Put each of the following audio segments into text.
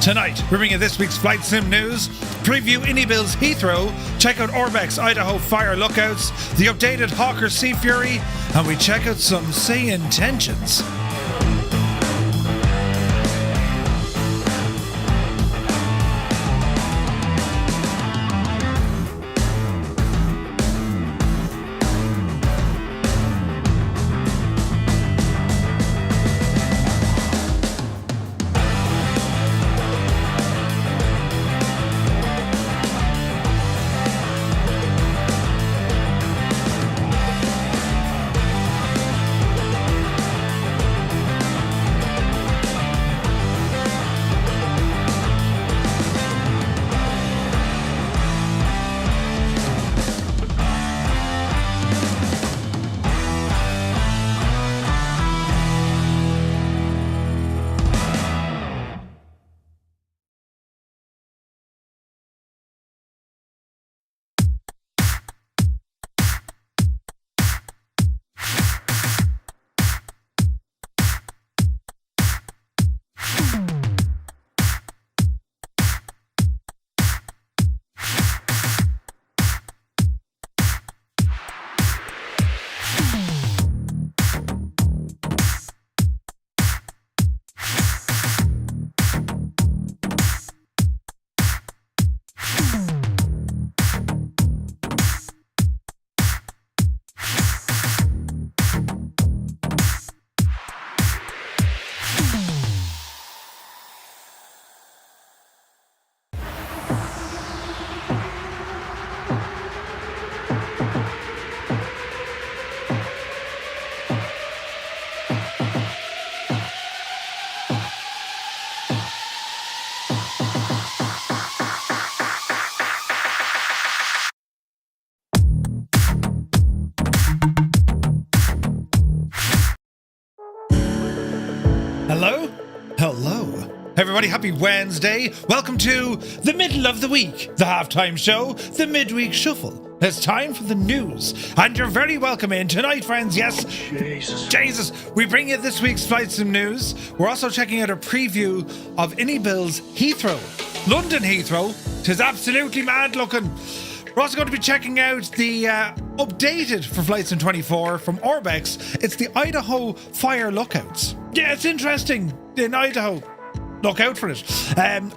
Tonight, we're bringing this week's flight sim news, preview iniBuilds Heathrow, check out Orbx Idaho Fire Lookouts, the updated Hawker Sea Fury, and we check out some SayIntentions. Hello. Everybody, happy Wednesday. Welcome to the middle of the week, the halftime show, the midweek shuffle. It's time for the news, and you're very welcome in tonight, friends. Yes, Jesus. We bring you this week's flight sim news. We're also checking out a preview of iniBuilds Heathrow, London Heathrow. 'Tis absolutely mad looking. We're also going to be checking out the updated for Flight Sim 24 from Orbx. It's the Idaho Fire Lookouts. Yeah, it's interesting in Idaho. Look out for it.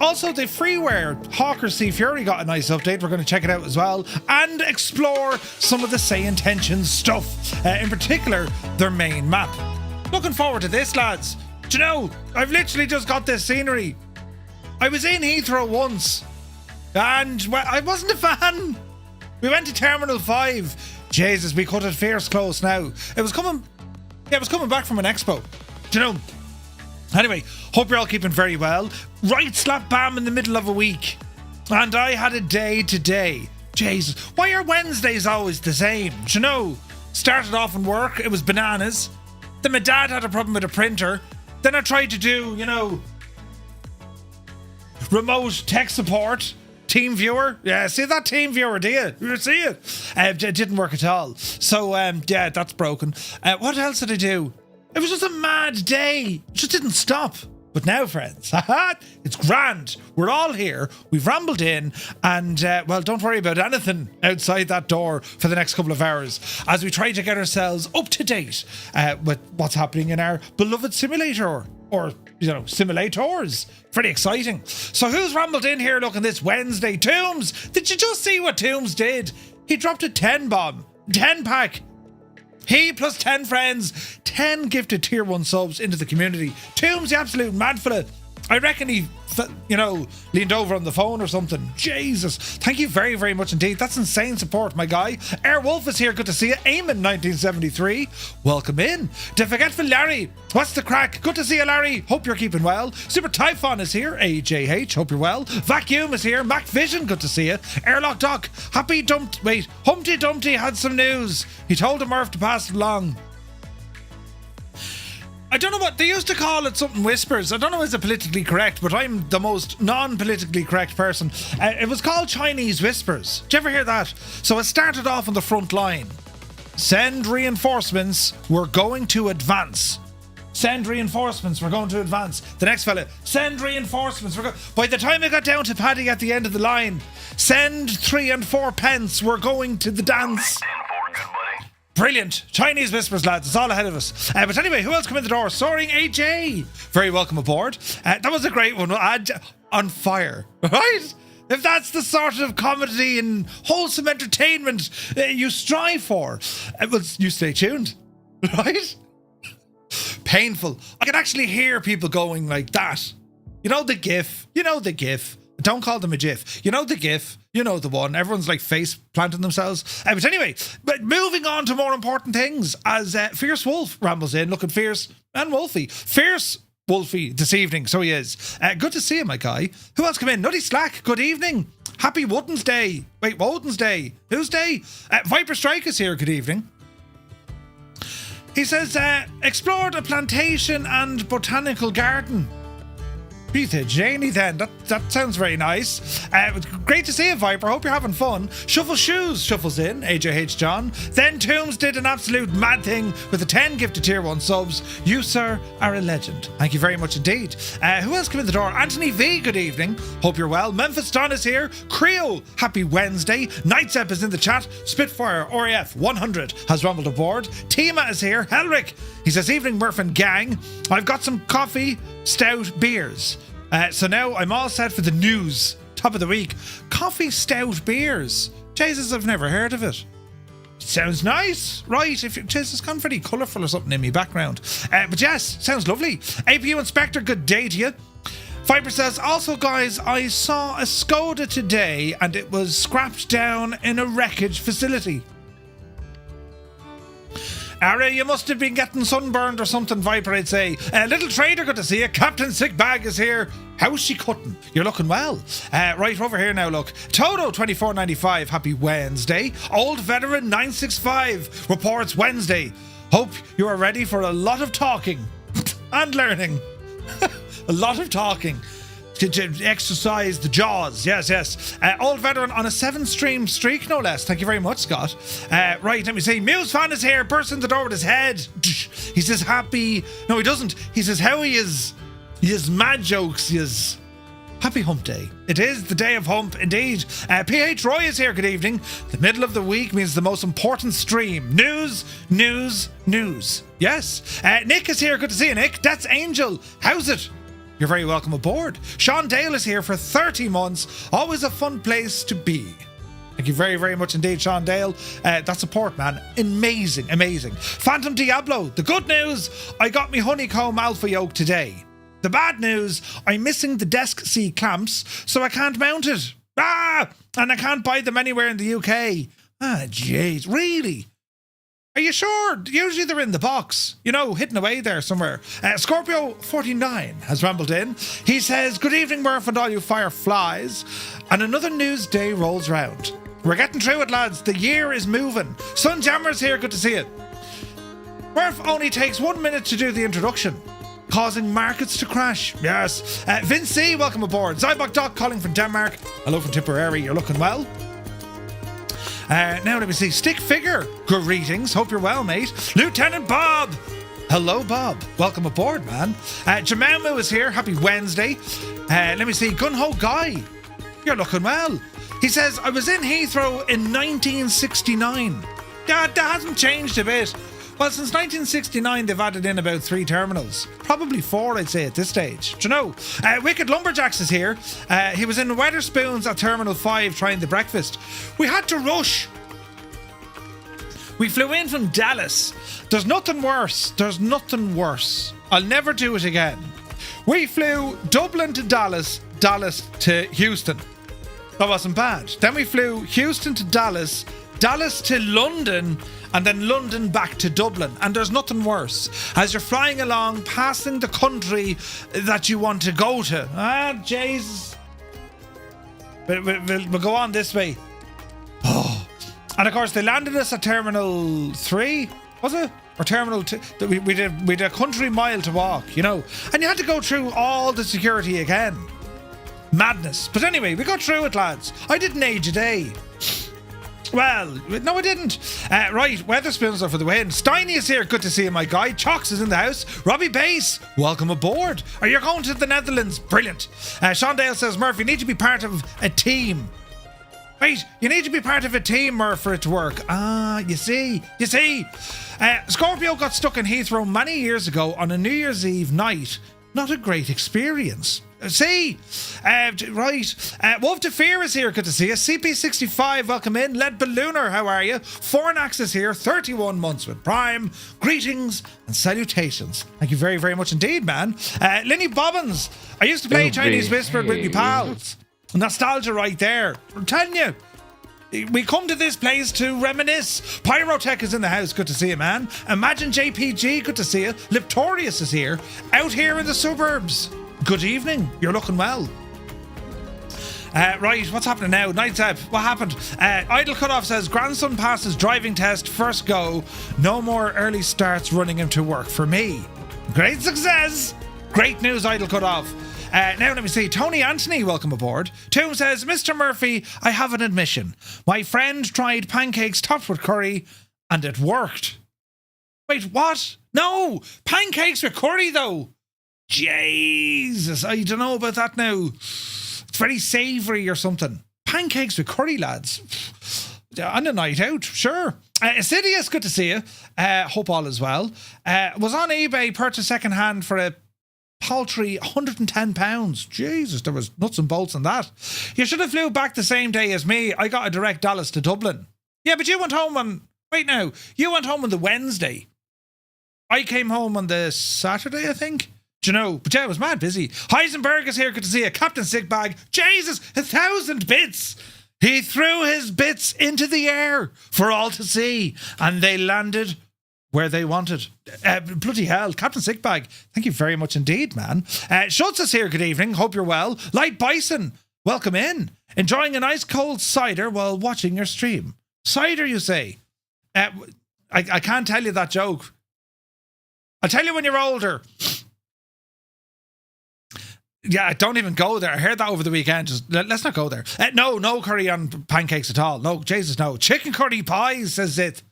Also, the freeware Hawker Sea Fury got a nice update. We're going to check it out as well and explore some of the SayIntentions stuff, in particular their main map. Looking forward to this, lads. Do you know, I've literally just got this scenery. I was in Heathrow once and I wasn't a fan. We went to Terminal 5. Jesus, we cut it fierce close now. It was coming back from an expo. Do you know? Anyway, hope you're all keeping very well. Right slap bam in the middle of a week. And I had a day today. Jesus, why are Wednesdays always the same? Do you know? Started off in work, it was bananas. Then my dad had a problem with a printer. Then I tried to do, remote tech support. Team viewer, yeah, see that team viewer, do you? You see it? It didn't work at all. So, yeah, that's broken. What else did I do? It was just a mad day. It just didn't stop. But now, friends, it's grand. We're all here. We've rambled in, and, well, don't worry about anything outside that door for the next couple of hours as we try to get ourselves up to date with what's happening in our beloved simulator, or, simulators. Pretty exciting. So who's rambled in here looking this Wednesday? Tooms! Did you just see what Tooms did? He dropped a 10 bomb. 10 pack. He plus 10 friends, 10 gifted tier 1 subs into the community. Tooms, the absolute mad fella. I reckon he, leaned over on the phone or something. Jesus. Thank you very, very much indeed. That's insane support, my guy. Airwolf is here. Good to see you. Eamon 1973. Welcome in. The Forgetful Larry. What's the crack? Good to see you, Larry. Hope you're keeping well. Super Typhon is here. AJH. Hope you're well. Vacuum is here. Mac Vision. Good to see you. Airlock Doc. Humpty Dumpty had some news. He told the Murph to pass it along. I don't know what they used to call it, something whispers. I don't know if it's politically correct, but I'm the most non-politically correct person. It was called Chinese whispers. Did you ever hear that? So it started off on the front line. Send reinforcements. We're going to advance. send reinforcements, we're going to advance. The next fella, send reinforcements. By the time I got down to Paddy at the end of the line, send 3 and 4 pence, we're going to the dance. Brilliant. Chinese whispers, lads. It's all ahead of us. But anyway, who else come in the door? Soaring AJ. Very welcome aboard. That was a great one. On fire. Right? If that's the sort of comedy and wholesome entertainment you strive for, well, you stay tuned. Right? Painful. I can actually hear people going like that. You know the gif. You know the gif. Don't call them a gif. You know the gif. You know the one. Everyone's like face planting themselves. But anyway, but moving on to more important things as Fierce Wolf rambles in, looking fierce and wolfy. Fierce Wolfie this evening, so he is. Good to see you, my guy. Who else come in? Nutty Slack, good evening. Happy Woden's Day. Wait, Woden's Day. Whose day? Viper Strike is here, good evening. He says, explored a plantation and botanical garden. Peter Janey then, that sounds very nice. Great to see you, Viper, hope you're having fun. Shuffle Shoes shuffles in, AJH John. Then Toombs did an absolute mad thing with the 10 gifted tier 1 subs. You, sir, are a legend. Thank you very much indeed. Who else came in the door? Anthony V, good evening. Hope you're well. Memphis Don is here. Creo, happy Wednesday. Nightsep is in the chat. Spitfire RAF 100 has rumbled aboard. Tima is here. Helric, he says, evening Murph and gang. I've got some coffee, stout, beers. So now I'm all set for the news. Top of the week. Coffee, stout, beers. Jesus, I've never heard of it. Sounds nice. Right, Jesus, it's gone pretty colourful or something in my background. But yes, sounds lovely. APU Inspector, good day to you. Viper says, also guys, I saw a Skoda today and it was scrapped down in a wreckage facility. Ara, you must have been getting sunburned or something, Viper, I'd say. Little Trader, good to see you. Captain Sick Bag is here. How's she cutting? You're looking well. Right, over here now, look. Toto2495, happy Wednesday. Old Veteran 965 reports Wednesday. Hope you are ready for a lot of talking and learning. A lot of talking. To exercise the jaws. Yes. Old Veteran on a 7-stream streak, no less. Thank you very much, Scott. Right, let me see. Muse Fan is here, bursts in the door with his head. He says happy... No, he doesn't. He says how he is... He is mad jokes. He is... Happy Hump Day. It is the day of hump, indeed. PH Roy is here, good evening. The middle of the week means the most important stream. News. Yes. Nick is here, good to see you, Nick. That's Angel. How's it? You're very welcome aboard. Sean Dale is here for 30 months. Always a fun place to be. Thank you very, very much indeed, Sean Dale. That support, man. Amazing. Phantom Diablo. The good news, I got me honeycomb alpha yoke today. The bad news, I'm missing the desk C clamps, so I can't mount it. And I can't buy them anywhere in the UK. Jeez, really? Are you sure? Usually they're in the box, hidden away there somewhere. Scorpio49 has rambled in. He says, good evening, Murph and all you fireflies. And another news day rolls round. We're getting through it, lads. The year is moving. Sunjammer's here. Good to see you. Murph only takes 1 minute to do the introduction, causing markets to crash. Yes. Vince C, welcome aboard. Zybok Doc calling from Denmark. Hello from Tipperary. You're looking well. Now let me see. Stick Figure, greetings. Hope you're well, mate. Lieutenant Bob. Hello, Bob. Welcome aboard, man. Jememu is here. Happy Wednesday. Let me see. Gunho Guy. You're looking well. He says, I was in Heathrow in 1969. That hasn't changed a bit. Well, since 1969, they've added in about 3 terminals. Probably 4, I'd say, at this stage. Do you know? Wicked Lumberjacks is here. He was in Wetherspoons at Terminal 5 trying the breakfast. We had to rush. We flew in from Dallas. There's nothing worse. I'll never do it again. We flew Dublin to Dallas, Dallas to Houston. That wasn't bad. Then we flew Houston to Dallas, Dallas to London, and then London back to Dublin. And there's nothing worse. As you're flying along, passing the country that you want to go to. Jesus. We'll go on this way. Oh. And of course, they landed us at Terminal 3, was it? Or Terminal 2. We did a country mile to walk, And you had to go through all the security again. Madness. But anyway, we got through it, lads. I didn't age a day. Well, no, I didn't. Right, Weatherspoons are for the win. Steiny is here. Good to see you, my guy. Chalks is in the house. Robbie Bass, welcome aboard. Are you going to the Netherlands? Brilliant. Sean Dale says, Murph, you need to be part of a team. Wait, you need to be part of a team, Murph, for it to work. You see. Scorpio got stuck in Heathrow many years ago on a New Year's Eve night. Not a great experience. Right. Wolf to Fear is here. Good to see you. CP65, welcome in. Led Ballooner, how are you? Fornax is here. 31 months with Prime. Greetings and salutations. Thank you very, very much indeed, man. Linny Bobbins, I used to play Chinese Whispered with me pals. Nostalgia right there. I'm telling you. We come to this place to reminisce. Pyrotech is in the house. Good to see you, man. Imagine JPG. Good to see you. Liptorius is here. Out here in the suburbs. Good evening. You're looking well. Right, what's happening now? Night's what happened? Idle Cutoff says, grandson passes driving test, first go. No more early starts running him to work for me. Great success. Great news, Idle Cutoff. Now let me see. Tony Anthony, welcome aboard. Tomb says, Mr. Murphy, I have an admission. My friend tried pancakes topped with curry and it worked. Wait, what? No, pancakes with curry though. Jesus, I don't know about that now. It's very savoury or something. Pancakes with curry, lads. On a night out, sure. Assidious, good to see you. Hope all is well. Was on eBay, purchased second hand for a paltry £110. Jesus, there was nuts and bolts on that. You should have flew back the same day as me. I got a direct Dallas to Dublin. Yeah, but you went home on... Wait now. You went home on the Wednesday. I came home on the Saturday, I think. Do you know? But yeah, it was mad busy. Heisenberg is here. Good to see you. Captain Sickbag. Jesus, 1,000 bits. He threw his bits into the air for all to see. And they landed where they wanted. Bloody hell. Captain Sickbag, thank you very much indeed, man. Schultz is here. Good evening. Hope you're well. Light Bison, welcome in. Enjoying a nice cold cider while watching your stream. Cider, you say? I can't tell you that joke. I'll tell you when you're older. Yeah, don't even go there. I heard that over the weekend. Just let's not go there. No curry on pancakes at all. No, Jesus, no. Chicken curry pies, says it.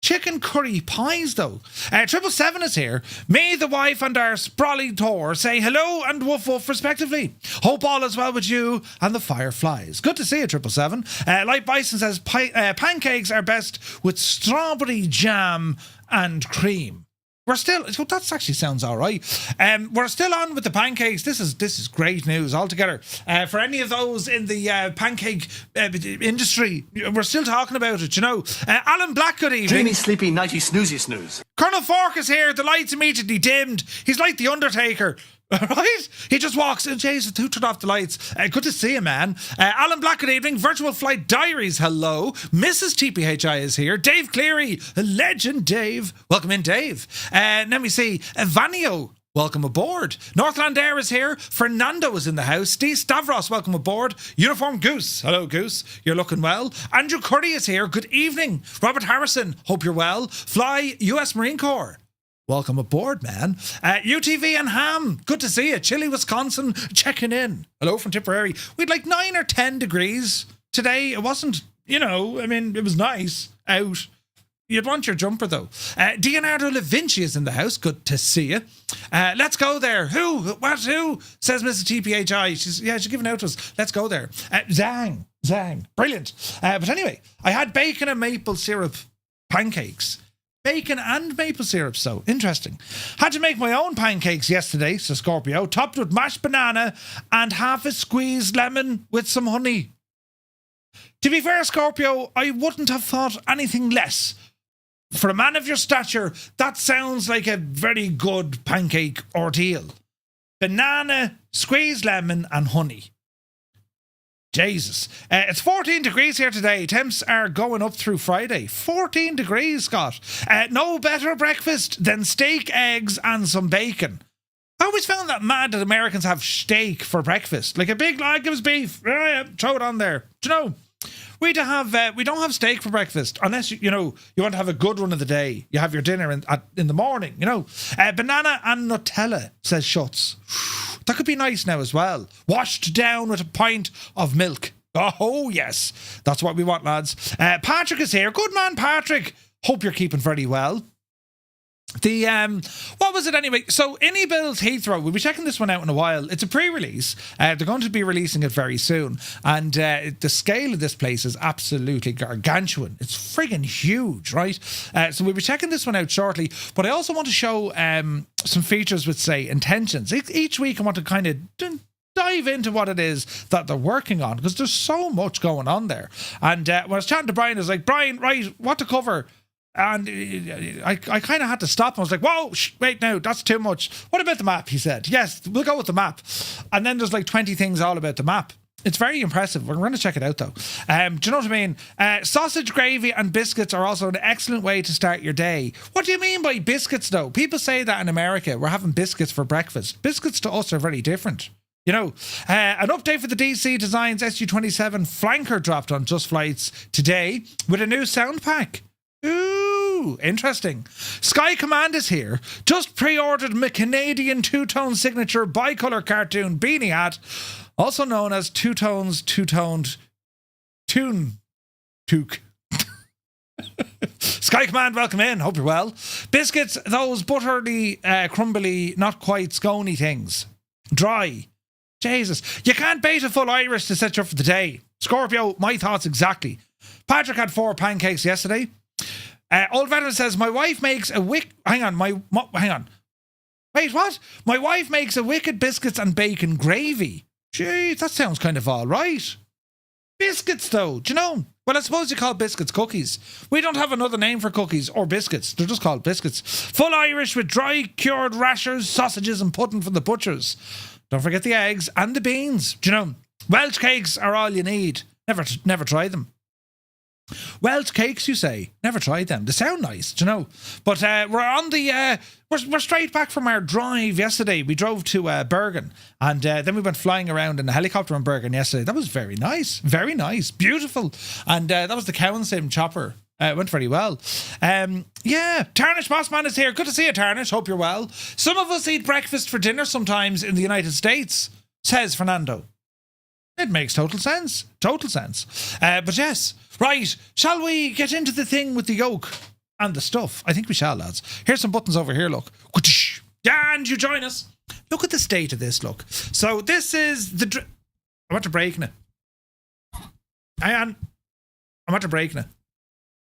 Chicken curry pies, though. 777 is here. Me, the wife, and our sprawly Thor say hello and woof woof respectively. Hope all is well with you and the fireflies. Good to see you, 777. Light Bison says pancakes are best with strawberry jam and cream. We're still, that actually sounds all right. We're still on with the pancakes. This is great news altogether. For any of those in the pancake industry, we're still talking about it, you know. Alan Black, good evening. Dreamy, sleepy, nighty, snoozy, snooze. Colonel Fork is here. The lights immediately dimmed. He's like the Undertaker. Right? He just walks in. Jesus, who turned off the lights? Good to see you, man. Alan Black, good evening. Virtual Flight Diaries, hello. Mrs. TPHI is here. Dave Cleary, legend Dave. Welcome in, Dave. Let me see. Vanio, welcome aboard. Northland Air is here. Fernando is in the house. Steve Stavros, welcome aboard. Uniform Goose, hello Goose. You're looking well. Andrew Curry is here. Good evening. Robert Harrison, hope you're well. Fly, US Marine Corps. Welcome aboard, man. UTV and Ham, good to see you. Chilly, Wisconsin, checking in. Hello from Tipperary. We'd like 9 or 10 degrees today. It wasn't, it was nice out. You'd want your jumper, though. Leonardo Da Vinci is in the house. Good to see you. Let's go there. Who? What? Who? Says Mrs. TPHI. She's giving out to us. Let's go there. Zang. Brilliant. But anyway, I had bacon and maple syrup pancakes. Bacon and maple syrup, so interesting. Had to make my own pancakes yesterday, says Scorpio, topped with mashed banana and half a squeezed lemon with some honey. To be fair, Scorpio, I wouldn't have thought anything less. For a man of your stature, that sounds like a very good pancake ordeal. Banana, squeezed lemon and honey. Jesus. It's 14 degrees here today. Temps are going up through Friday. 14 degrees, Scott. No better breakfast than steak, eggs, and some bacon. I always found that mad that Americans have steak for breakfast. Like a big log gives beef. Throw it on there. Do you know? We don't have steak for breakfast unless you want to have a good one of the day. You have your dinner in the morning. Banana and Nutella, says Schutz. That could be nice now as well. Washed down with a pint of milk. Oh, yes. That's what we want, lads. Patrick is here. Good man, Patrick. Hope you're keeping very well. The what was it anyway? So iniBuilds Heathrow, we'll be checking this one out in a while. It's a pre-release. They're going to be releasing it very soon, and the scale of this place is absolutely gargantuan. It's friggin' huge, right? So we'll be checking this one out shortly. But I also want to show some features with SayIntentions. Each week I want to kind of dive into what it is that they're working on, because there's so much going on there. And when I was chatting to Brian, I was like, Brian, right, what to cover? And I kind of had to stop. I was like, whoa, wait, no, that's too much. What about the map? He said, yes, we'll go with the map. And then there's like 20 things all about the map. It's very impressive. We're going to check it out, though. Do you know what I mean? Sausage, gravy and biscuits are also an excellent way to start your day. What do you mean by biscuits, though? People say that in America, we're having biscuits for breakfast. Biscuits to us are very different. You know, an update for the DC Designs SU-27 flanker dropped on Just Flights today with a new sound pack. Ooh, interesting. Sky Command is here. Just pre-ordered my Canadian two-tone signature bicolor cartoon beanie hat, also known as two-toned toon toque. Sky Command, welcome in. Hope you're well. Biscuits, those buttery, crumbly, not quite scony things. Dry. Jesus. You can't bait a full Irish to set you up for the day. Scorpio, my thoughts exactly. Patrick had 4 pancakes yesterday. Old Veteran says, my wife makes a hang on. Wait, what? My wife makes a wicked biscuits and bacon gravy. Gee, that sounds kind of all right. Biscuits, though, do you know? Well, I suppose you call biscuits cookies. We don't have another name for cookies or biscuits. They're just called biscuits. Full Irish with dry cured rashers, sausages and pudding from the butchers. Don't forget the eggs and the beans. Do you know? Welsh cakes are all you need. Never try them. Welsh cakes, you say? Never tried them. They sound nice, do you know? But we're on the we're straight back from our drive yesterday. We drove to Bergen, and then we went flying around in a helicopter in Bergen yesterday. That was very nice, beautiful. And that was the Cowan Sim chopper. It went very well. Yeah, Tarnish Bossman is here. Good to see you, Tarnish. Hope you're well. Some of us eat breakfast for dinner sometimes in the United States, says Fernando. It makes total sense. But yes. Right, shall we get into the thing with the yoke and the stuff? I think we shall, lads. Here's some buttons over here, look. And you join us. Look at the state of this, look. So this is the... I'm after breaking it. Hang on. I'm after breaking it.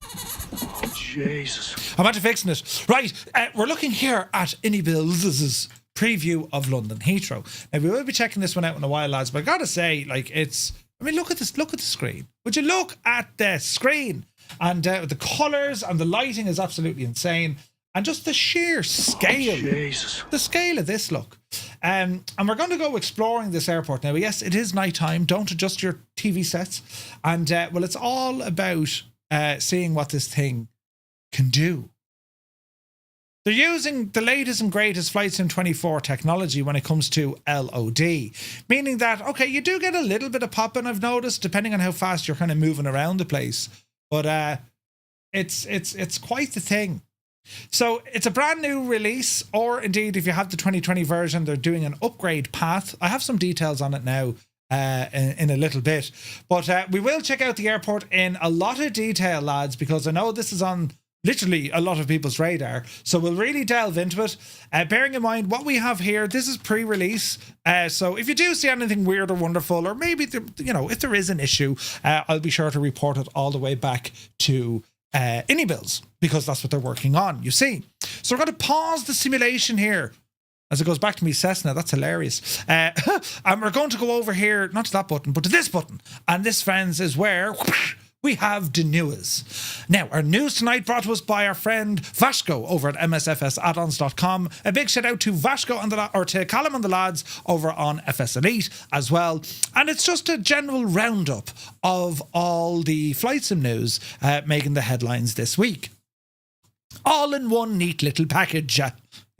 Oh, Jesus. I'm after fixing it. Right, we're looking here at iniBuilds' preview of London Heathrow. Now, we will be checking this one out in a while, lads, but I gotta say, like, it's... I mean, look at this. Look at the screen. Would you look at the screen? And the colours and the lighting is absolutely insane. And just the sheer scale. Jesus. The scale of this, look. And we're going to go exploring this airport now. Yes, it is night time. Don't adjust your TV sets. And, well, it's all about seeing what this thing can do. They're using the latest and greatest Flight Sim 24 technology when it comes to LOD, meaning that, okay, you do get a little bit of pop-in, I've noticed, depending on how fast you're kind of moving around the place. But it's quite the thing. So it's a brand new release, or indeed, if you have the 2020 version, they're doing an upgrade path. I have some details on it now in a little bit. But we will check out the airport in a lot of detail, lads, because I know this is on literally a lot of people's radar, so we'll really delve into it. Bearing in mind what we have here, this is pre-release, so if you do see anything weird or wonderful, or maybe if there is an issue, I'll be sure to report it all the way back to iniBuilds, because that's what they're working on, you see. So we're going to pause the simulation here as it goes back to me Cessna. That's hilarious. And we're going to go over here, not to that button, but to this button, and this, friends, is where we have the news. Now, our news tonight brought to us by our friend Vasco over at MSFS A big shout out to Vasco or to Callum and the lads over on FS Elite as well. And it's just a general roundup of all the flight sim news making the headlines this week. All in one neat little package.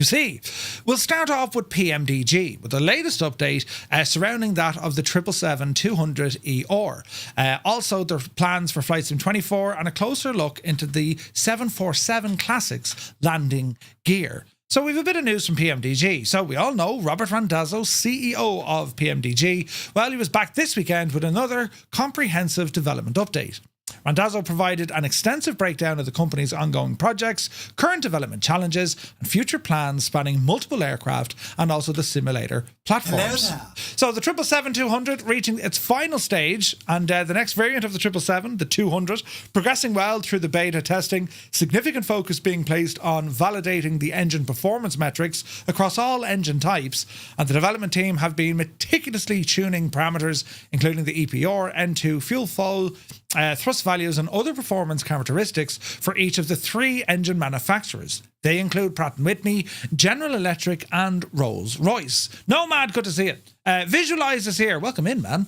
You see, we'll start off with PMDG, with the latest update surrounding that of the 777-200ER. Also, their plans for Flight Sim 24 and a closer look into the 747 Classics landing gear. So we've a bit of news from PMDG. So we all know Robert Randazzo, CEO of PMDG, well, he was back this weekend with another comprehensive development update. Randazzo provided an extensive breakdown of the company's ongoing projects, current development challenges, and future plans spanning multiple aircraft and also the simulator platforms. So the 777-200 reaching its final stage, and the next variant of the 777, the 200, progressing well through the beta testing, significant focus being placed on validating the engine performance metrics across all engine types, and the development team have been meticulously tuning parameters, including the EPR, N2, fuel flow, thrust values and other performance characteristics for each of the 3 engine manufacturers. They include Pratt & Whitney, General Electric and Rolls-Royce. Nomad, good to see it. Visualize is here. Welcome in, man.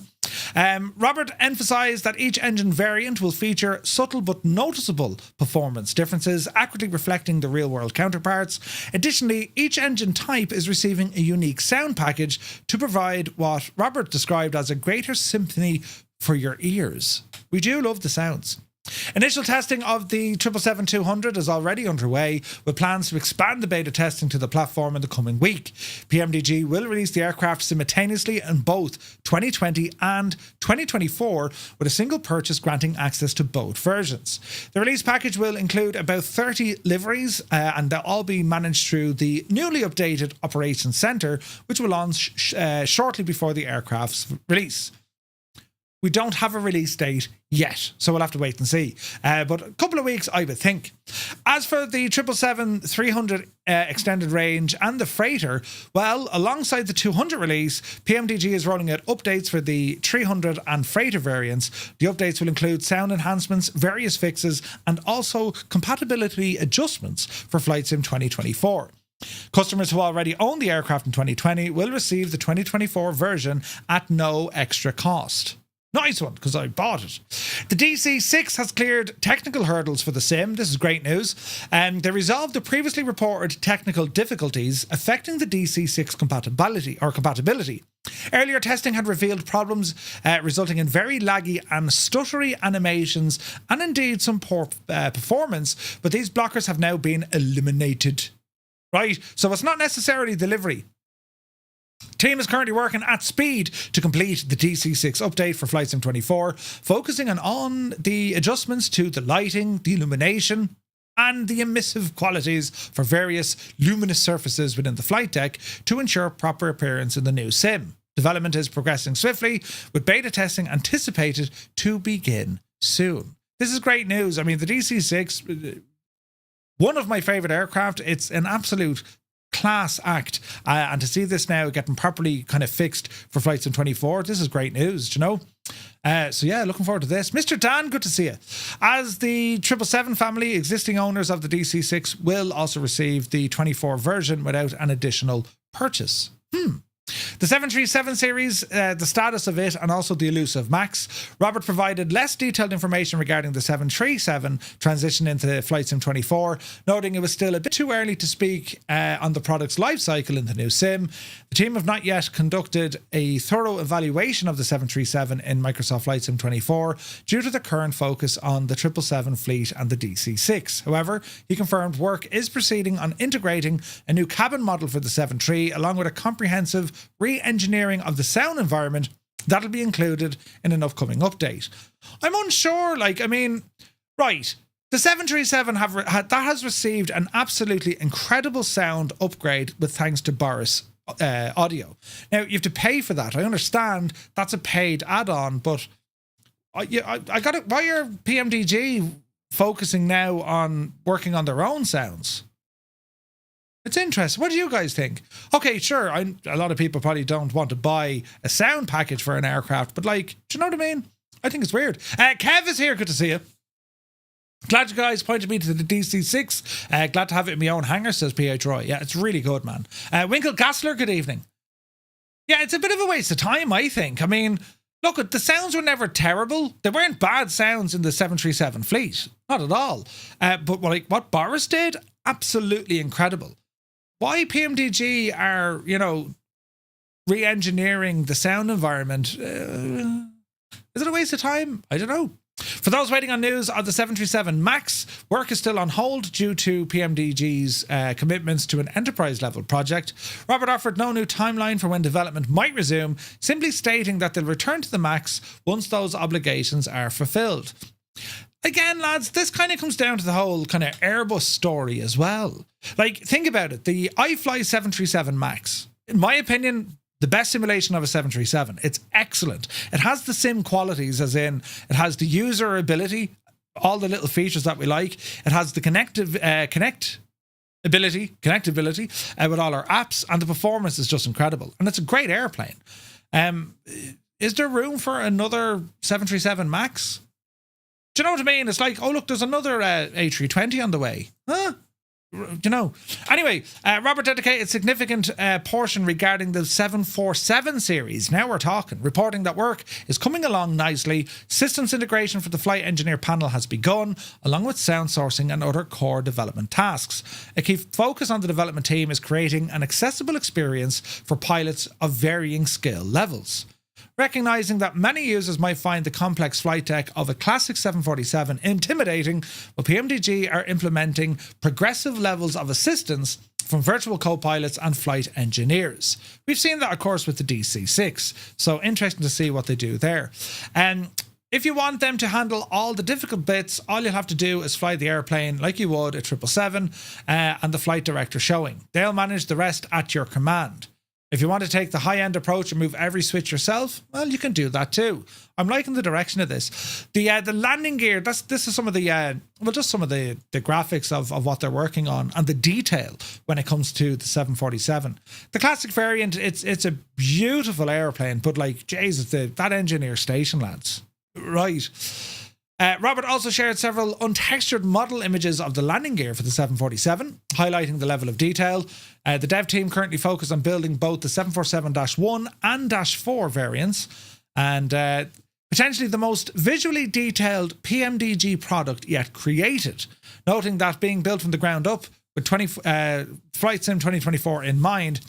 Robert emphasised that each engine variant will feature subtle but noticeable performance differences, accurately reflecting the real-world counterparts. Additionally, each engine type is receiving a unique sound package to provide what Robert described as a greater symphony for your ears. We do love the sounds. Initial testing of the 777-200 is already underway, with plans to expand the beta testing to the platform in the coming week. PMDG will release the aircraft simultaneously in both 2020 and 2024, with a single purchase granting access to both versions. The release package will include about 30 liveries, and they'll all be managed through the newly updated Operations Centre, which will launch shortly before the aircraft's release. We don't have a release date yet, so we'll have to wait and see. But a couple of weeks, I would think. As for the 777-300 extended range and the freighter, well, alongside the 200 release, PMDG is rolling out updates for the 300 and freighter variants. The updates will include sound enhancements, various fixes, and also compatibility adjustments for Flight Sim 2024. Customers who already own the aircraft in 2020 will receive the 2024 version at no extra cost. Nice one, because I bought it. The DC6 has cleared technical hurdles for the sim. This is great news. They resolved the previously reported technical difficulties affecting the DC6 compatibility. Earlier testing had revealed problems resulting in very laggy and stuttery animations and indeed some poor performance, but these blockers have now been eliminated. Right, so it's not necessarily delivery. Team is currently working at speed to complete the DC6 update for Flight Sim 24, focusing on the adjustments to the lighting, the illumination, and the emissive qualities for various luminous surfaces within the flight deck to ensure proper appearance in the new sim. Development is progressing swiftly, with beta testing anticipated to begin soon. This is great news. I mean, the DC6, one of my favourite aircraft, it's an absolute class act, and to see this now getting properly kind of fixed for Flight Sim 24, this is great news, you know. So yeah, looking forward to this. Mr. Dan, good to see you. As the 777 family, existing owners of the DC6 will also receive the 24 version without an additional purchase. The 737 series, the status of it, and also the elusive MAX. Robert provided less detailed information regarding the 737 transition into Flight Sim 24, noting it was still a bit too early to speak on the product's life cycle in the new sim. The team have not yet conducted a thorough evaluation of the 737 in Microsoft Flight Sim 24 due to the current focus on the 777 fleet and the DC6. However, he confirmed work is proceeding on integrating a new cabin model for the 73 along with a comprehensive re-engineering of the sound environment that'll be included in an upcoming update. I'm unsure, right, the 737 has received an absolutely incredible sound upgrade with thanks to Boris audio. Now, you have to pay for that. I understand that's a paid add-on, but I got it. Why are PMDG focusing now on working on their own sounds? It's interesting. What do you guys think? Okay, sure, a lot of people probably don't want to buy a sound package for an aircraft, but do you know what I mean? I think it's weird. Kev is here. Good to see you. Glad you guys pointed me to the DC6. Glad to have it in my own hangar, says PH Roy. Yeah, it's really good, man. Winkle Gassler, good evening. Yeah, it's a bit of a waste of time, I think. I mean, look, the sounds were never terrible. They weren't bad sounds in the 737 fleet. Not at all. But what Boris did, absolutely incredible. Why PMDG are, re-engineering the sound environment? Is it a waste of time? I don't know. For those waiting on news on the 737 MAX, work is still on hold due to PMDG's commitments to an enterprise-level project. Robert offered no new timeline for when development might resume, simply stating that they'll return to the MAX once those obligations are fulfilled. Again, lads, this kind of comes down to the whole kind of Airbus story as well. Like, think about it. The iFly 737 MAX, in my opinion, the best simulation of a 737. It's excellent. It has the sim qualities, as in it has the user ability, all the little features that we like. It has the connectability with all our apps, and the performance is just incredible. And it's a great airplane. Is there room for another 737 MAX? Do you know what I mean? It's like, oh, look, there's another A320 on the way. Huh? You know. Anyway, Robert dedicated a significant portion regarding the 747 series. Now we're talking. Reporting that work is coming along nicely. Systems integration for the flight engineer panel has begun, along with sound sourcing and other core development tasks. A key focus on the development team is creating an accessible experience for pilots of varying skill levels. Recognising that many users might find the complex flight deck of a classic 747 intimidating, but PMDG are implementing progressive levels of assistance from virtual co-pilots and flight engineers. We've seen that, of course, with the DC-6, so interesting to see what they do there. If you want them to handle all the difficult bits, all you'll have to do is fly the airplane like you would a 777 and the flight director showing. They'll manage the rest at your command. If you want to take the high-end approach and move every switch yourself, well, you can do that too. I'm liking the direction of this. The landing gear, this is some of the just some of the graphics of what they're working on and the detail when it comes to the 747. The classic variant, it's a beautiful airplane, but like, Jesus, that engineer station, lads. Right. Robert also shared several untextured model images of the landing gear for the 747, highlighting the level of detail. The dev team currently focused on building both the 747-1 and -4 variants, and potentially the most visually detailed PMDG product yet created, noting that being built from the ground up with Flight Sim 2024 in mind.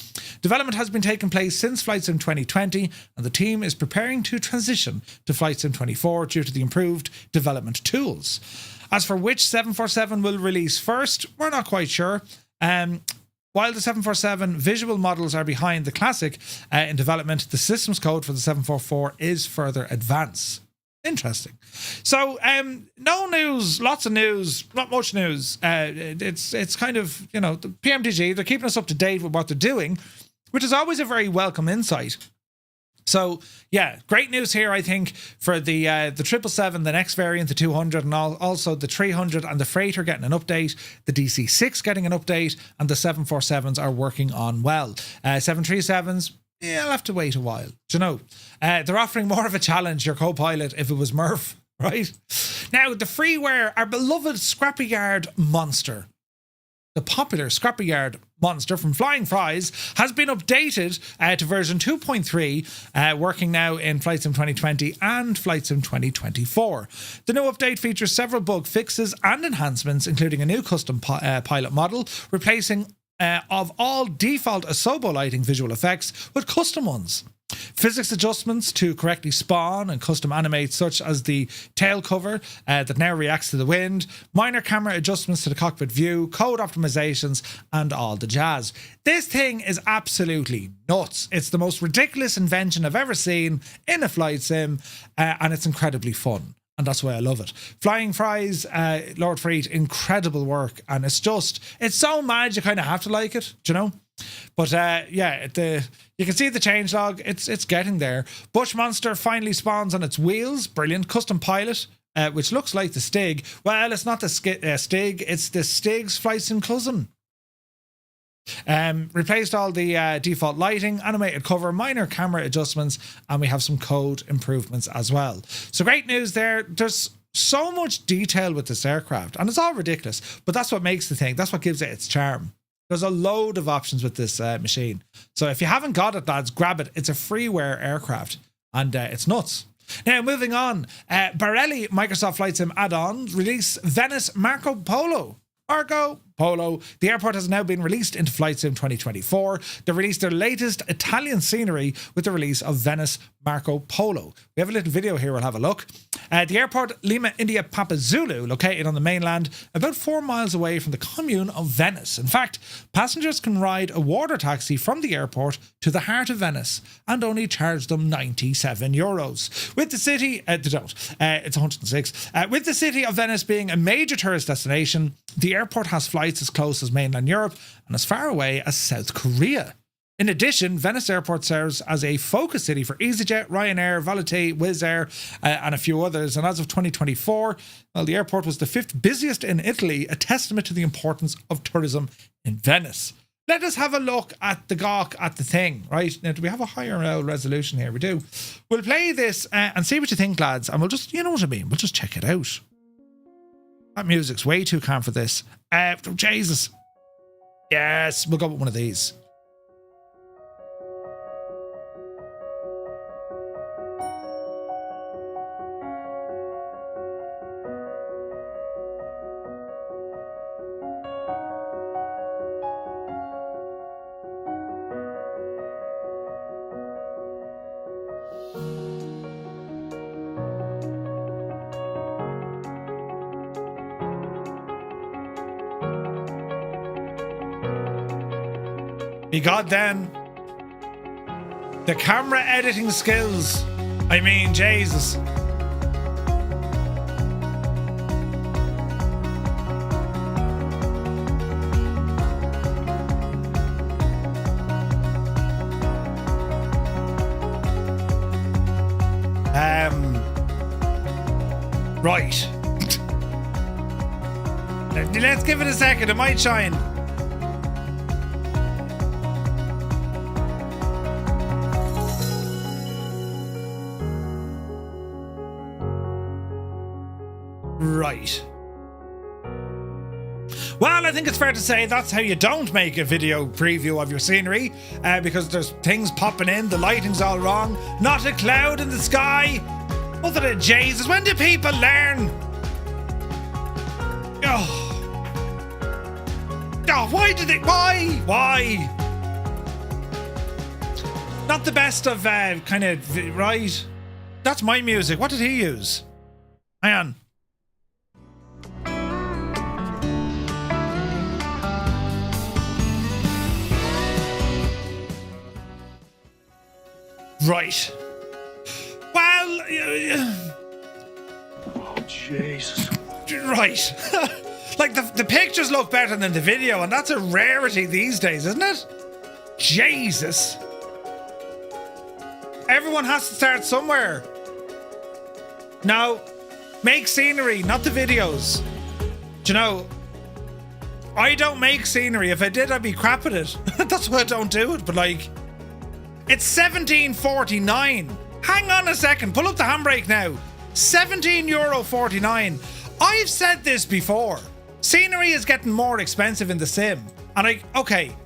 Development has been taking place since Flight Sim 2020, and the team is preparing to transition to Flight Sim 24 due to the improved development tools. As for which 747 will release first, we're not quite sure. While the 747 visual models are behind the classic in development, the systems code for the 744 is further advanced. Interesting. So, no news, lots of news, not much news. It's kind of, you know, the PMDG, they're keeping us up to date with what they're doing, which is always a very welcome insight. So, yeah, great news here, I think, for the 777, the next variant, the 200, and also the 300 and the Freighter getting an update, the DC-6 getting an update, and the 747s are working on well. 737s, yeah, I'll have to wait a while. Do you know? They're offering more of a challenge, your co-pilot, if it was Murph, right? Now, the freeware, our beloved Scrapyard monster, the popular Scrapyard monster from Flying Fries, has been updated to version 2.3, working now in Flight Sim 2020 and Flight Sim 2024. The new update features several bug fixes and enhancements, including a new custom pilot model, replacing of all default Asobo lighting visual effects with custom ones. Physics adjustments to correctly spawn and custom animate, such as the tail cover that now reacts to the wind, minor camera adjustments to the cockpit view, code optimizations, and all the jazz. This thing is absolutely nuts. It's the most ridiculous invention I've ever seen in a flight sim, and it's incredibly fun. And that's why I love it. Flying Fries, Lord Freet, incredible work. And it's so mad you kind of have to like it, do you know? But yeah, you can see the changelog. It's getting there. Bush Monster finally spawns on its wheels. Brilliant. Custom pilot, which looks like the Stig. Well, it's not the Stig. It's the Stig's Flight Sim cousin. Replaced all the default lighting, animated cover, minor camera adjustments, and we have some code improvements as well. So great news there. There's so much detail with this aircraft, and it's all ridiculous, but that's what makes the thing. That's what gives it its charm. There's a load of options with this machine. So if you haven't got it, lads, grab it. It's a freeware aircraft, and it's nuts. Now, moving on, Barelli Microsoft Flight Sim add-on release Venice Marco Polo. The airport has now been released into Flight Sim 2024. They released their latest Italian scenery with the release of Venice Marco Polo. We have a little video here, we'll have a look. The airport, Lima India Papa Zulu, located on the mainland, about 4 miles away from the commune of Venice. In fact, passengers can ride a water taxi from the airport to the heart of Venice and only charge them €97. With the city, they don't, it's 106. With the city of Venice being a major tourist destination, the airport has flights as close as mainland Europe and as far away as South Korea. In addition, Venice Airport serves as a focus city for EasyJet, Ryanair, Volatil, Wizz Air, and a few others. And as of 2024, well, the airport was the 5th busiest in Italy, a testament to the importance of tourism in Venice. Let us have a look at the gawk at the thing, right? Now, do we have a higher resolution here? We do. We'll play this and see what you think, lads. And we'll just, you know what I mean? We'll just check it out. That music's way too calm for this. Jesus. Yes, we'll go with one of these. Be goddamn. The camera editing skills. I mean, Jesus. Right. Let's give it a second. It might shine. Right. Well, I think it's fair to say that's how you don't make a video preview of your scenery, because there's things popping in, the lighting's all wrong, not a cloud in the sky. Mother of Jesus, when do people learn? Oh, why did it? Why? Not the best of kind of, right? That's my music. What did he use? Hang on. Right. Well, Oh, Jesus. Right. Like the pictures look better than the video, and that's a rarity these days, isn't it? Jesus. Everyone has to start somewhere. Now, make scenery, not the videos. Do you know, I don't make scenery. If I did, I'd be crap at it. That's why I don't do it. But like, it's €17.49. Hang on a second. Pull up the handbrake now. €17.49. I've said this before. Scenery is getting more expensive in the sim. And okay,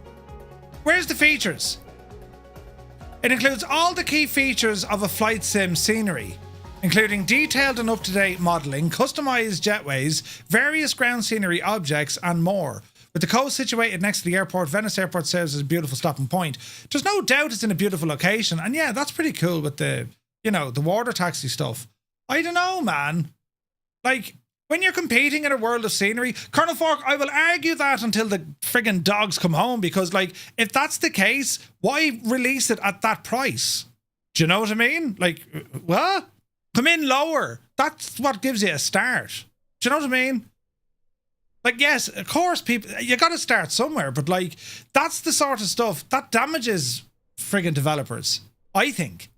where's the features? It includes all the key features of a flight sim scenery, including detailed and up-to-date modelling, customised jetways, various ground scenery objects, and more. With the coast situated next to the airport, Venice Airport serves as a beautiful stopping point. There's no doubt it's in a beautiful location. And yeah, that's pretty cool with the, you know, the water taxi stuff. I don't know, man. Like, when you're competing in a world of scenery, Colonel Fork, I will argue that until the friggin' dogs come home, because, like, if that's the case, why release it at that price? Do you know what I mean? Like, what? Come in lower. That's what gives you a start. Do you know what I mean? Like, yes, of course, people, you got to start somewhere, but, like, that's the sort of stuff that damages friggin' developers, I think.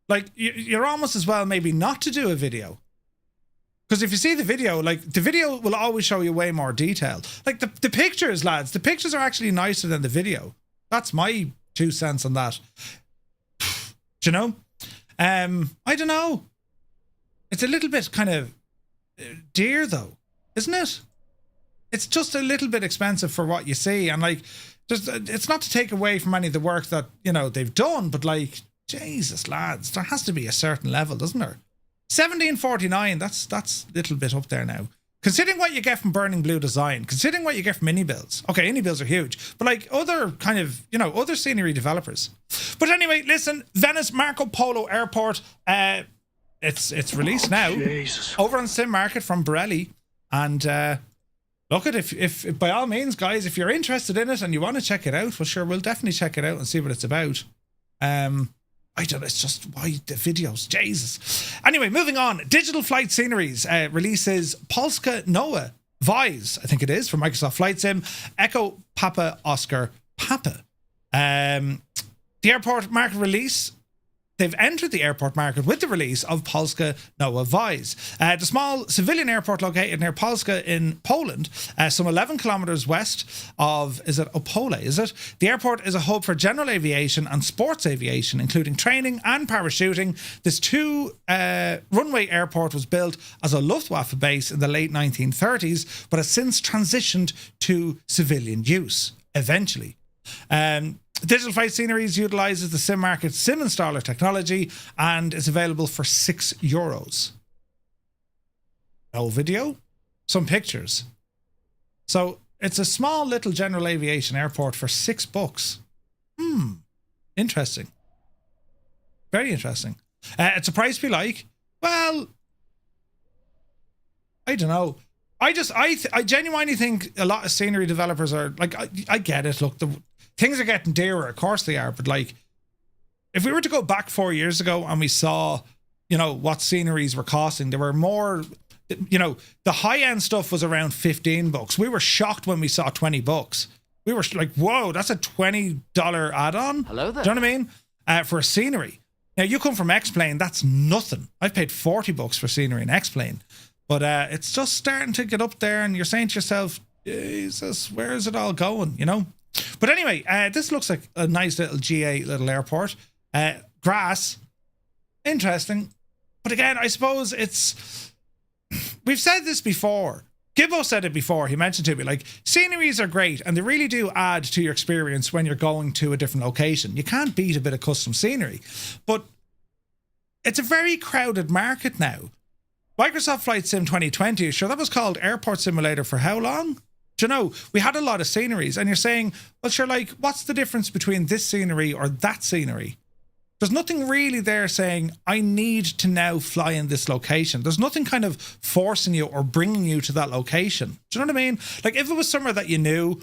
Like, you're almost as well maybe not to do a video. Because if you see the video, like, the video will always show you way more detail. Like, the pictures, lads, the pictures are actually nicer than the video. That's my 2 cents on that. Do you know? I don't know. It's a little bit kind of dear, though, isn't it? It's just a little bit expensive for what you see. And, like, just, it's not to take away from any of the work that, you know, they've done, but, like, Jesus, lads, there has to be a certain level, doesn't there? $17.49, that's a little bit up there now. considering what you get from Burning Blue Design, considering what you get from iniBuilds. Okay, iniBuilds are huge, but like other kind of, you know, other scenery developers. But anyway, listen, Venice Marco Polo Airport, it's released now over on Sim Market from Borelli. And look at if by all means, guys, if you're interested in it and you want to check it out, well, sure, we'll definitely check it out and see what it's about. I don't know, it's just why the videos, Jesus. Anyway, moving on. Digital Flight Sceneries releases Polska Noah Vise, I think it is, for Microsoft Flight Sim, Echo Papa Oscar Papa. The airport market release, they've entered the airport market with the release of Polska Noah Vise. The small civilian airport located near Polska in Poland, some 11 kilometers west of, is it Opole, is it? The airport is a hub for general aviation and sports aviation, including training and parachuting. This two-runway airport was built as a Luftwaffe base in the late 1930s, but has since transitioned to civilian use, eventually. Digital Flight Sceneries utilizes the Sim Market Sim Installer technology and is available for €6. No video, some pictures. So it's a small little general aviation airport for $6. Interesting. Very interesting. It's a price be like, well, I don't know. I genuinely think a lot of scenery developers are like, I get it. Look, things are getting dearer, of course they are, but like, if we were to go back 4 years ago and we saw, you know, what sceneries were costing, there were more, you know, the high-end stuff was around $15. We were shocked when we saw $20. We were like, whoa, that's a $20 add-on? Hello there. Do you know what I mean? For a scenery. Now, you come from X-Plane, that's nothing. I've paid $40 for scenery in X-Plane. But it's just starting to get up there and you're saying to yourself, Jesus, where is it all going, you know? But anyway, this looks like a nice little GA little airport. Grass, interesting. But again, I suppose it's... We've said this before. Gibbo said it before. He mentioned to me, like, sceneries are great and they really do add to your experience when you're going to a different location. You can't beat a bit of custom scenery. But it's a very crowded market now. Microsoft Flight Sim 2020, sure, that was called Airport Simulator for how long? Do you know, we had a lot of sceneries and you're saying, well, sure, like, what's the difference between this scenery or that scenery? There's nothing really there saying, I need to now fly in this location. There's nothing kind of forcing you or bringing you to that location. Do you know what I mean? Like, if it was somewhere that you knew,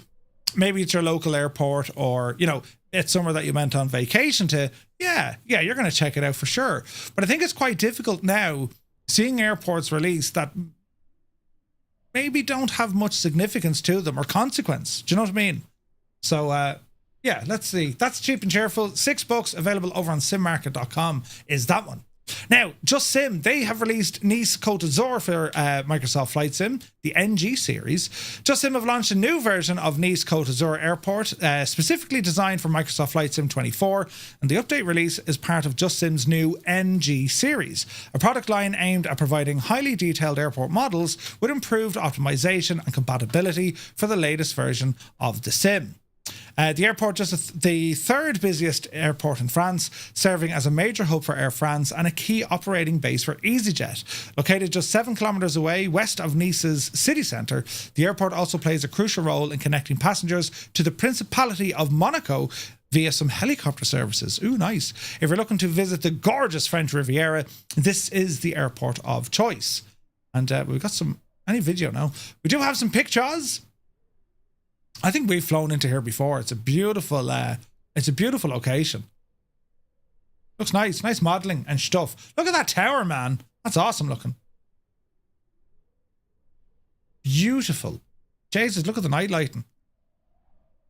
maybe it's your local airport or, you know, it's somewhere that you went on vacation to, yeah, you're going to check it out for sure. But I think it's quite difficult now seeing airports release that maybe don't have much significance to them or consequence. Do you know what I mean? So, yeah, let's see. That's cheap and cheerful. $6 available over on simmarket.com is that one. Now, Just Sim, they have released Nice Côte d'Azur for Microsoft Flight Sim, the NG series. Just Sim have launched a new version of Nice Côte d'Azur Airport, specifically designed for Microsoft Flight Sim 24, and the update release is part of Just Sim's new NG series, a product line aimed at providing highly detailed airport models with improved optimization and compatibility for the latest version of the sim. The airport is the third busiest airport in France, serving as a major hub for Air France and a key operating base for EasyJet. Located just 7 kilometres away west of Nice's city centre, the airport also plays a crucial role in connecting passengers to the Principality of Monaco via some helicopter services. Ooh, nice. If you're looking to visit the gorgeous French Riviera, this is the airport of choice. And we've got any video now. We do have some pictures. I think we've flown into here before. It's a beautiful location. Looks nice. Nice modelling and stuff. Look at that tower, man. That's awesome looking. Beautiful. Jesus, look at the night lighting.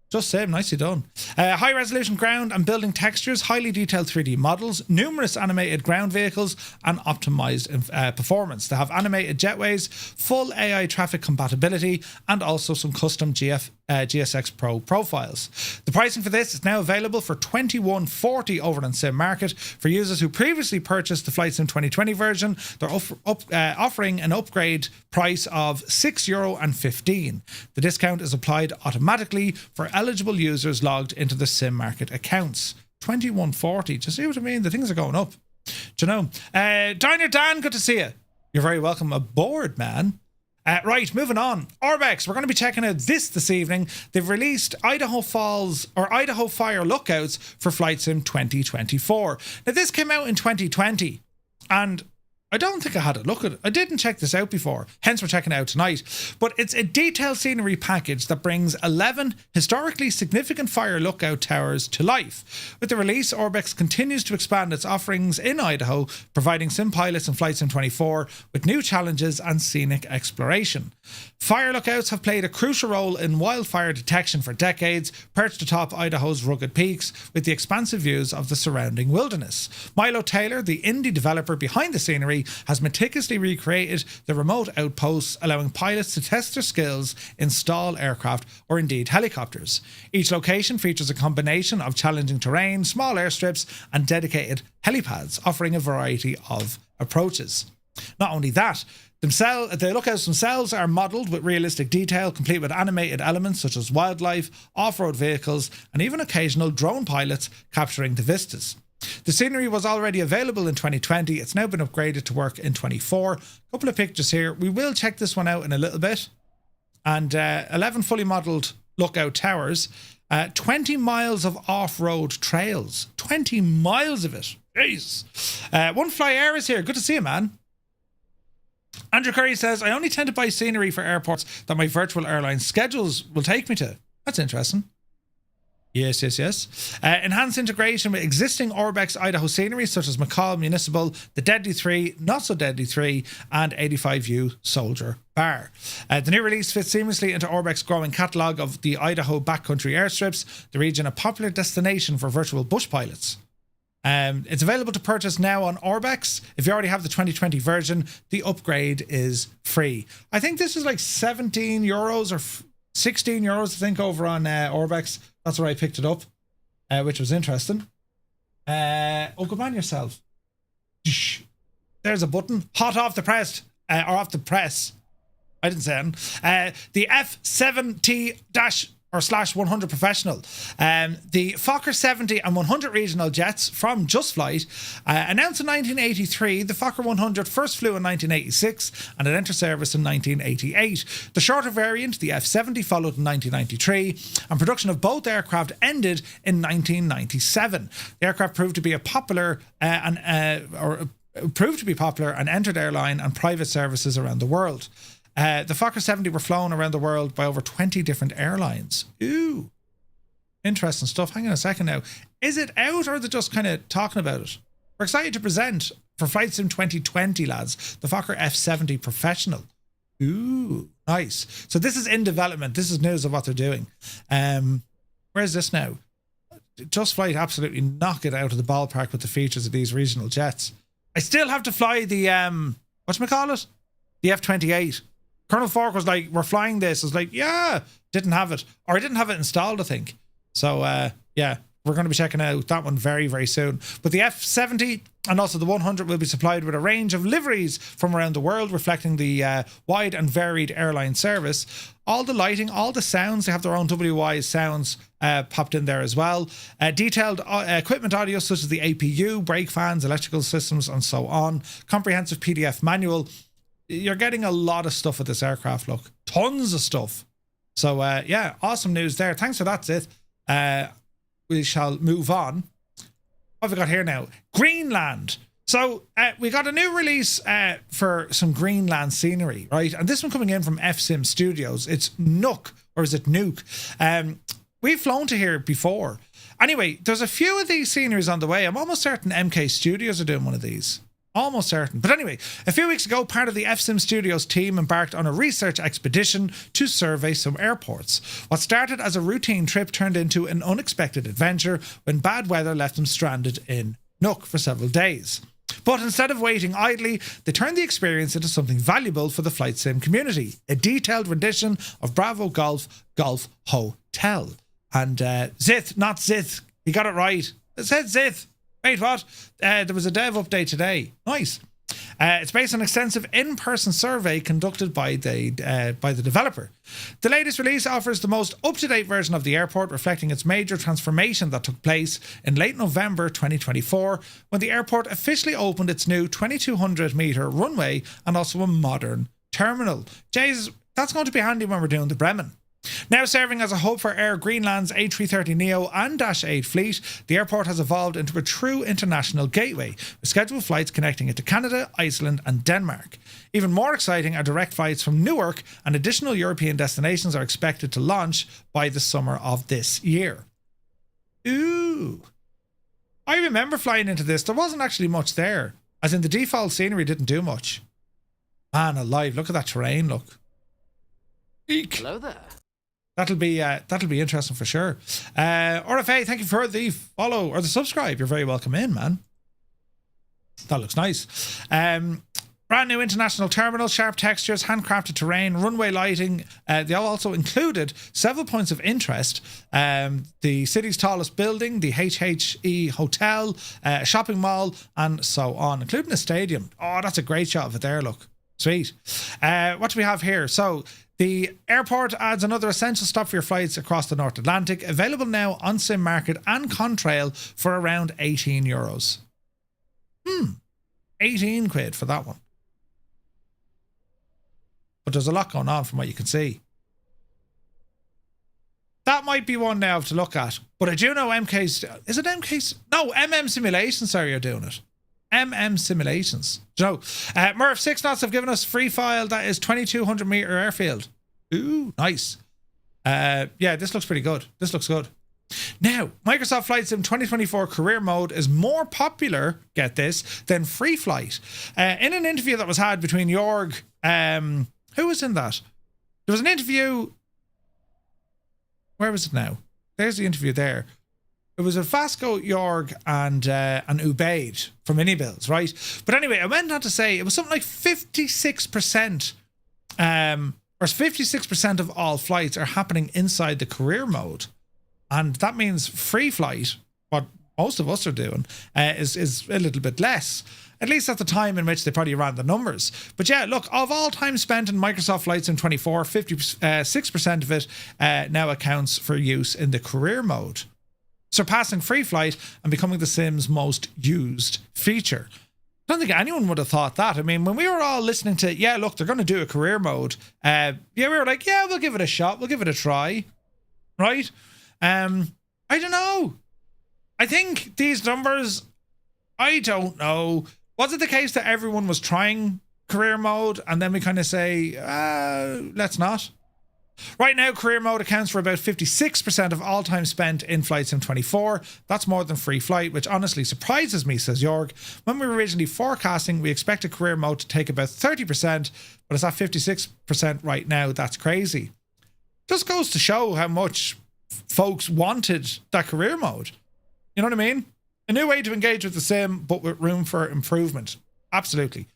Just Sim, nicely done. High resolution ground and building textures, highly detailed 3D models, numerous animated ground vehicles, and optimized performance. They have animated jetways, full AI traffic compatibility, and also some custom GSX Pro profiles. The pricing for this is now available for $21.40 over on Sim Market. For users who previously purchased the Flight Sim 2020 version, they're offering an upgrade price of €6.15. The discount is applied automatically for eligible users logged into the Sim Market accounts. $21.40. Do you see what I mean? The things are going up. Do you know? Diner Dan, good to see you. You're very welcome aboard, man. Right, moving on. Orbx, we're going to be checking out this evening. They've released Idaho Fire Lookouts for Flight Sim 2024. Now, this came out in 2020, and I don't think I had a look at it. I didn't check this out before, hence we're checking it out tonight. But it's a detailed scenery package that brings 11 historically significant fire lookout towers to life. With the release, Orbx continues to expand its offerings in Idaho, providing sim pilots and Flight Sim 24 with new challenges and scenic exploration. Fire lookouts have played a crucial role in wildfire detection for decades, perched atop Idaho's rugged peaks with the expansive views of the surrounding wilderness. Milo Taylor, the indie developer behind the scenery, has meticulously recreated the remote outposts, allowing pilots to test their skills in stall aircraft or indeed helicopters. Each location features a combination of challenging terrain, small airstrips, and dedicated helipads, offering a variety of approaches. Not only that, the lookouts themselves are modelled with realistic detail, complete with animated elements such as wildlife, off-road vehicles, and even occasional drone pilots capturing the vistas. The scenery was already available in 2020. It's now been upgraded to work in 24. A couple of pictures here. We will check this one out in a little bit. And 11 fully modelled lookout towers. 20 miles of off-road trails. 20 miles of it. Jesus. One Fly Air is here. Good to see you, man. Andrew Curry says, I only tend to buy scenery for airports that my virtual airline schedules will take me to. That's interesting. Yes. Enhanced integration with existing Orbx Idaho scenery such as McCall Municipal, the Deadly 3, Not So Deadly 3, and 85U Soldier Bar. The new release fits seamlessly into Orbx's growing catalogue of the Idaho backcountry airstrips, the region a popular destination for virtual bush pilots. It's available to purchase now on Orbx. If you already have the 2020 version, the upgrade is free. I think this is like 17 euros or 16 euros, I think, over on Orbx. That's where I picked it up, which was interesting. Good man yourself. There's a button. Hot off the press. Or off the press. I didn't say it. The F70 /100 professional. The Fokker 70 and 100 regional jets from Just Flight. Announced in 1983, the Fokker 100 first flew in 1986 and it entered service in 1988. The shorter variant, the F70, followed in 1993, and production of both aircraft ended in 1997. The aircraft proved to be popular and entered airline and private services around the world. The Fokker 70 were flown around the world by over 20 different airlines. Ooh. Interesting stuff. Hang on a second now. Is it out or are they just kind of talking about it? We're excited to present for Flight Sim 2020, lads, the Fokker F70 Professional. Ooh, nice. So this is in development. This is news of what they're doing. Where's this now? Just Flight absolutely knock it out of the ballpark with the features of these regional jets. I still have to fly the, whatchamacallit? The F-28. Colonel Falk was like, we're flying this. I was like, yeah, didn't have it. Or I didn't have it installed, I think. So, yeah, we're going to be checking out that one very, very soon. But the F-70 and also the 100 will be supplied with a range of liveries from around the world, reflecting the wide and varied airline service. All the lighting, all the sounds, they have their own WY sounds popped in there as well. Detailed equipment audio such as the APU, brake fans, electrical systems, and so on. Comprehensive PDF manual. You're getting a lot of stuff with this aircraft, look. Tons of stuff. So, yeah, awesome news there. Thanks for that, Zith. We shall move on. What have we got here now? Greenland. So, we got a new release for some Greenland scenery, right? And this one coming in from FSim Studios. It's Nook, or is it Nuke? We've flown to here before. Anyway, there's a few of these sceneries on the way. I'm almost certain MK Studios are doing one of these. Almost certain. But anyway, a few weeks ago, part of the FSim Studios team embarked on a research expedition to survey some airports. What started as a routine trip turned into an unexpected adventure when bad weather left them stranded in Nook for several days. But instead of waiting idly, they turned the experience into something valuable for the flight sim community. A detailed rendition of Bravo Golf Hotel. And Zith, not Zith. He got it right. It said Zith. Wait, what? There was a dev update today. Nice. It's based on an extensive in-person survey conducted by the developer. The latest release offers the most up-to-date version of the airport, reflecting its major transformation that took place in late November 2024, when the airport officially opened its new 2,200-metre runway and also a modern terminal. Jesus, that's going to be handy when we're doing the Bremen. Now serving as a hub for Air Greenland's A330neo and Dash 8 fleet, the airport has evolved into a true international gateway, with scheduled flights connecting it to Canada, Iceland and Denmark. Even more exciting are direct flights from Newark, and additional European destinations are expected to launch by the summer of this year. Ooh. I remember flying into this. There wasn't actually much there. As in, the default scenery didn't do much. Man alive, look at that terrain, look. Eek. Hello there. That'll be interesting for sure. RFA, thank you for the follow or the subscribe. You're very welcome in, man. That looks nice. Brand new international terminal, sharp textures, handcrafted terrain, runway lighting. They also included several points of interest. The city's tallest building, the HHE Hotel, a shopping mall, and so on, including a stadium. Oh, that's a great shot of it there, look. Sweet. What do we have here? So, the airport adds another essential stop for your flights across the North Atlantic, available now on Sim Market and Contrail for around €18. 18 quid for that one. But there's a lot going on from what you can see. That might be one now to look at. But I do know MK's... Is it MK's? No, MM Simulations, sorry, are doing it. MM Simulations. Do you know? Murph 6 Knots have given us free file that is 2,200 meter airfield. Ooh, nice. Yeah, this looks pretty good. This looks good. Now, Microsoft Flight Sim 2024 Career Mode is more popular, get this, than Free Flight. In an interview that was had between Jorg... who was in that? There was an interview... Where was it now? There's the interview there. It was a Vasco, Jorg, and Ubaid from iniBuilds, right? But anyway, I went on to say it was something like 56%, or 56% of all flights are happening inside the career mode. And that means free flight, what most of us are doing, is a little bit less. At least at the time in which they probably ran the numbers. But yeah, look, of all time spent in Microsoft Flight Sim 24, 56% of it now accounts for use in the career mode, surpassing free flight and becoming the Sim's most used feature. I don't think anyone would have thought that. I mean, when we were all listening to, yeah, look, they're going to do a career mode. Yeah, we were like, yeah, we'll give it a shot. We'll give it a try. Right? I don't know. I think these numbers, I don't know. Was it the case that everyone was trying career mode and then we kind of say, let's not? Right now, career mode accounts for about 56% of all time spent in Flight Sim 24. That's more than free flight, which honestly surprises me, says Jorg. When we were originally forecasting, we expected career mode to take about 30%, but it's at 56% right now. That's crazy. Just goes to show how much folks wanted that career mode. You know what I mean? A new way to engage with the sim, but with room for improvement. Absolutely.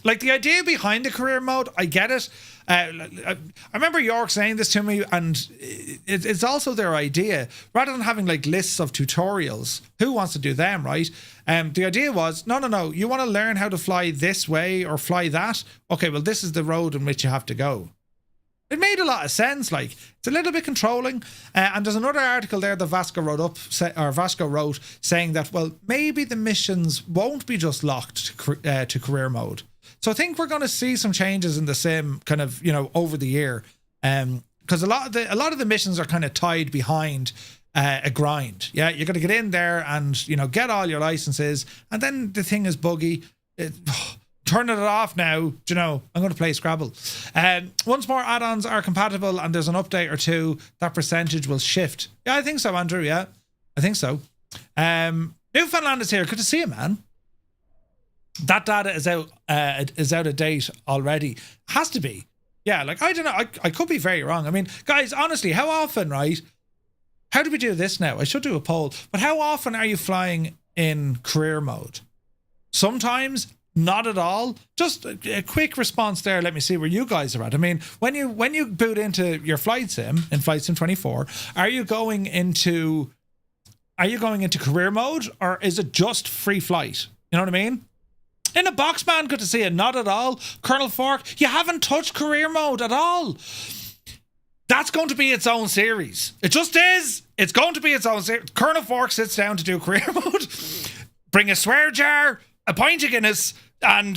Like the idea behind the career mode, I get it. I remember York saying this to me, and it's also their idea. Rather than having like lists of tutorials, who wants to do them, right? The idea was, no, you want to learn how to fly this way or fly that? Okay, well, this is the road in which you have to go. It made a lot of sense. Like, it's a little bit controlling. And there's another article there that Vasco wrote saying that, well, maybe the missions won't be just locked to career mode. So I think we're going to see some changes in the sim kind of, you know, over the year. Because a lot of the missions are kind of tied behind a grind. Yeah, you're going to get in there and, you know, get all your licenses. And then the thing is buggy. Turning it off now, you know, I'm going to play Scrabble. Once more add-ons are compatible and there's an update or two, that percentage will shift. Yeah, I think so, Andrew. Yeah, I think so. Newfoundland is here. Good to see you, man. That data is out of date already. Has to be. Yeah, like, I don't know. I could be very wrong. I mean, guys, honestly, how often, right? How do we do this now? I should do a poll. But how often are you flying in career mode? Sometimes, not at all. Just a quick response there. Let me see where you guys are at. I mean, when you boot into your flight sim in Flight Sim 24, are you going into career mode, or is it just free flight? You know what I mean? In a box, man, good to see you. Not at all. Colonel Fork, you haven't touched career mode at all. That's going to be its own series. It just is. It's going to be its own series. Colonel Fork sits down to do career mode. Bring a swear jar, a pint of Guinness, and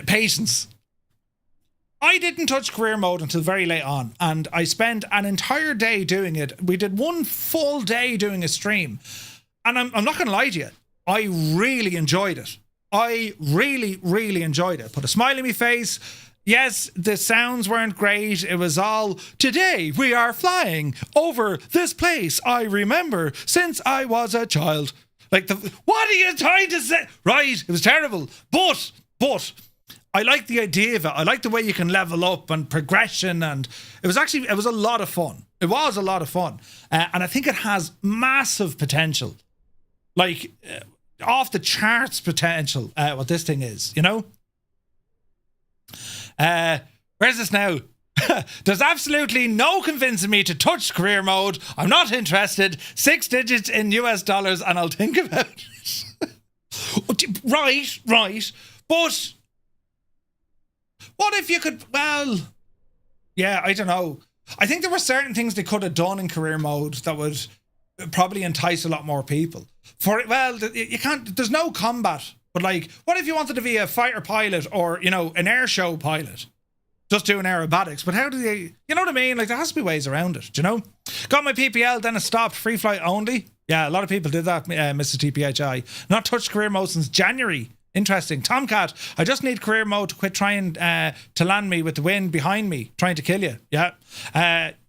patience. I didn't touch career mode until very late on, and I spent an entire day doing it. We did one full day doing a stream, and I'm not going to lie to you, I really enjoyed it. I really enjoyed it. Put a smile on my face. Yes, the sounds weren't great. It was all, today we are flying over this place I remember since I was a child. Like, what are you trying to say? Right, it was terrible. But I like the idea of it. I like the way you can level up and progression, and it was a lot of fun. It was a lot of fun. And I think it has massive potential. Like, off the charts potential, what this thing is, you know? Where's this now? There's absolutely no convincing me to touch career mode. I'm not interested. 6 digits in US dollars and I'll think about it. Right. But what if you could, well, yeah, I don't know. I think there were certain things they could have done in career mode that would probably entice a lot more people. You can't, there's no combat. But like, what if you wanted to be a fighter pilot or, you know, an air show pilot? Just doing aerobatics. But how do they, you know what I mean? Like, there has to be ways around it, do you know? Got my PPL, then it stopped. Free flight only. Yeah, a lot of people did that, Mr. TPHI. Not touched career mode since January. Interesting. Tomcat, I just need career mode to quit trying to land me with the wind behind me, trying to kill you. Yeah.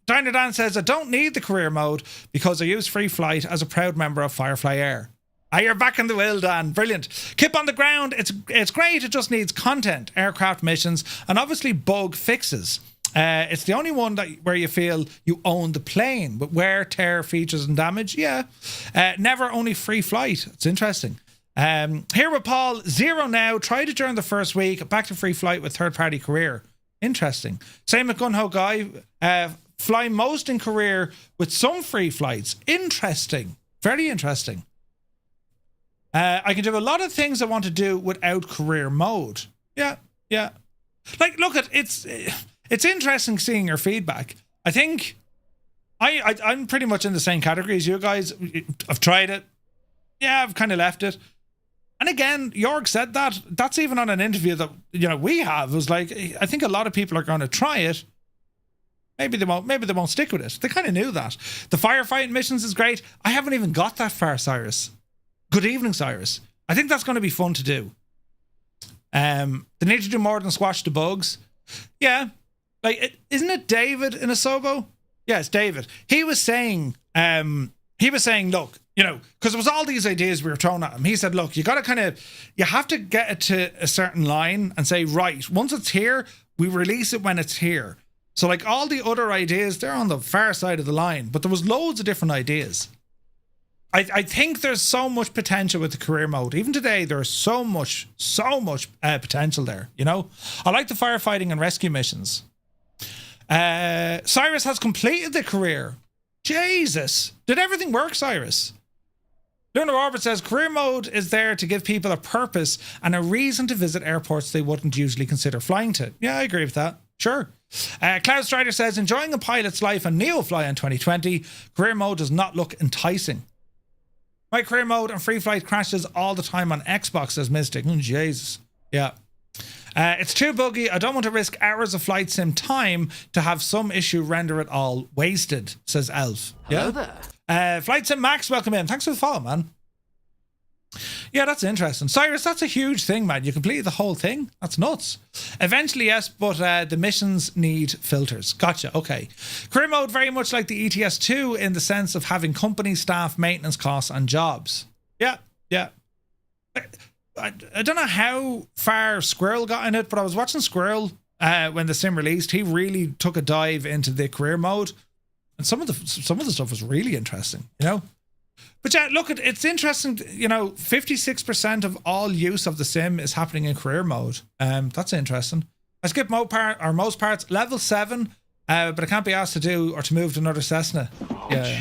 Diner Dan says, I don't need the career mode because I use free flight as a proud member of Firefly Air. You're back in the will, Dan. Brilliant. Kip on the ground. It's great. It just needs content, aircraft missions, and obviously bug fixes. It's the only one where you feel you own the plane, but wear, tear, features, and damage. Yeah. Never only free flight. It's interesting. Here with Paul, 0 now. Tried it during the first week. Back to free flight with third-party career. Interesting. Same with Gunho Guy. Fly most in career with some free flights. Interesting. Very interesting. I can do a lot of things I want to do without career mode. Yeah. Like, look, it's interesting seeing your feedback. I think I'm pretty much in the same category as you guys. I've tried it. Yeah, I've kind of left it. And again, Jorg said that. That's even on an interview that, you know, we have. It was like, I think a lot of people are going to try it. Maybe they won't stick with it. They kind of knew that. The firefighting missions is great. I haven't even got that far, Cyrus. Good evening, Cyrus. I think that's going to be fun to do. They need to do more than squash the bugs. Yeah. Like, isn't it David in Asobo? Yeah, it's David. He was saying, look, you know, because it was all these ideas we were throwing at him. He said, look, you have to get it to a certain line and say, right, once it's here, we release it when it's here. So like all the other ideas, they're on the far side of the line, but there was loads of different ideas. I think there's so much potential with the career mode. Even today, there's so much potential there, you know? I like the firefighting and rescue missions. Cyrus has completed the career. Jesus. Did everything work, Cyrus? Lunar Orbit says, career mode is there to give people a purpose and a reason to visit airports they wouldn't usually consider flying to. Yeah, I agree with that. Sure. Cloud Strider says, enjoying a pilot's life on Neofly in 2020. Career mode does not look enticing. My career mode and free flight crashes all the time on Xbox, says Mystic. Jesus. Yeah. It's too buggy. I don't want to risk hours of flight sim time to have some issue render it all wasted, says Elf. Hello there. Flight Sim Max, welcome in. Thanks for the follow, man. Yeah, that's interesting. Cyrus, that's a huge thing, man. You completed the whole thing? That's nuts. Eventually, yes, but the missions need filters. Gotcha, okay. Career mode, very much like the ETS2 in the sense of having company, staff, maintenance costs, and jobs. Yeah. I don't know how far Squirrel got in it, but I was watching Squirrel when the sim released. He really took a dive into the career mode. And some of the stuff was really interesting, you know? But yeah, look, it's interesting, you know, 56% of all use of the sim is happening in career mode. That's interesting. I skipped most parts, level 7, but I can't be asked to do or to move to another Cessna.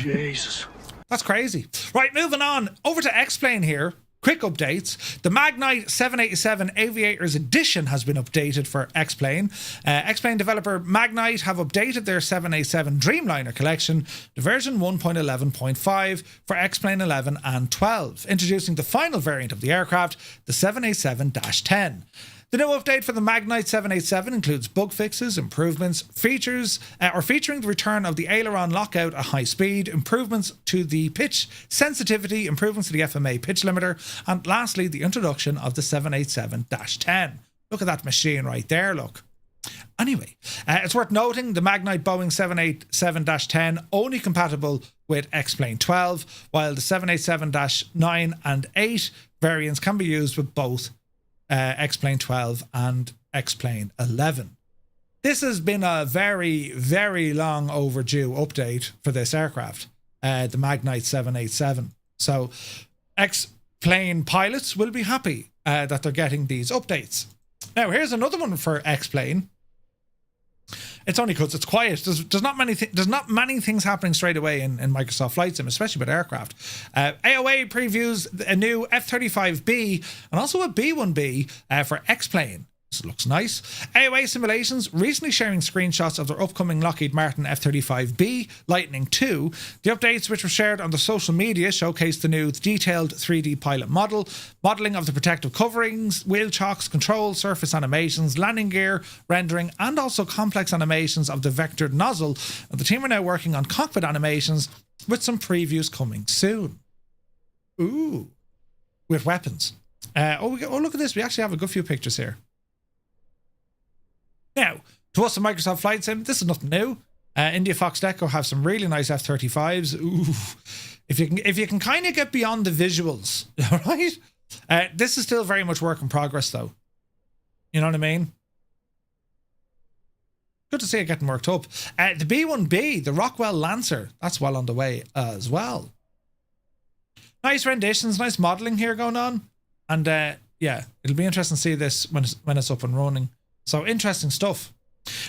Jesus. That's crazy. Right, moving on. Over to X-Plane here. Quick updates. The Magnite 787 Aviators Edition has been updated for X-Plane. X-Plane developer Magnite have updated their 787 Dreamliner collection to version 1.11.5 for X-Plane 11 and 12, introducing the final variant of the aircraft, the 787-10. The new update for the Magnite 787 includes bug fixes, improvements, featuring the return of the aileron lockout at high speed, improvements to the pitch sensitivity, improvements to the FMA pitch limiter, and lastly, the introduction of the 787-10. Look at that machine right there, look. Anyway, it's worth noting the Magnite Boeing 787-10 only compatible with X-Plane 12, while the 787-9 and 8 variants can be used with both X-Plane 12 and X-Plane 11. This has been a very, very long overdue update for this aircraft, the Magnite 787. So X-Plane pilots will be happy that they're getting these updates. Now, here's another one for X-Plane. It's only because it's quiet. There's not many things happening straight away in Microsoft Flight Sim, especially with aircraft. AOA previews a new F-35B and also a B-1B for X-Plane. This looks nice. AOA Simulations recently sharing screenshots of their upcoming Lockheed Martin F-35B Lightning II. The updates, which were shared on the social media, showcased the new detailed 3D pilot model, modelling of the protective coverings, wheel chocks, control, surface animations, landing gear, rendering, and also complex animations of the vectored nozzle. And the team are now working on cockpit animations with some previews coming soon. Ooh. With weapons. Look at this. We actually have a good few pictures here. Now, to us in Microsoft Flight Sim, this is nothing new. India Fox Deco have some really nice F-35s. Ooh, if you can kind of get beyond the visuals, right? This is still very much work in progress, though. You know what I mean? Good to see it getting worked up. The B-1B, the Rockwell Lancer, that's well on the way as well. Nice renditions, nice modelling here going on. And yeah, it'll be interesting to see this when it's up and running. So interesting stuff.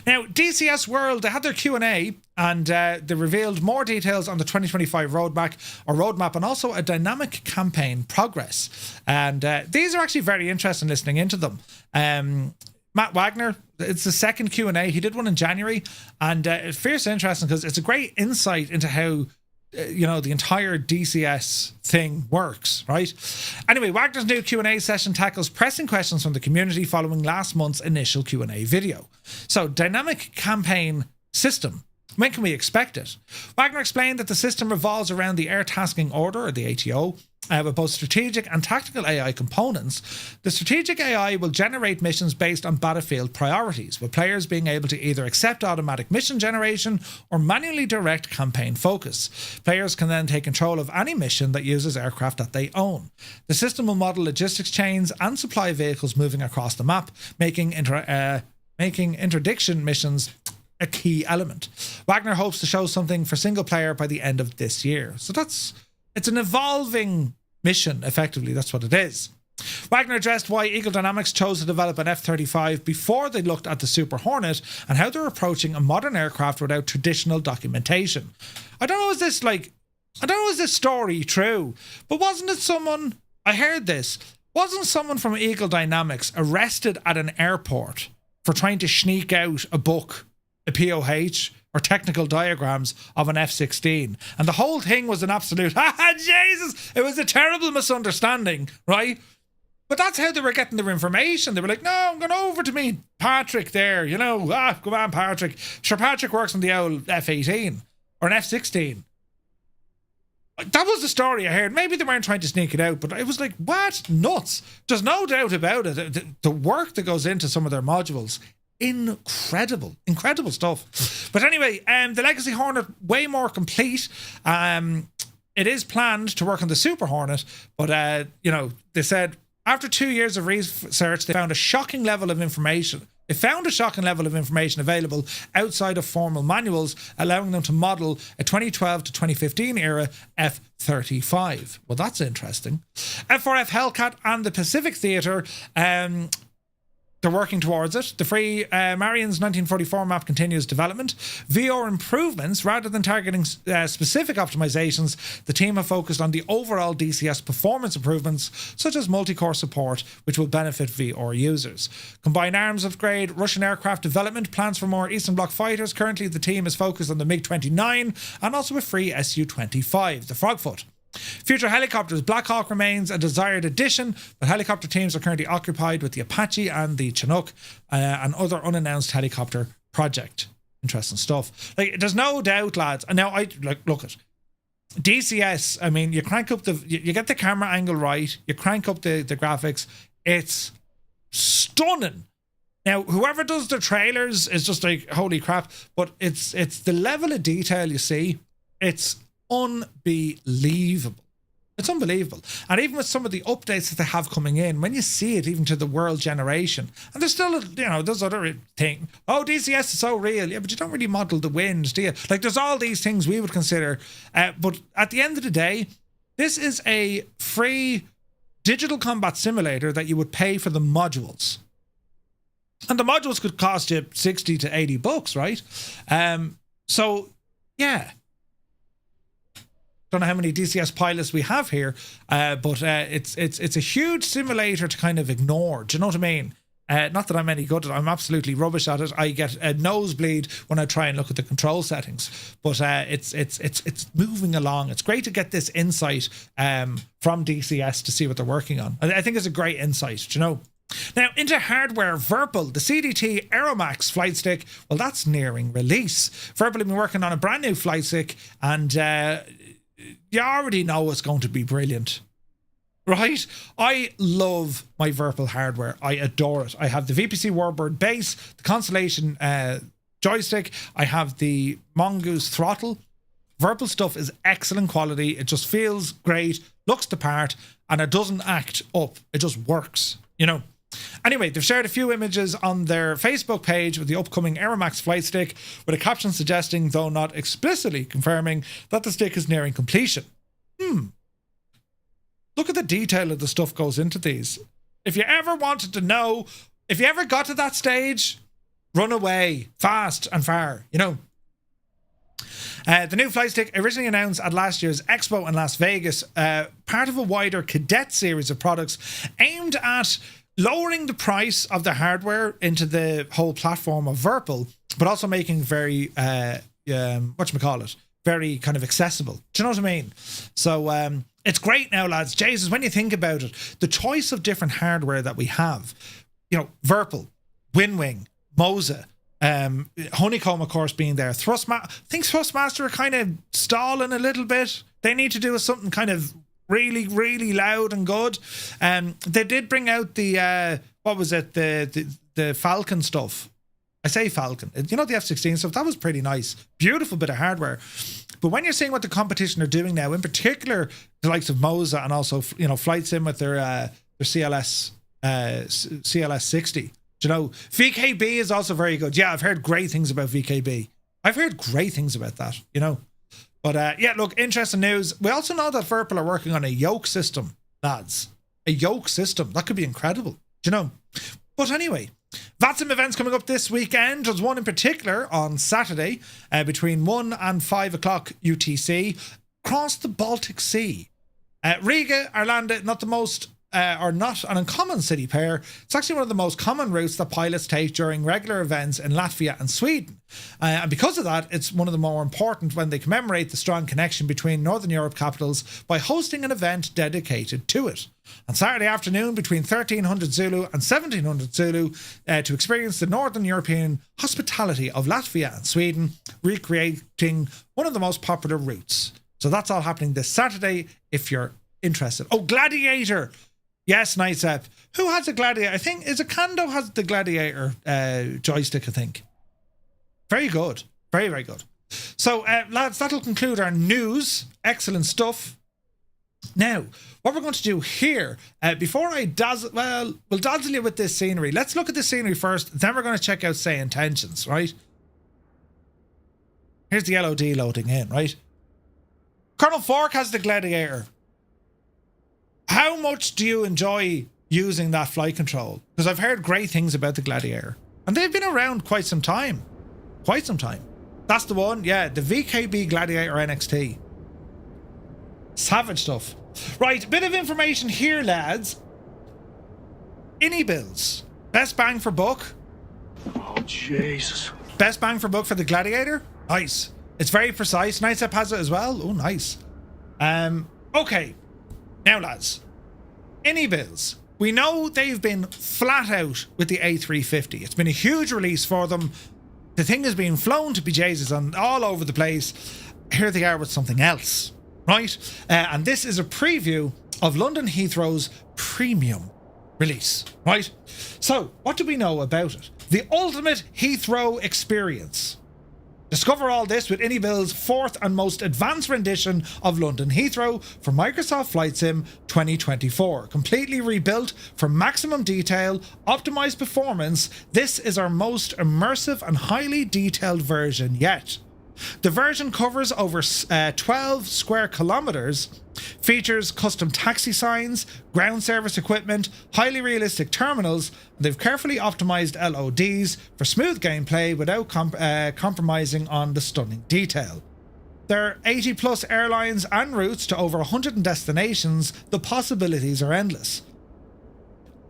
Now, DCS World, they had their Q&A and they revealed more details on the 2025 roadmap and also a dynamic campaign progress. And these are actually very interesting listening into them. Matt Wagner, it's the second Q&A. He did one in January and it's fiercely interesting because it's a great insight into how the entire DCS thing works, right? Anyway, Wagner's new Q&A session tackles pressing questions from the community following last month's initial Q&A video. So, dynamic campaign system. When can we expect it? Wagner explained that the system revolves around the Air Tasking Order, or the ATO, with both strategic and tactical AI components. The strategic AI will generate missions based on battlefield priorities, with players being able to either accept automatic mission generation or manually direct campaign focus. Players can then take control of any mission that uses aircraft that they own. The system will model logistics chains and supply vehicles moving across the map, making interdiction missions a key element. Wagner hopes to show something for single player by the end of this year. So it's an evolving mission, effectively. That's what it is. Wagner addressed why Eagle Dynamics chose to develop an F-35 before they looked at the Super Hornet and how they're approaching a modern aircraft without traditional documentation. I don't know, is this story true? But wasn't someone from Eagle Dynamics arrested at an airport for trying to sneak out a book, a POH, or technical diagrams of an F-16? And the whole thing was an absolute, Jesus, it was a terrible misunderstanding, right? But that's how they were getting their information. They were like, no, I'm going over to meet Patrick there, come on, Patrick. Sure, Patrick works on the old F-18 or an F-16. That was the story I heard. Maybe they weren't trying to sneak it out, but it was like, what? Nuts. There's no doubt about it. The work that goes into some of their modules, incredible stuff. But anyway, the Legacy Hornet, way more complete. It is planned to work on the Super Hornet, but they said after 2 years of research, they found a shocking level of information. They found a shocking level of information available outside of formal manuals, allowing them to model a 2012 to 2015 era F-35. Well, that's interesting. F4F Hellcat and the Pacific Theatre, they're working towards it. The Free Marion's 1944 map continues development. VR improvements, rather than targeting specific optimizations, the team have focused on the overall DCS performance improvements, such as multi-core support, which will benefit VR users. Combined arms upgrade, Russian aircraft development, plans for more Eastern Bloc fighters. Currently, the team is focused on the MiG-29 and also a free Su-25, the Frogfoot. Future helicopters. Black Hawk remains a desired addition, but helicopter teams are currently occupied with the Apache and the Chinook and other unannounced helicopter project. Interesting stuff. Like, there's no doubt, lads. And now look at DCS. I mean, you crank up you get the camera angle right. You crank up the graphics. It's stunning. Now, whoever does the trailers is just like, holy crap. But it's the level of detail you see. It's unbelievable. It's unbelievable. And even with some of the updates that they have coming in, when you see it even to the world generation, and there's still, there's other thing. Oh, DCS is so real. Yeah, but you don't really model the winds, do you? Like, there's all these things we would consider. But at the end of the day, this is a free digital combat simulator that you would pay for the modules. And the modules could cost you 60 to 80 bucks, right? So, yeah. Don't know how many DCS pilots we have here, but it's a huge simulator to kind of ignore. Do you know what I mean? Not that I'm any good at it. I'm absolutely rubbish at it. I get a nosebleed when I try and look at the control settings. But it's moving along. It's great to get this insight from DCS to see what they're working on. I think it's a great insight. Do you know? Now, into hardware, Virpil, the CDT Aeromax flight stick, well, that's nearing release. Virpil have been working on a brand new flight stick, and you already know it's going to be brilliant, right? I love my Virpil hardware. I adore it. I have the VPC Warbird base, the Constellation joystick. I have the Mongoose throttle. Virpil stuff is excellent quality. It just feels great, looks the part, and it doesn't act up. It just works, Anyway, they've shared a few images on their Facebook page with the upcoming Aeromax flight stick, with a caption suggesting, though not explicitly confirming, that the stick is nearing completion. Look at the detail of the stuff goes into these. If you ever wanted to know, if you ever got to that stage, run away fast and far, The new flight stick, originally announced at last year's Expo in Las Vegas, part of a wider cadet series of products aimed at lowering the price of the hardware into the whole platform of Virpil, but also making very, very kind of accessible. Do you know what I mean? So it's great now, lads. Jesus, when you think about it, the choice of different hardware that we have, Virpil, Winwing, Moza, Honeycomb, of course, being there. I think Thrustmaster are kind of stalling a little bit. They need to do something kind of really, really loud and good. They did bring out the the Falcon stuff. I say Falcon, the F-16 stuff. That was pretty nice, beautiful bit of hardware. But when you're seeing what the competition are doing now, in particular the likes of Moza and also Flight Sim with their CLS 60. VKB is also very good. Yeah, I've heard great things about VKB. I've heard great things about that. But yeah, look, interesting news. We also know that Virpil are working on a yoke system, lads. A yoke system. That could be incredible. But anyway, VATSIM events coming up this weekend. There's one in particular on Saturday between 1 and 5 o'clock UTC across the Baltic Sea. Riga, Arlanda, not the most are not an uncommon city pair. It's actually one of the most common routes that pilots take during regular events in Latvia and Sweden. And because of that, it's one of the more important when they commemorate the strong connection between Northern Europe capitals by hosting an event dedicated to it. On Saturday afternoon between 1300 Zulu and 1700 Zulu to experience the Northern European hospitality of Latvia and Sweden, recreating one of the most popular routes. So that's all happening this Saturday if you're interested. Oh, Gladiator! Yes, nice app. Who has a Gladiator? I think is it Kando has the Gladiator joystick, I think. Very good. Very, very good. So, lads, that'll conclude our news. Excellent stuff. Now, what we're going to do here, before I we'll dazzle you with this scenery. Let's look at the scenery first, then we're going to check out SayIntentions, right? Here's the LOD loading in, right? Colonel Fork has the Gladiator. How much do you enjoy using that flight control? Because I've heard great things about the Gladiator. And they've been around quite some time. Quite some time. That's the one, yeah, the VKB Gladiator NXT. Savage stuff. Right, a bit of information here, lads. iniBuilds. Best bang for buck. Oh, Jesus. Best bang for buck for the Gladiator. Nice. It's very precise. Nice app has it as well. Oh, nice. Okay, now lads, iniBuilds. We know they've been flat out with the A350. It's been a huge release for them. The thing has been flown to bejesus on all over the place. Here they are with something else, right? And this is a preview of London Heathrow's premium release, right? So, what do we know about it? The ultimate Heathrow experience. Discover all this with iniBuilds' fourth and most advanced rendition of London Heathrow for Microsoft Flight Sim 2024. Completely rebuilt for maximum detail, optimized performance, this is our most immersive and highly detailed version yet. The version covers over 12 square kilometers, features custom taxi signs, ground service equipment, highly realistic terminals, and they've carefully optimized LODs for smooth gameplay without compromising on the stunning detail. There are 80 plus airlines and routes to over 100 destinations. The possibilities are endless.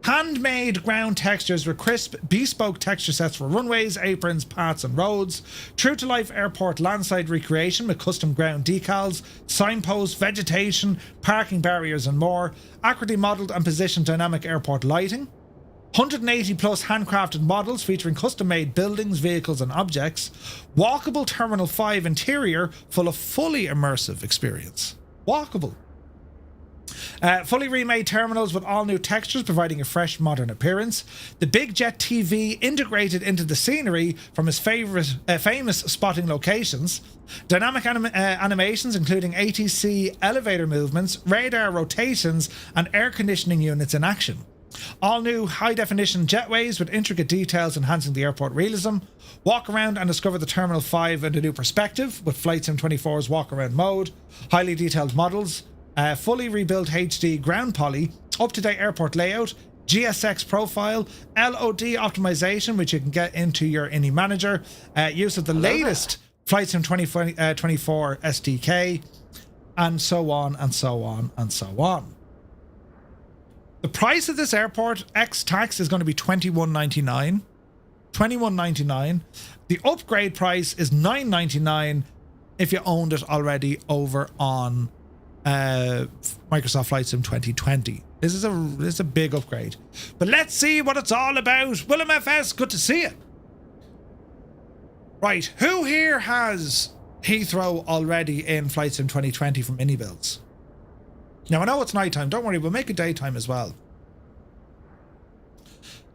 Handmade ground textures with crisp, bespoke texture sets for runways, aprons, paths and roads. True-to-life airport landside recreation with custom ground decals, signposts, vegetation, parking barriers and more. Accurately modelled and positioned dynamic airport lighting. 180 plus handcrafted models featuring custom-made buildings, vehicles and objects. Walkable Terminal 5 interior full of fully immersive experience. Walkable. Fully remade terminals with all new textures providing a fresh modern appearance. The Big Jet TV integrated into the scenery from his famous spotting locations. Dynamic animations including ATC elevator movements, radar rotations and air conditioning units in action. All new high definition jetways with intricate details enhancing the airport realism. Walk around and discover the Terminal 5 in a new perspective with Flight Sim 24's walk around mode. Highly detailed models. Fully rebuilt HD ground poly, up-to-date airport layout, GSX profile, LOD optimization, which you can get into your ini manager, use of the latest Flight Sim 2024 SDK, and so on and so on and so on. The price of this airport ex tax is going to be $21.99. $21.99. The upgrade price is $9.99 if you owned it already over on Microsoft Flight Sim 2020. This is a big upgrade. But let's see what it's all about. Willem FS, good to see you. Right, who here has Heathrow already in Flight Sim 2020 from iniBuilds? Now I know it's nighttime, don't worry, we'll make it daytime as well.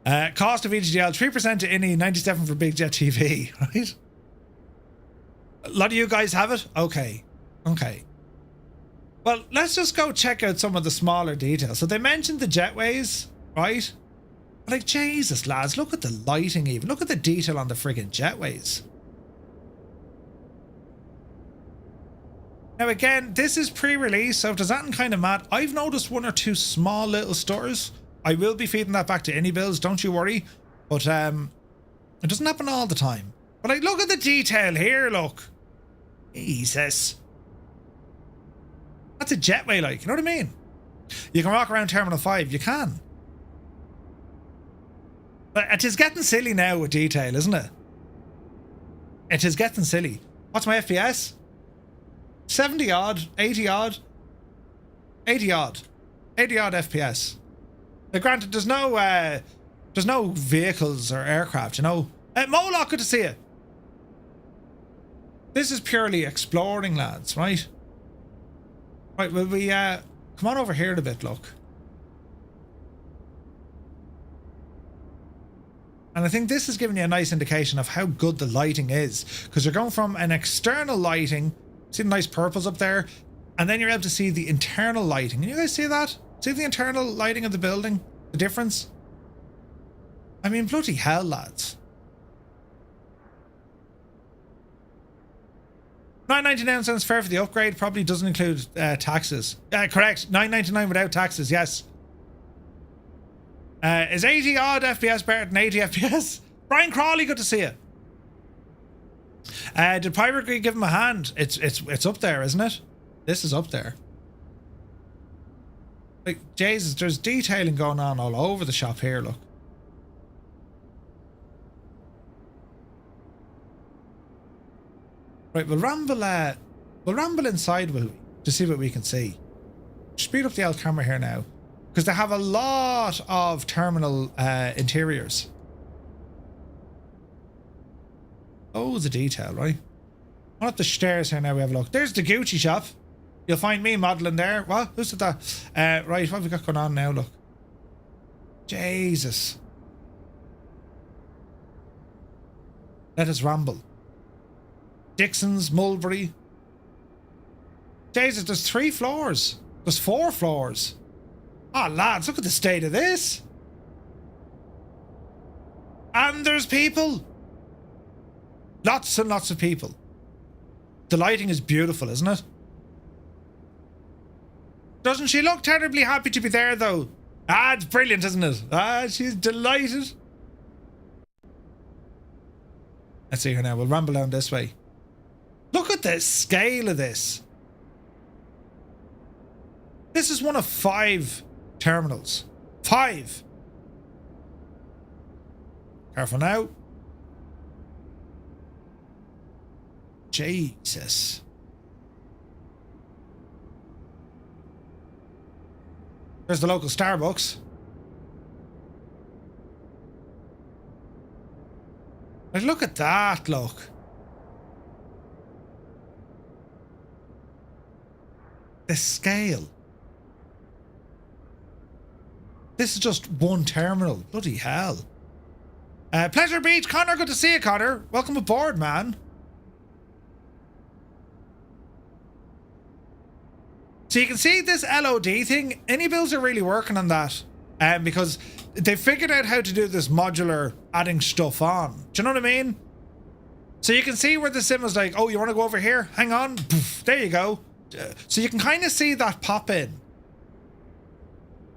Cost of EGDL 3% to ini, 97 for Big Jet TV, right? A lot of you guys have it? Okay. Well, let's just go check out some of the smaller details. So they mentioned the jetways, right? Like, Jesus, lads, look at the lighting even. Look at the detail on the friggin' jetways. Now, again, this is pre-release, so if there's anything kind of mad, I've noticed one or two small little stores. I will be feeding that back to iniBuilds, don't you worry. But it doesn't happen all the time. But like, look at the detail here, look. Jesus. That's a jetway, like, you know what I mean? You can walk around Terminal 5, you can. But it is getting silly now with detail, isn't it? It is getting silly. What's my FPS? 70 odd, 80 odd. 80 odd. 80 odd FPS. Now, granted, there's no vehicles or aircraft, you know. Moloch, good to see you. This is purely exploring, lads, right? Right, will we come on over here a bit, look. And I think this is giving you a nice indication of how good the lighting is, because you're going from an external lighting, see the nice purples up there, and then you're able to see the internal lighting. Can you guys see that? See the internal lighting of the building? The difference? I mean, bloody hell, lads. $9.99 sounds fair for the upgrade. Probably doesn't include taxes. Correct. $9.99 without taxes. Yes. Is 80 odd FPS better than 80 FPS? Brian Crawley, good to see you. Did Pirate give him a hand? It's up there, isn't it? This is up there. Like, Jesus, there's detailing going on all over the shop here. Look. Right, we'll ramble inside, will we? To see what we can see. speed up the L camera here now, because they have a lot of terminal interiors. Oh, the detail, right? On up the stairs here now, we have a look. There's the Gucci shop. You'll find me modelling there. What? Who said that? Right, what have we got going on now? Look. Jesus. Let us ramble. Dixon's, Mulberry. Jesus, there's 3 floors. There's 4 floors. Oh, lads, look at the state of this. And there's people. Lots and lots of people. The lighting is beautiful, isn't it? Doesn't she look terribly happy to be there, though? Ah, it's brilliant, isn't it? Ah, she's delighted. Let's see her now. We'll ramble down this way. Look at the scale of this. This is one of 5 terminals. 5. Careful now. Jesus. There's the local Starbucks. Like, look at that, look. The scale. This is just one terminal. Bloody hell. Pleasure Beach, Connor. Good to see you, Connor. Welcome aboard, man. So you can see this LOD thing. iniBuilds are really working on that, because they figured out how to do this modular adding stuff on. Do you know what I mean? So you can see where the sim is like, oh, you want to go over here? Hang on. Poof, there you go. So you can kind of see that pop in.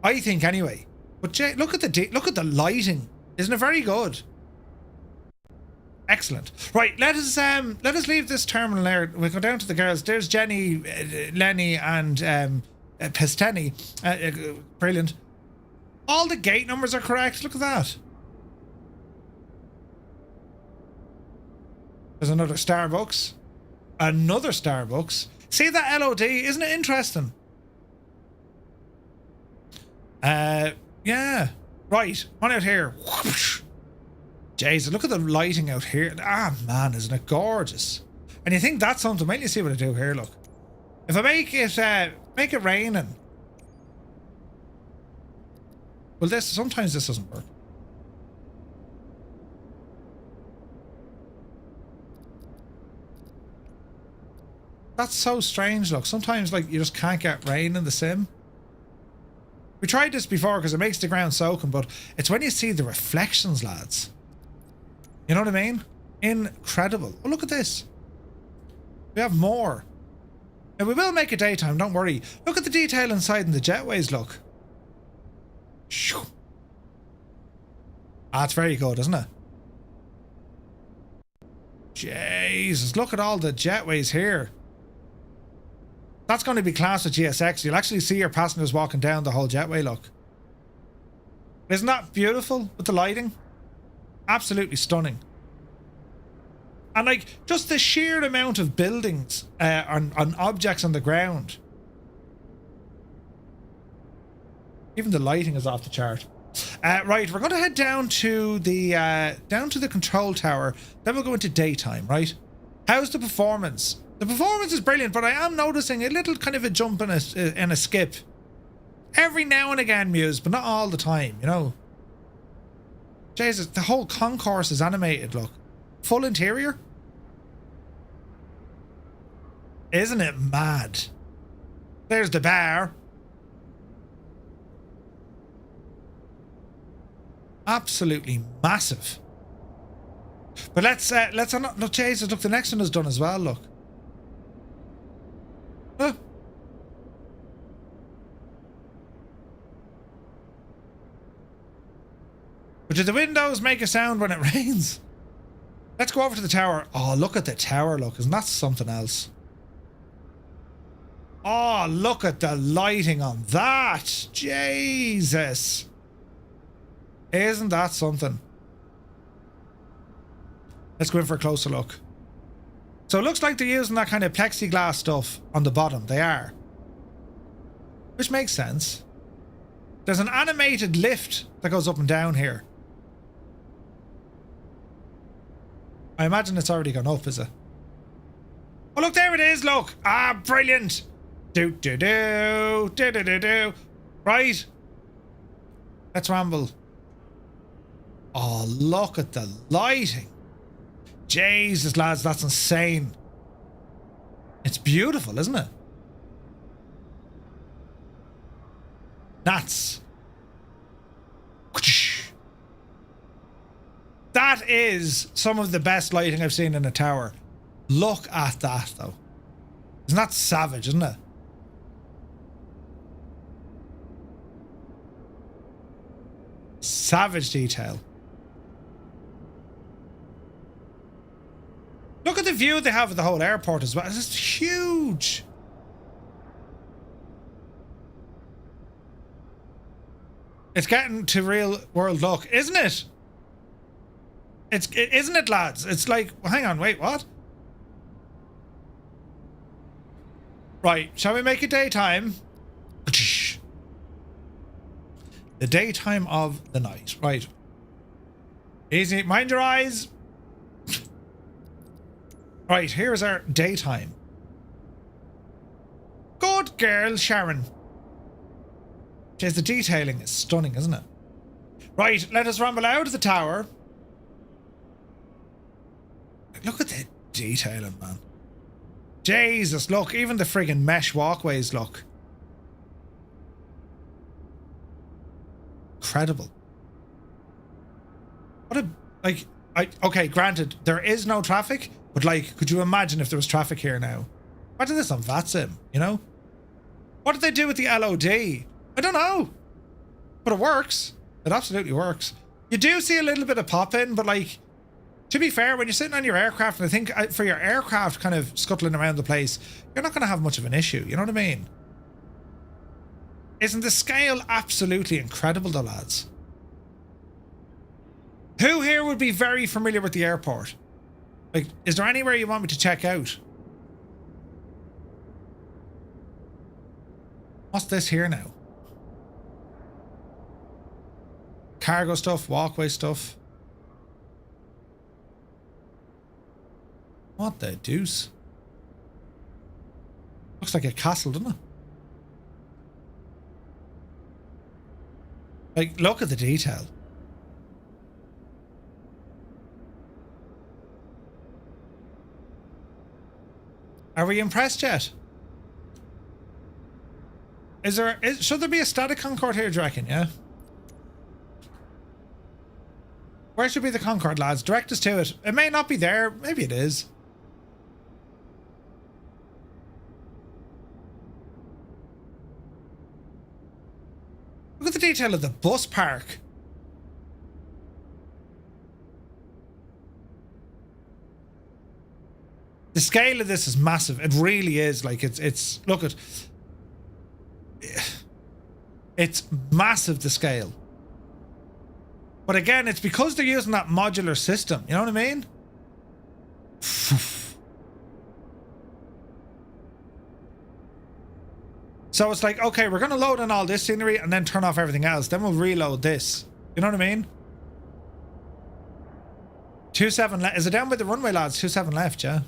I think anyway. But Jay, look at the lighting. Isn't it very good? Excellent. Right, let us leave this terminal there. We'll go down to the girls. There's Jenny, Lenny, and Pesteni. Brilliant. All the gate numbers are correct. Look at that. There's another Starbucks. Another Starbucks. See that LOD? Isn't it interesting? Yeah. Right. On out here. Whoosh. Jesus, look at the lighting out here. Ah, man, isn't it gorgeous? And you think that's something? Wait till you see what I do here, look. If I make it raining. Well, sometimes this doesn't work. That's so strange, look. Sometimes, like, you just can't get rain in the sim. We tried this before because it makes the ground soaking, but it's when you see the reflections, lads. You know what I mean? Incredible. Oh, look at this. We have more. Now, we will make it daytime, don't worry. Look at the detail inside in the jetways, look. Shoo. Ah, it's very good, isn't it? Jesus, look at all the jetways here. That's going to be class with GSX. You'll actually see your passengers walking down the whole jetway, look. Isn't that beautiful with the lighting? Absolutely stunning. And like, just the sheer amount of buildings on objects on the ground. Even the lighting is off the chart. Right, we're going to head down to the control tower. Then we'll go into daytime, right? How's the performance? The performance is brilliant, but I am noticing a little kind of a jump and a skip. Every now and again, Muse, but not all the time, you know. Jesus, the whole concourse is animated, look. Full interior. Isn't it mad? There's the bar. Absolutely massive. But let's look, Jesus, look, the next one is done as well, look. Huh. But do the windows make a sound when it rains? Let's go over to the tower. Oh, look at the tower, look. Isn't that something else? Oh, look at the lighting on that. Jesus. Isn't that something? Let's go in for a closer look. So it looks like they're using that kind of plexiglass stuff on the bottom. They are. which makes sense. There's an animated lift that goes up and down here. I imagine it's already gone up, is it? Oh, look, there it is, look. Ah, brilliant. Do, do, do, do, do, do, do. Right. Let's ramble. Oh, look at the lighting. Jesus, lads, that's insane. It's beautiful, isn't it? That's... That is some of the best lighting I've seen in a tower. Look at that, though. Isn't that savage, isn't it? Savage detail. Look at the view they have of the whole airport as well. It's just huge. It's getting to real world look, isn't it? Isn't it, lads? It's like, well, hang on, wait, what? Right, shall we make it daytime? The daytime of the night. Right. Easy, mind your eyes. Right, here's our daytime. Good girl, Sharon. Jeez, the detailing is stunning, isn't it? Right, let us ramble out of the tower. Look at the detailing, man. Jesus, look, even the friggin' mesh walkways look incredible. What a, like, okay, granted, there is no traffic, but like, could you imagine if there was traffic here now? Imagine this on VATSIM, you know? What did they do with the LOD? I don't know. But it works. It absolutely works. You do see a little bit of pop-in, but like, to be fair, when you're sitting on your aircraft, and I think for your aircraft kind of scuttling around the place, you're not going to have much of an issue. You know what I mean? Isn't the scale absolutely incredible though, lads? Who here would be very familiar with the airport? Like, is there anywhere you want me to check out? What's this here now? Cargo stuff, walkway stuff. What the deuce? Looks like a castle, doesn't it? Like, look at the detail. Are we impressed yet? Should there be a static Concorde here, do you reckon, yeah? Where should be the Concorde, lads? Direct us to it. It may not be there. Maybe it is. Look at the detail of the bus park. The scale of this is massive. It really is. Like, it's look at, it's massive, the scale. But again, it's because they're using that modular system. You know what I mean? So it's like, okay, we're going to load in all this scenery and then turn off everything else. Then we'll reload this. You know what I mean? 27 left. Is it down by the runway, lads? 27 left, yeah.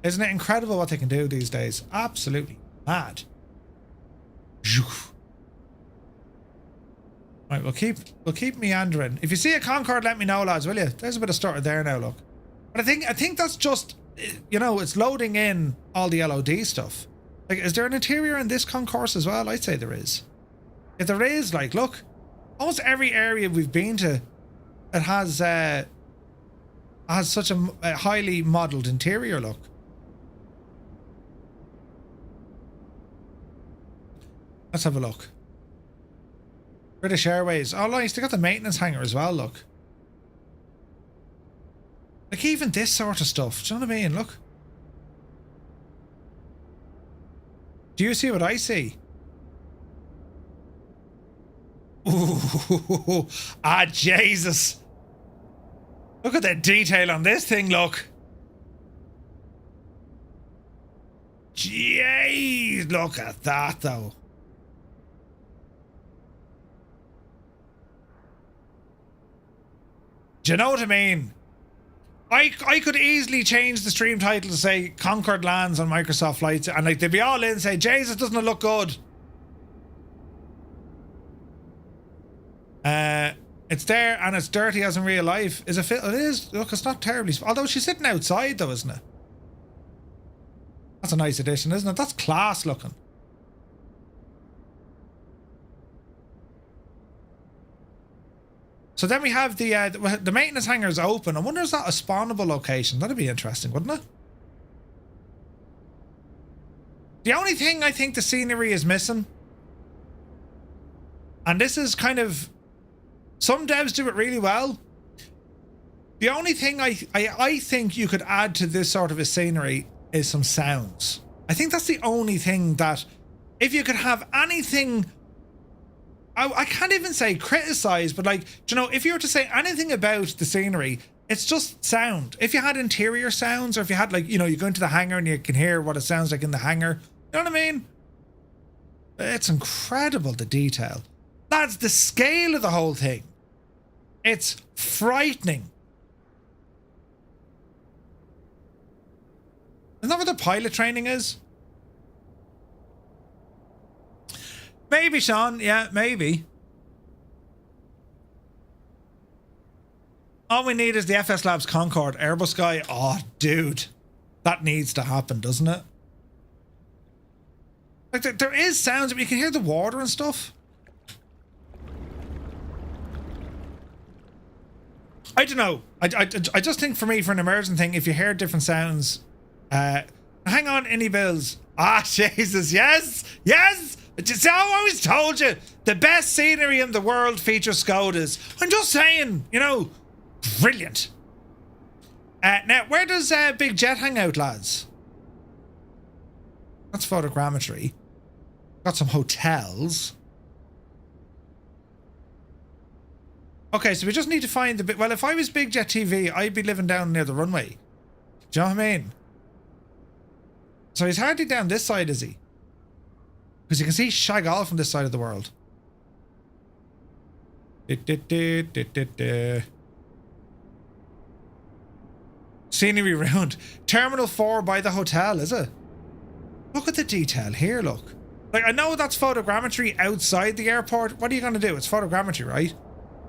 Isn't it incredible what they can do these days? Absolutely mad. Right, we'll keep meandering. If you see a Concorde, let me know, lads, will you? There's a bit of stutter there now, look. But I think that's just, you know, it's loading in all the LOD stuff. Like, is there an interior in this concourse as well? I'd say there is. If there is, like, look, almost every area we've been to, it has such a highly modelled interior look. Let's have a look. British Airways. Oh, nice. They got the maintenance hangar as well, look. Like, even this sort of stuff. Do you know what I mean? Look. Do you see what I see? Ooh. Ah, Jesus. Look at the detail on this thing, look. Jeez, look at that though. Do you know what I mean? I could easily change the stream title to say Concord lands on Microsoft flights, and like they'd be all in and say, Jesus, doesn't it look good? It's there and it's dirty as in real life. Is it? It is. Look, it's not terribly. Although she's sitting outside though, isn't it? That's a nice addition, isn't it? That's class looking. So then we have the maintenance hangars open. I wonder, is that a spawnable location? That'd be interesting, wouldn't it? The only thing I think the scenery is missing, and this is kind of, some devs do it really well. The only thing I think you could add to this sort of a scenery is some sounds. I think that's the only thing that, if you could have anything, I can't even say criticize, but like, do you know, if you were to say anything about the scenery, it's just sound. If you had interior sounds, or if you had like, you know, you go into the hangar and you can hear what it sounds like in the hangar, you know what I mean? It's incredible, the detail. That's the scale of the whole thing. It's frightening. Isn't that what the pilot training is? Maybe, Sean. Yeah, maybe. All we need is the FS Labs Concorde Airbus guy. Oh, dude. That needs to happen, doesn't it? Like, there is sounds. You can hear the water and stuff. I don't know. I just think for me, for an immersion thing, if you hear different sounds... hang on, iniBuilds. Ah, Jesus, yes! Yes! See, I always told you, the best scenery in the world features Skodas. I'm just saying, you know, brilliant. Now, where does Big Jet hang out, lads? That's photogrammetry. Got some hotels. Okay, so we just need to find the bit. Well, if I was Big Jet TV, I'd be living down near the runway. Do you know what I mean? So he's hardly down this side, is he? Because you can see Chagall from this side of the world. Scenery round. Terminal 4 by the hotel, is it? Look at the detail here, look. Like, I know that's photogrammetry outside the airport. What are you going to do? It's photogrammetry, right?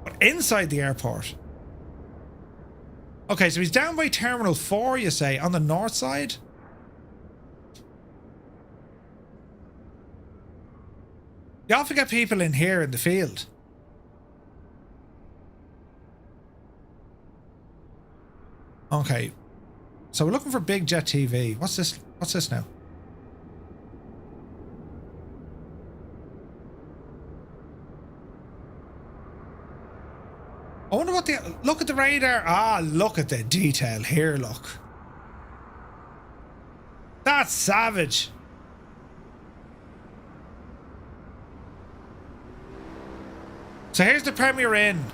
But inside the airport. Okay, so he's down by Terminal 4, you say, on the north side? You often get people in here in the field. Okay. So we're looking for Big Jet TV. What's this? What's this now? I wonder what the... Look at the radar. Ah, look at the detail here, look. That's savage. So here's the Premier Inn.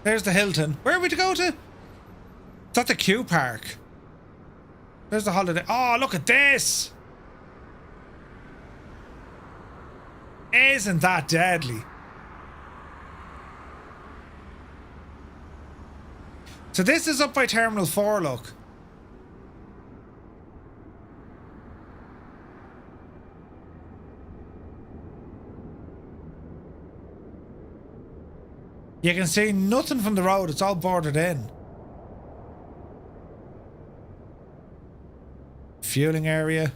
There's the Hilton. Where are we to go to? Is that the Q Park? There's the Holiday. Oh, look at this. Isn't that deadly? So this is up by Terminal 4, look. You can see nothing from the road. It's all bordered in. Fueling area.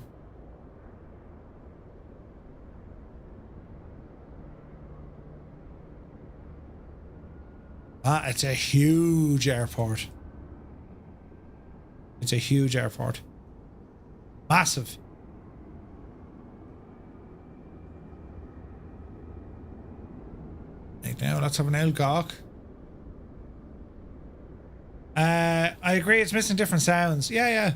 Ah, it's a huge airport. It's a huge airport. Massive. Right now, let's have an El Gawk. I agree, it's missing different sounds. Yeah, yeah.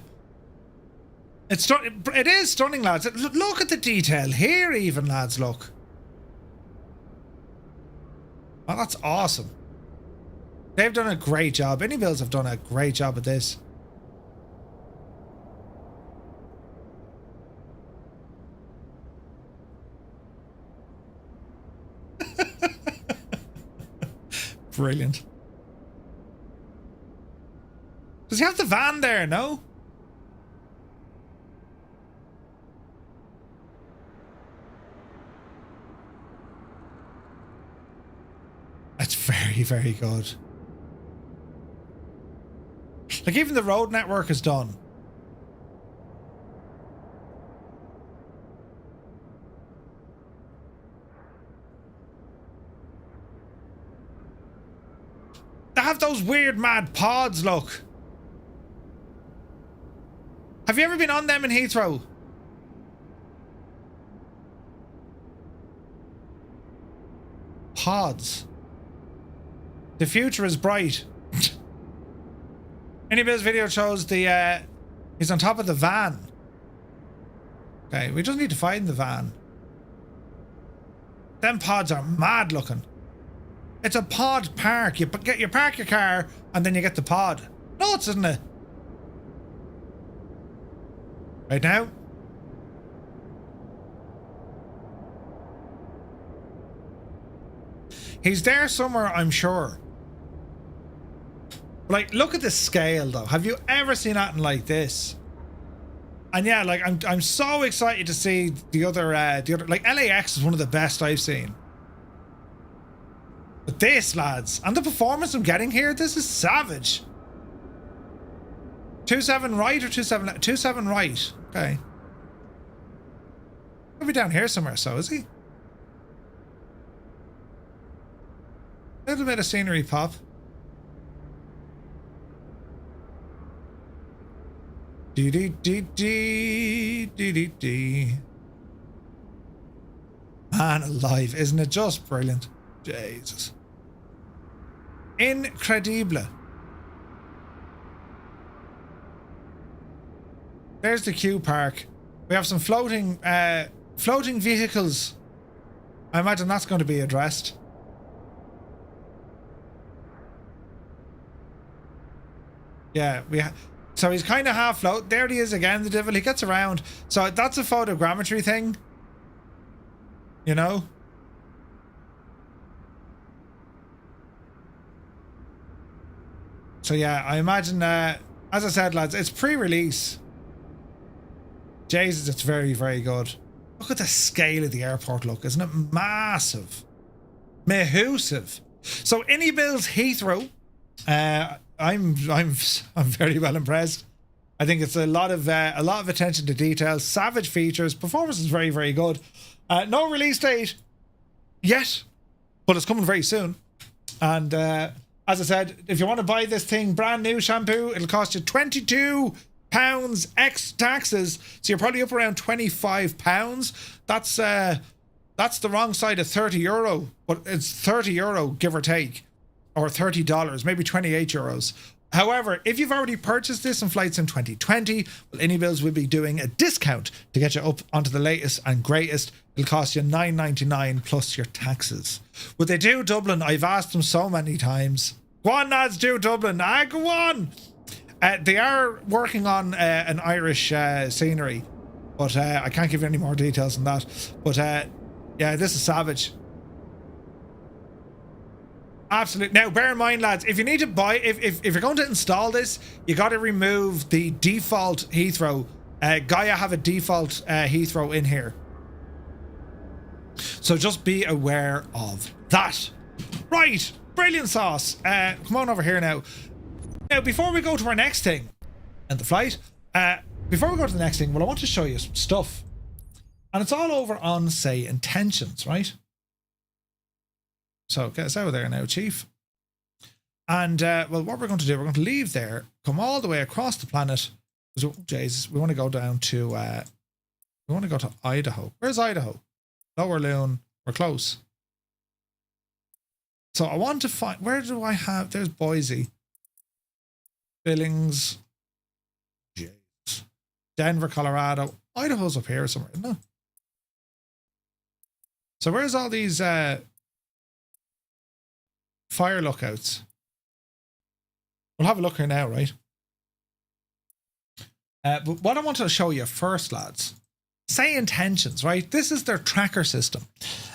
It is stunning, lads. Look at the detail here, even, lads, look. Oh, that's awesome. They've done a great job. iniBuilds have done a great job at this. Brilliant. Does he have the van there? No? That's very, very good. Like, even the road network is done. They have those weird mad pods, look. Have you ever been on them in Heathrow? Pods. The future is bright. iniBuilds video shows the he's on top of the van. Okay, we just need to find the van. Them pods are mad looking. It's a pod park. You park your car and then you get the pod. Nuts, isn't it? Right now. He's there somewhere, I'm sure. Like, look at the scale though. Have you ever seen anything like this? And yeah, like I'm so excited to see the other like LAX is one of the best I've seen. But this, lads, and the performance I'm getting here, this is savage. 27 right or 27 27 right? Okay. He'll be down here somewhere, so is he? A little bit of scenery pop. Dee dee dee dee dee dee dee. Man alive, isn't it just brilliant? Jesus. Incredible. There's the queue park. We have some floating vehicles. I imagine that's going to be addressed. Yeah, so he's kind of half float. There he is again, the devil. He gets around. So that's a photogrammetry thing. You know? So yeah, I imagine, as I said, lads, it's pre-release. Jesus, it's very, very good. Look at the scale of the airport, look. Isn't it massive? Mahusive. So iniBuilds Heathrow. I'm very well impressed. I think it's a lot of attention to detail, savage features, performance is very, very good. No release date yet, but it's coming very soon. And as I said, if you want to buy this thing brand new shampoo, it'll cost you £22 ex taxes, so you're probably up around £25. That's the wrong side of €30, but it's €30 give or take. Or $30, maybe 28 euros. However, if you've already purchased this in Flight Sim 2020, well, iniBuilds will be doing a discount to get you up onto the latest and greatest. It'll cost you $9.99 plus your taxes. Would they do Dublin? I've asked them so many times. Go on, lads, do Dublin. Go on. They are working on an Irish scenery, but I can't give you any more details than that. But yeah, this is savage. Absolutely. Now, bear in mind, lads, if you need to buy, if you're going to install this, you got to remove the default Heathrow. Gaia have a default Heathrow in here. So just be aware of that. Right. Brilliant sauce. Come on over here now. Now, before we go to our next thing and the flight, before we go to the next thing, well, I want to show you some stuff. And it's all over on SayIntentions, right? So get us out of there now, Chief. And well, what we're going to do, we're going to leave there, come all the way across the planet. So, Jesus, we want to go down to we want to go to Idaho. Where's Idaho? Lower Loon. We're close. So I want to find, where do I have, there's Boise, Billings, Jesus, Denver, Colorado. Idaho's up here somewhere, isn't it? So where's all these fire lookouts? we'll have a look here now, right? But what I want to show you first, lads, SayIntentions, right? This is their tracker system.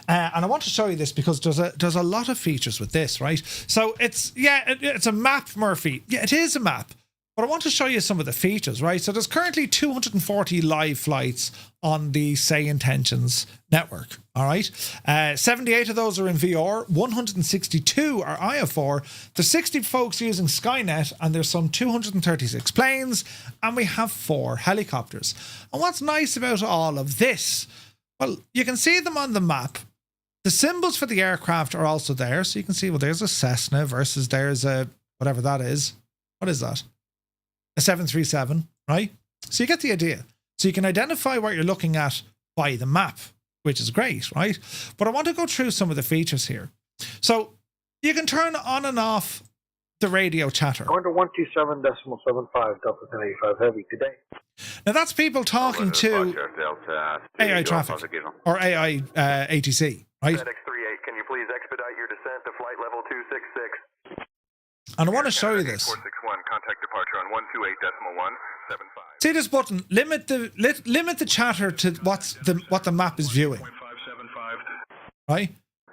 And I want to show you this because there's a lot of features with this, right? So it's a map, Murphy. Yeah, it is a map. But I want to show you some of the features, right? So there's currently 240 live flights on the SayIntentions network, all right? 78 of those are in VR, 162 are IFR, there's 60 folks using Skynet, and there's some 236 planes, and we have 4 helicopters. And what's nice about all of this, well, you can see them on the map. The symbols for the aircraft are also there, so you can see, well, there's a Cessna versus there's a, whatever that is. What is that? A 737, right? So you get the idea. So you can identify what you're looking at by the map, which is great, right? But I want to go through some of the features here. So you can turn on and off the radio chatter. Going to 127.75 Delta 1085 Heavy today. Now that's people talking to AI traffic or AI ATC, right? FedEx 38, can you please expedite your descent to flight level 266? And I want to show you this. 461, contact departure on 128.175. See this button? Limit the chatter to what the map is viewing. Right?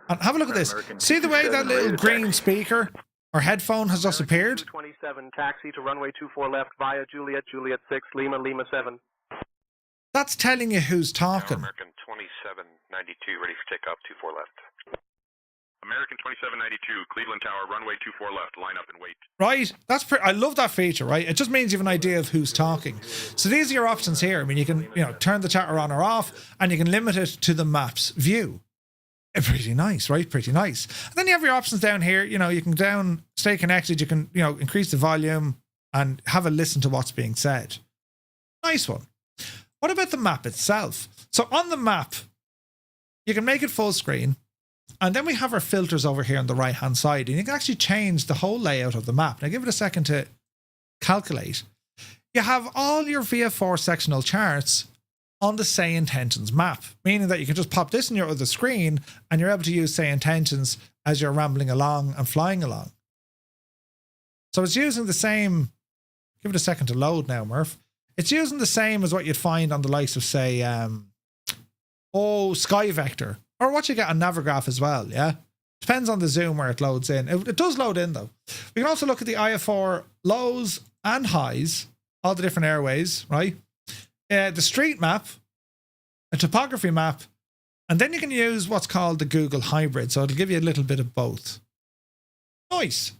And have a look at this. See the way that little green speaker or headphone has just appeared? 27, taxi to runway 24 left via Juliet 6, Lima 7. That's telling you who's talking. American 2792, ready for takeoff, 24 left. American 2792, Cleveland Tower, runway 24 left, line up and wait. Right? I love that feature, right? It just means you have an idea of who's talking. So these are your options here. I mean, you can, turn the chatter on or off, and you can limit it to the map's view. Pretty nice, right? Pretty nice. And then you have your options down here. You can stay connected. You can, increase the volume and have a listen to what's being said. Nice one. What about the map itself? So on the map, you can make it full screen. And then we have our filters over here on the right hand side, and you can actually change the whole layout of the map. Now give it a second to calculate. You have all your VF4 sectional charts on the SayIntentions map, meaning that you can just pop this in your other screen and you're able to use SayIntentions as you're rambling along and flying along. So it's using the same, give it a second to load now, Murph. It's using the same as what you'd find on the likes of, say, Sky Vector. Or what you get on Navigraph as well, yeah? Depends on the zoom where it loads in. It does load in, though. We can also look at the IFR lows and highs, all the different airways, right? The street map, a topography map, and then you can use what's called the Google Hybrid, so it'll give you a little bit of both. Nice.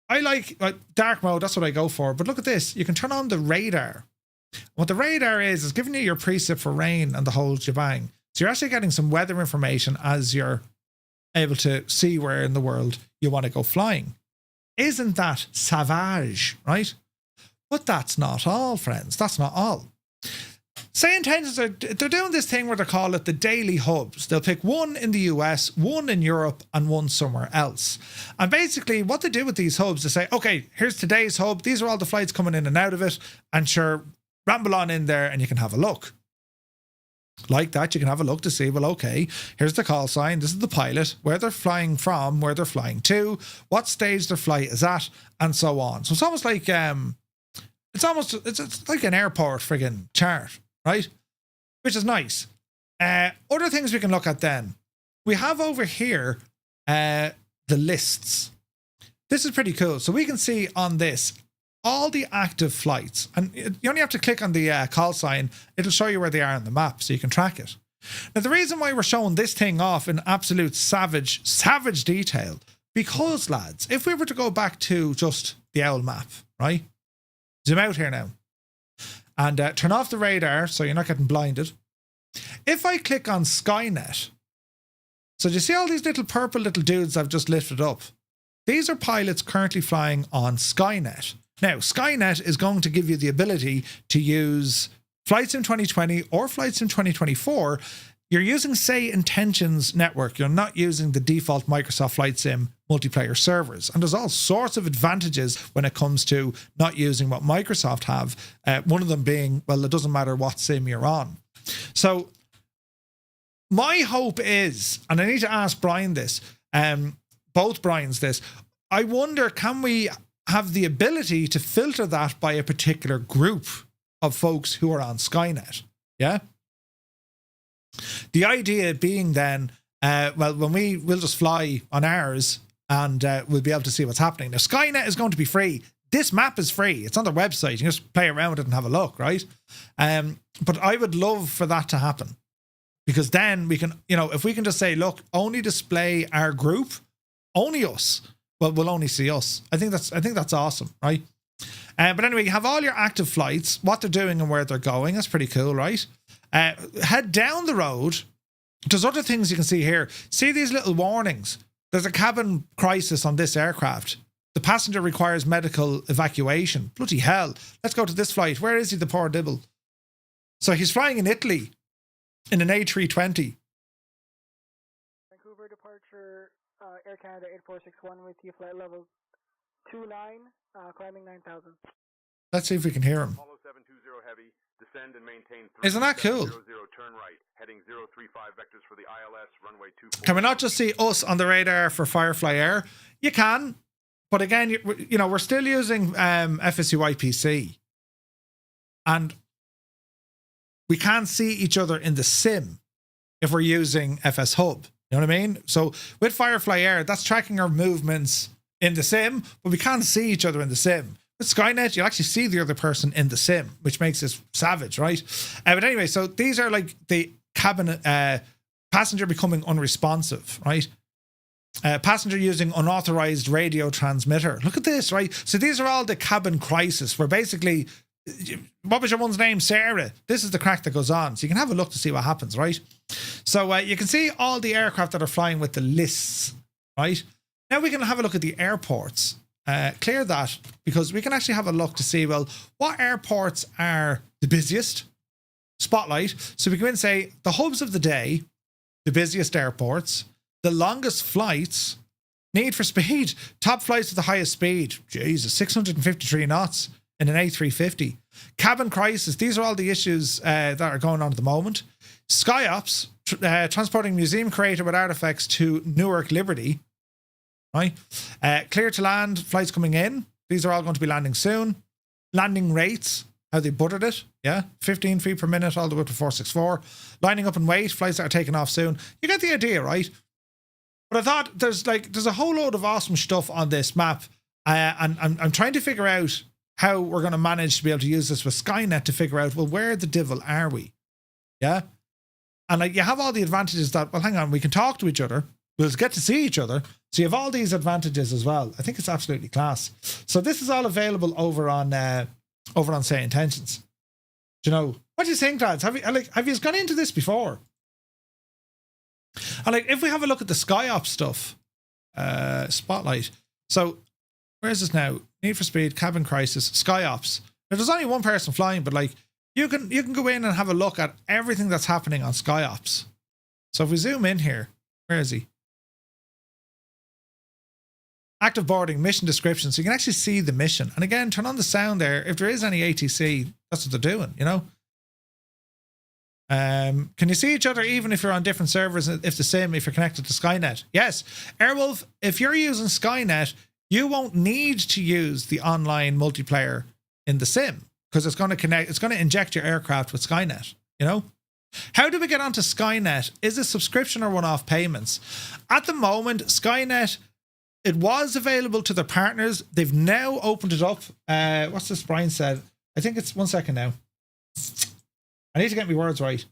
I like dark mode, that's what I go for. But look at this. You can turn on the radar. What the radar is giving you your preset for rain and the whole shebang. So you're actually getting some weather information as you're able to see where in the world you want to go flying. Isn't that savage, right? But that's not all, friends. That's not all. SayIntentions they're doing this thing where they call it the daily hubs. They'll pick one in the US, one in Europe, and one somewhere else. And basically what they do with these hubs, they say, okay, here's today's hub. These are all the flights coming in and out of it. And sure, ramble on in there and you can have a look. Like that, you can have a look to see, well, okay, here's the call sign, this is the pilot, where they're flying from, where they're flying to, what stage their flight is at, and so on. So it's almost like it's like an airport friggin' chart, right? Which is nice. Other things we can look at then. We have over here the lists. This is pretty cool. So we can see on this all the active flights, and you only have to click on the call sign. It'll show you where they are on the map so you can track it. Now the reason why we're showing this thing off in absolute savage detail, because lads, if we were to go back to just the owl map, right? Zoom out here now and turn off the radar so you're not getting blinded. If I click on Skynet, so do you see all these little purple little dudes I've just lifted up? These are pilots currently flying on Skynet. Now, Skynet is going to give you the ability to use Flight Sim 2020 or Flight Sim 2024. You're using SayIntentions network. You're not using the default Microsoft Flight Sim multiplayer servers. And there's all sorts of advantages when it comes to not using what Microsoft have. One of them being, well, it doesn't matter what sim you're on. So my hope is, and I need to ask Brian this, both Brian's this, I wonder, can we have the ability to filter that by a particular group of folks who are on Skynet. Yeah. The idea being then, well, when we'll just fly on ours and we'll be able to see what's happening. Now, Skynet is going to be free. This map is free. It's on their website. You can just play around with it and have a look, right? But I would love for that to happen, because then we can, if we can just say, look, only display our group, only us. Well, we'll only see us. I think that's awesome, right? But anyway, you have all your active flights, what they're doing and where they're going. That's pretty cool, right? Head down the road. There's other things you can see here. See these little warnings. There's a cabin crisis on this aircraft. The passenger requires medical evacuation. Bloody hell. Let's go to this flight. Where is he, the poor dibble? So he's flying in Italy in an A320. Vancouver departure, Air Canada 8461 with you, flight level 29, climbing 9,000. Let's see if we can hear him. Apollo 720 Heavy, descend and maintain 3. Isn't that cool? 00, turn right, heading 035 vectors for the ILS, runway 24. Can we not just see us on the radar for Firefly Air? You can, but again, we're still using FSUIPC, and we can't see each other in the sim if we're using FS Hub. You know what I mean? So with Firefly Air, that's tracking our movements in the sim, but we can't see each other in the sim. With Skynet, you'll actually see the other person in the sim, which makes this savage, right? But anyway, so these are like the cabin passenger becoming unresponsive, right? Passenger using unauthorized radio transmitter. Look at this, right? So these are all the cabin crisis, where basically, what was your one's name? Sarah. This is the crack that goes on. So you can have a look to see what happens, right? So you can see all the aircraft that are flying with the lists, right? Now we can have a look at the airports. Clear that, because we can actually have a look to see, well, what airports are the busiest? Spotlight. So we can say the hubs of the day, the busiest airports, the longest flights, need for speed, top flights at the highest speed. Jesus, 653 knots in an A350. Cabin crisis. These are all the issues that are going on at the moment. SkyOps, transporting museum creator with artifacts to Newark Liberty. Right. Clear to land, flights coming in. These are all going to be landing soon. Landing rates, how they buttered it. Yeah. 15 feet per minute all the way up to 464. Lining up and wait, flights that are taking off soon. You get the idea, right? But I thought there's a whole load of awesome stuff on this map. And I'm trying to figure out how we're going to manage to be able to use this with Skynet to figure out, well, where the devil are we? Yeah. And you have all the advantages that, well, hang on, we can talk to each other. We'll get to see each other. So you have all these advantages as well. I think it's absolutely class. So this is all available over on SayIntentions. Do you know? What do you think, lads? Have you gone into this before? And if we have a look at the SkyOps stuff, Spotlight. So where is this now? Need for Speed, Cabin Crisis, SkyOps. Now there's only one person flying, but you can go in and have a look at everything that's happening on SkyOps. So if we zoom in here, where is he? Active boarding, mission description. So you can actually see the mission. And again, turn on the sound there. If there is any ATC, that's what they're doing, Can you see each other even if you're on different servers, if you're connected to Skynet? Yes. Airwolf, if you're using Skynet, you won't need to use the online multiplayer in the sim, because it's going to inject your aircraft with Skynet, How do we get onto Skynet? Is it subscription or one-off payments? At the moment, Skynet, it was available to their partners. They've now opened it up. What's this Brian said? I think it's 1 second now. I need to get my words right.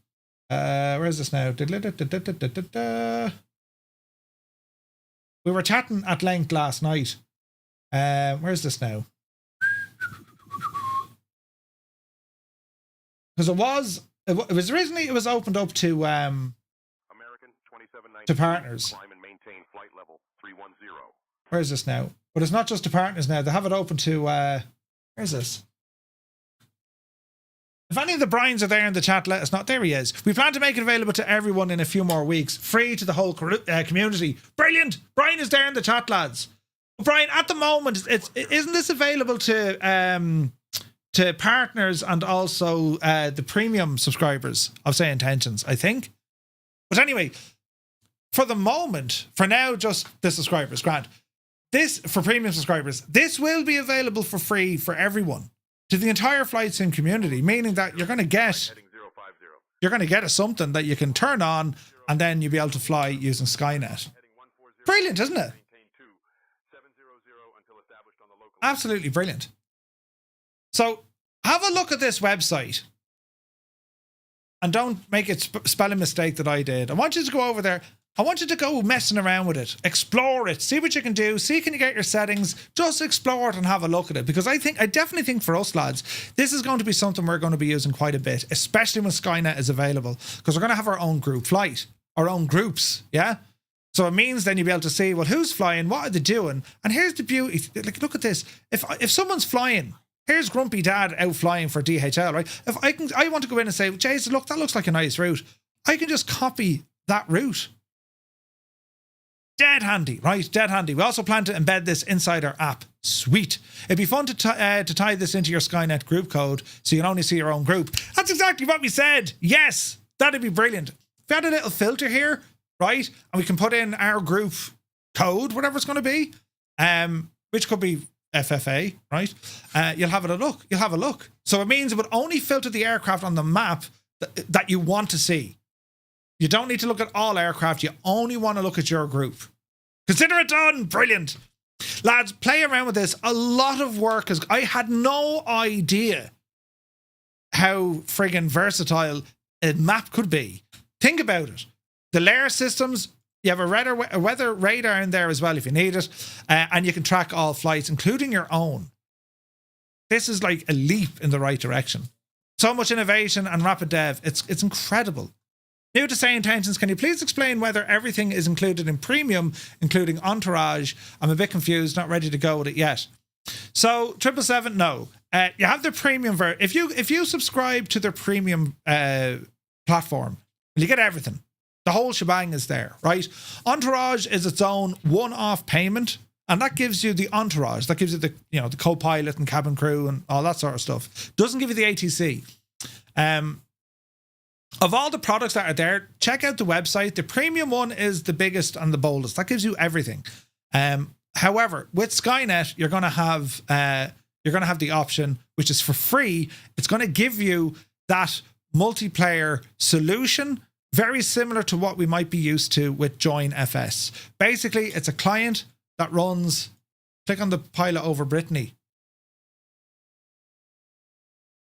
Where is this now? We were chatting at length last night. Where's this now? Because it was originally, it was opened up to American 2792, to partners. Climb and maintain flight level 310. Where is this now? But it's not just to partners now. They have it open to where's this? If any of the Brians are there in the chat, let us know. There he is. We plan to make it available to everyone in a few more weeks, free to the whole community. Brilliant. Brian is there in the chat, lads. Brian, at the moment, isn't this available to partners and also the premium subscribers of SayIntentions, I think. But anyway, for the moment, for now, just the subscribers, grant. this, for premium subscribers, this will be available for free for everyone, to the entire flight sim community, meaning that you're going to get something that you can turn on and then you'll be able to fly using Skynet. Brilliant, isn't it? Absolutely brilliant. So have a look at this website and don't make a spelling mistake that I did. I want you to go over there. I want you to go messing around with it, explore it, see what you can do, see can you get your settings, just explore it and have a look at it. Because I definitely think for us lads, this is going to be something we're going to be using quite a bit, especially when Skynet is available, because we're going to have our own group flight, our own groups, yeah? So it means then you'll be able to see, well, who's flying, what are they doing? And here's the beauty, like, look at this. If someone's flying, here's Grumpy Dad out flying for DHL, right? If I want to go in and say, Jason, look, that looks like a nice route. I can just copy that route. Dead handy, right? Dead handy. We also plan to embed this inside our app. Sweet. It'd be fun to tie this into your Skynet group code so you can only see your own group. That's exactly what we said. Yes, that'd be brilliant. If we had a little filter here, right, and we can put in our group code, whatever it's going to be, which could be FFA, right? You'll have a look. You'll have a look. So it means it would only filter the aircraft on the map that you want to see. You don't need to look at all aircraft. You only want to look at your group. Consider it done. Brilliant. Lads, play around with this. A lot of work. I had no idea how friggin' versatile a map could be. Think about it. The layer systems, you have a weather radar in there as well if you need it. And you can track all flights, including your own. This is like a leap in the right direction. So much innovation and rapid dev. It's incredible. New to SayIntentions, can you please explain whether everything is included in premium, including entourage? I'm a bit confused, not ready to go with it yet. So 777, no. You have the premium version. If you subscribe to their premium platform, you get everything. The whole shebang is there, right? Entourage is its own one-off payment, and that gives you the entourage. That gives you the the co-pilot and cabin crew and all that sort of stuff. Doesn't give you the ATC. Of all the products that are there, check out the website. The premium one is the biggest and the boldest. That gives you everything. However, with Skynet, you're going to have the option, which is for free. It's going to give you that multiplayer solution, very similar to what we might be used to with Join FS. Basically, it's a client that runs. Click on the pilot over Brittany.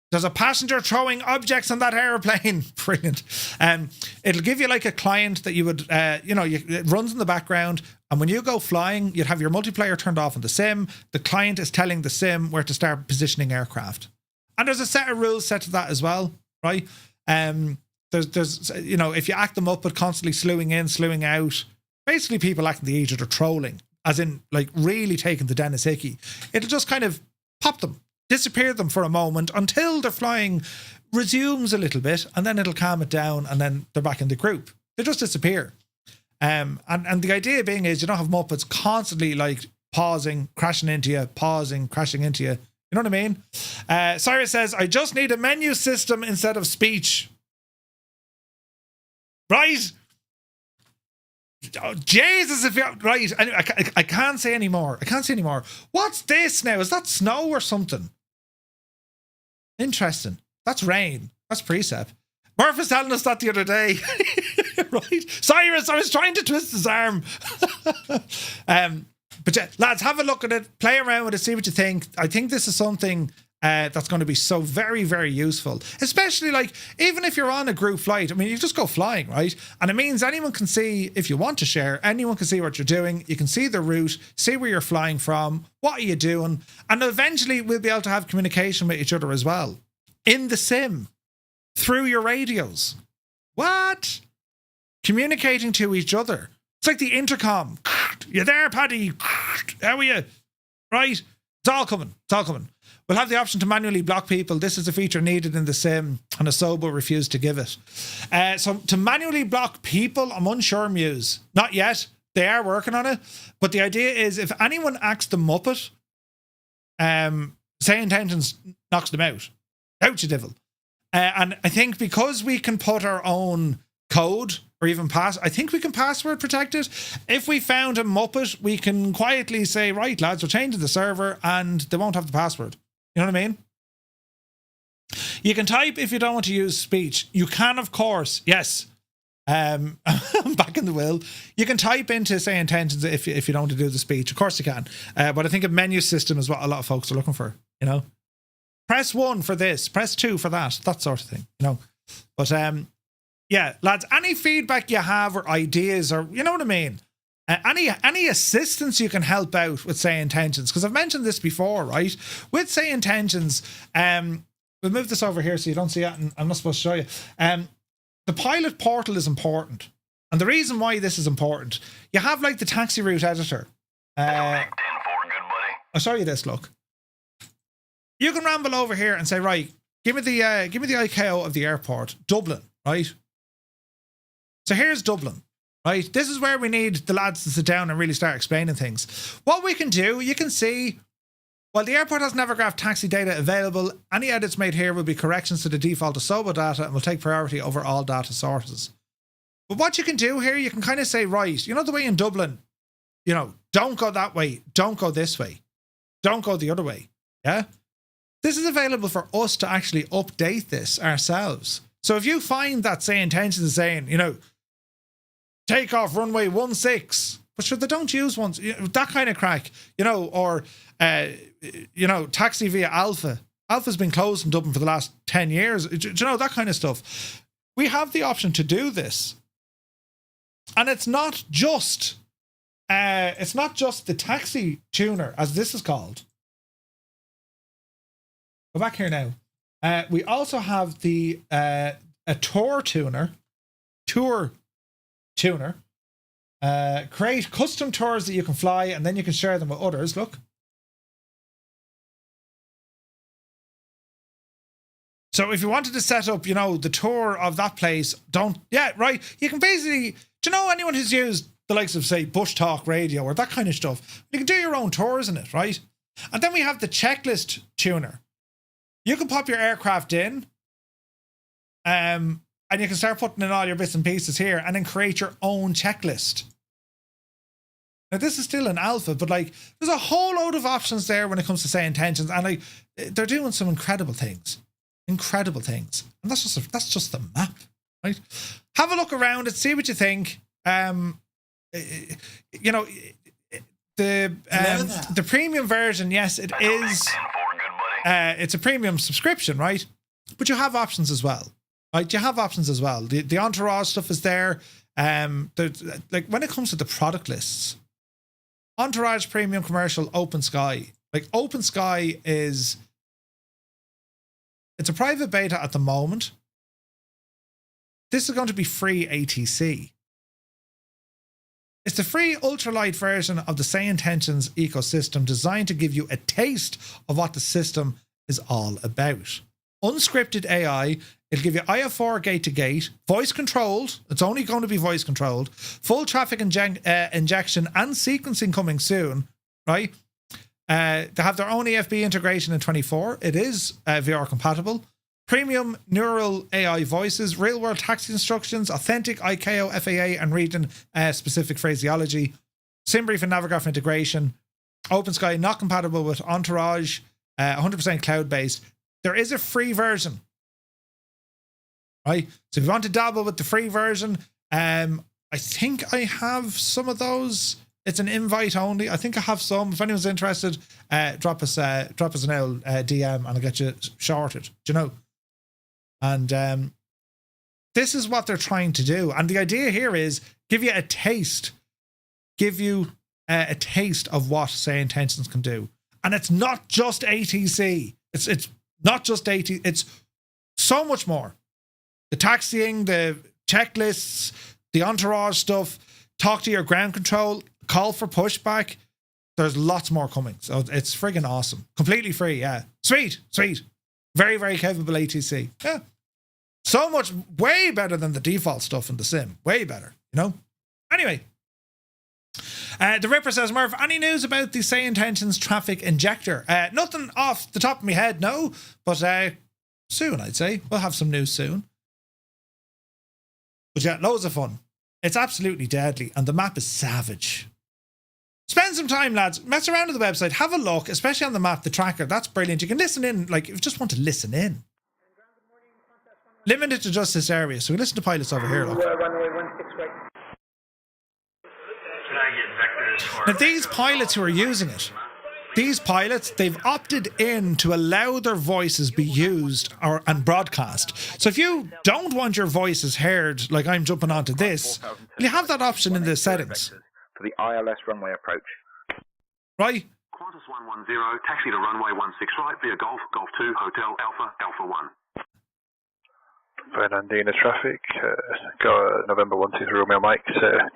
There's a passenger throwing objects on that airplane. Brilliant. It'll give you like a client that you would, it runs in the background. And when you go flying, you'd have your multiplayer turned off on the sim. The client is telling the sim where to start positioning aircraft. And there's a set of rules set to that as well, right? There's if you act them up with constantly slewing in, slewing out, basically people acting the agent or trolling, as in like really taking the Dennis Hickey, it'll just kind of pop them. Disappear them for a moment until their flying resumes a little bit, and then it'll calm it down, and then they're back in the group. They just disappear. And the idea being is you don't have Muppets constantly like pausing, crashing into you, pausing, crashing into you. You know what I mean? Cyrus says, I just need a menu system instead of speech. Right? Oh, Jesus, if you're right. I can't say anymore. I can't say anymore. What's this now? Is that snow or something? Interesting. That's rain. That's Precept. Murph was telling us that the other day. Right? Cyrus, I was trying to twist his arm. But yeah, lads, have a look at it. Play around with it. See what you think. I think this is something that's going to be so very, very useful. Especially like, even if you're on a group flight, I mean, you just go flying, right? And it means anyone can see, if you want to share, anyone can see what you're doing. You can see the route, see where you're flying from, what are you doing? And eventually we'll be able to have communication with each other as well. In the sim. Through your radios. What? Communicating to each other. It's like the intercom. You there, Paddy? How are you? Right? It's all coming. It's all coming. We'll have the option to manually block people. This is a feature needed in the sim, and Asobo refused to give it. So to manually block people, I'm unsure, Muse. Not yet. They are working on it. But the idea is if anyone acts the Muppet, SayIntentions knocks them out. Out, you devil. And I think because we can put our own code or even I think we can password protect it. If we found a Muppet, we can quietly say, right, lads, we're changing the server and they won't have the password. You know what I mean? You can type if you don't want to use speech. You can, of course, yes. I'm back in the will. You can type into SayIntentions if you don't want to do the speech. Of course you can. But I think a menu system is what a lot of folks are looking for, you know. Press 1 for this, press 2 for that sort of thing, you know. But yeah, lads, any feedback you have or ideas or, you know what I mean? Any assistance you can help out with SayIntentions, because I've mentioned this before, right? With SayIntentions, we'll move this over here so you don't see it, and I'm not supposed to show you. The pilot portal is important. And the reason why this is important, you have like the taxi route editor. I'll show you this, look. You can ramble over here and say, right, give me the ICAO of the airport, Dublin, right? So here's Dublin, right? This is where we need the lads to sit down and really start explaining things. What we can do, you can see, while the airport has never graphed taxi data available, any edits made here will be corrections to the default Asobo data and will take priority over all data sources. But what you can do here, you can kind of say, right, you know the way in Dublin, you know, don't go that way, don't go this way, don't go the other way, yeah? This is available for us to actually update this ourselves. So if you find that SayIntentions is saying, you know, take off runway 16, but sure, they don't use ones, you know, that kind of crack, you know, or, you know, taxi via Alpha. Alpha's been closed in Dublin for the last 10 years. Do you know, that kind of stuff. We have the option to do this. And it's not just the taxi tuner, as this is called. Go back here now. We also have the a tour tuner. Create custom tours that you can fly, and then you can share them with others. Look. So if you wanted to set up, you know, the tour of that place, you can basically, do you know anyone who's used the likes of, say, Bush Talk Radio or that kind of stuff? You can do your own tours in it, right? And then we have the checklist tuner. You can pop your aircraft in, and you can start putting in all your bits and pieces here and then create your own checklist. Now, this is still an alpha, but like, there's a whole load of options there when it comes to SayIntentions, and like, they're doing some incredible things. And that's just the map, right? Have a look around it, see what you think. You know, the premium version, yes, it is. It's a premium subscription, right? But you have options as well, right? You have options as well. The entourage stuff is there. Like when it comes to the product lists, entourage, premium, commercial, open sky. Like open sky it's a private beta at the moment. This is going to be free ATC. It's the free ultralight version of the SayIntentions ecosystem designed to give you a taste of what the system is all about. Unscripted AI, it'll give you IF4 gate-to-gate, voice controlled, it's only going to be voice controlled, full traffic injection and sequencing coming soon, right? They have their own EFB integration in 24. It is VR compatible. Premium neural AI voices, real-world taxi instructions, authentic ICAO, FAA, and region-specific phraseology, SimBrief and Navigraph integration, OpenSky not compatible with Entourage, 100% cloud-based. There is a free version, right? So if you want to dabble with the free version, I think I have some of those. It's an invite only. I think I have some. If anyone's interested, drop us an DM and I'll get you shorted. Do you know? And this is what they're trying to do. And the idea here is give you a taste. Give you a taste of what SayIntentions can do. And it's not just ATC. It's not just ATC. It's so much more. The taxiing, the checklists, the entourage stuff, talk to your ground control, call for pushback. There's lots more coming. So it's friggin' awesome. Completely free, yeah. Sweet. Very, very capable ATC. Yeah. So much, way better than the default stuff in the sim. Way better, you know? Anyway. The Ripper says, Murph, any news about the SayIntentions traffic injector? Nothing off the top of my head, no. But soon, I'd say. We'll have some news soon. But yeah, loads of fun. It's absolutely deadly, and the map is savage. Spend some time, lads. Mess around with the website. Have a look, especially on the map, the tracker. That's brilliant. You can listen in, like, if you just want to listen in. Limited to just this area, so we listen to pilots over here. Look. Runway 16 right. Now, these pilots who are using it, these pilots, they've opted in to allow their voices be used and broadcast. So if you don't want your voices heard, like I'm jumping onto this, you have that option in the settings. For the ILS runway approach. Right? Qantas 110, taxi to runway 16 right via Golf, Golf 2, Hotel Alpha, Alpha 1. Fernandina traffic, go November 123 Romeo Mike,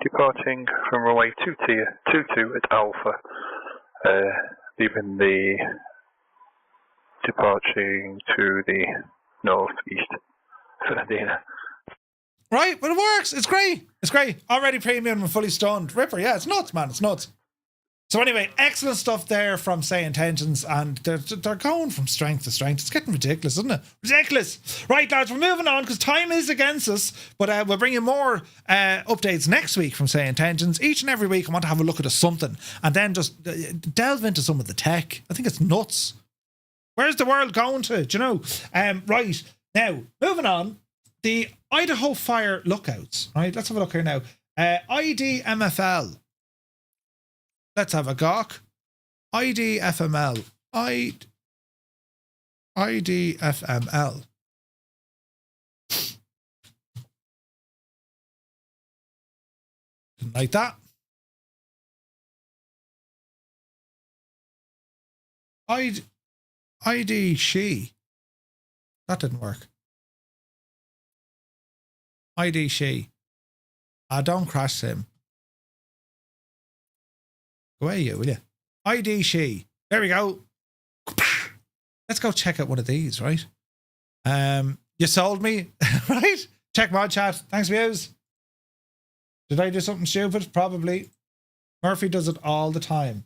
departing from runway 22 at Alpha, leaving the departing to the northeast, Fernandina. Right, but it works. It's great. It's great. Already premium and fully stunned. Ripper, yeah, it's nuts, man. It's nuts. So anyway, excellent stuff there from SayIntentions, and they're going from strength to strength. It's getting ridiculous, isn't it? Ridiculous. Right, lads, we're moving on because time is against us, but we'll bring you more updates next week from SayIntentions. Each and every week I want to have a look at something and then just delve into some of the tech. I think it's nuts. Where's the world going to? Do you know? Right, now, moving on. The Idaho Fire Lookouts. Right, let's have a look here now. IDMFL. Let's have a gawk. IDFML. IDFML. Didn't like that. ID she. That didn't work. ID she. Don't crash him. Go away, you, will you? ID she. There we go. Let's go check out one of these, right? You sold me, right? Check mod chat. Thanks, views. Did I do something stupid? Probably. Murphy does it all the time.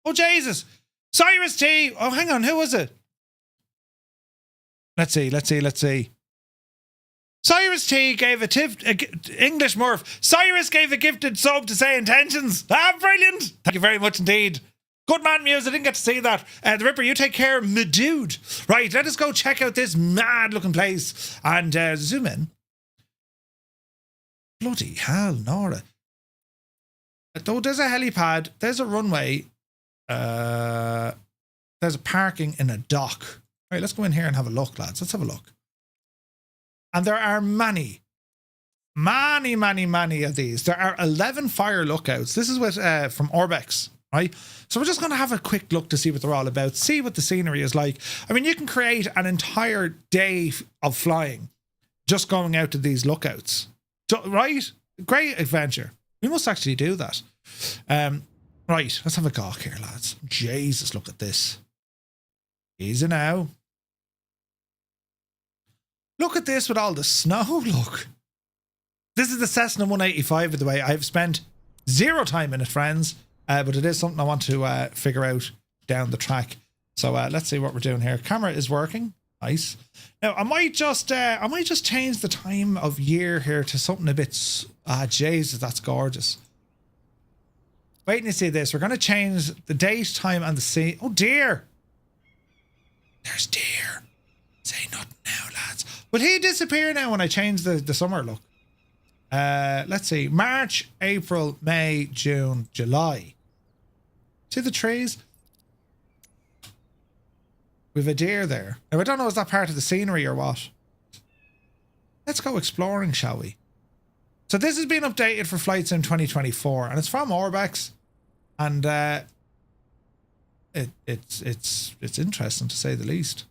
Oh, Jesus. Cyrus T. Oh, hang on. Who was it? Let's see. Cyrus T gave a tip, English Murph. Cyrus gave a gifted sub to SayIntentions. Ah, brilliant. Thank you very much indeed. Good man, Muse. I didn't get to see that. The Ripper, you take care, my dude. Right, let us go check out this mad looking place and zoom in. Bloody hell, Nora. Though there's a helipad, there's a runway, there's a parking in a dock. Right, let's go in here and have a look, lads. Let's have a look. And there are many of these. There are 11 fire lookouts. This is with from Orbx, right? So we're just going to have a quick look to see what they're all about, see what the scenery is like. I mean, you can create an entire day of flying just going out to these lookouts, right? Great adventure. We must actually do that. Right, let's have a gawk here, lads. Jesus, look at this. Easy now. Look at this with all the snow, look. This is the Cessna 185, by the way. I've spent 0 time in it, friends, but it is something I want to figure out down the track. So let's see what we're doing here. Camera is working. Nice. Now, I might just change the time of year here to something a bit... Jesus, that's gorgeous. Wait and see this. We're going to change the date, time, and the scene. Oh, dear. There's deer. Say nothing now, lads. Will he disappear now when I change the summer look? Let's see. March, April, May, June, July. See the trees? We've a deer there. Now, I don't know, is that part of the scenery or what? Let's go exploring, shall we? So this has been updated for Flight Sim 2024, and it's from Orbx, and it's interesting to say the least.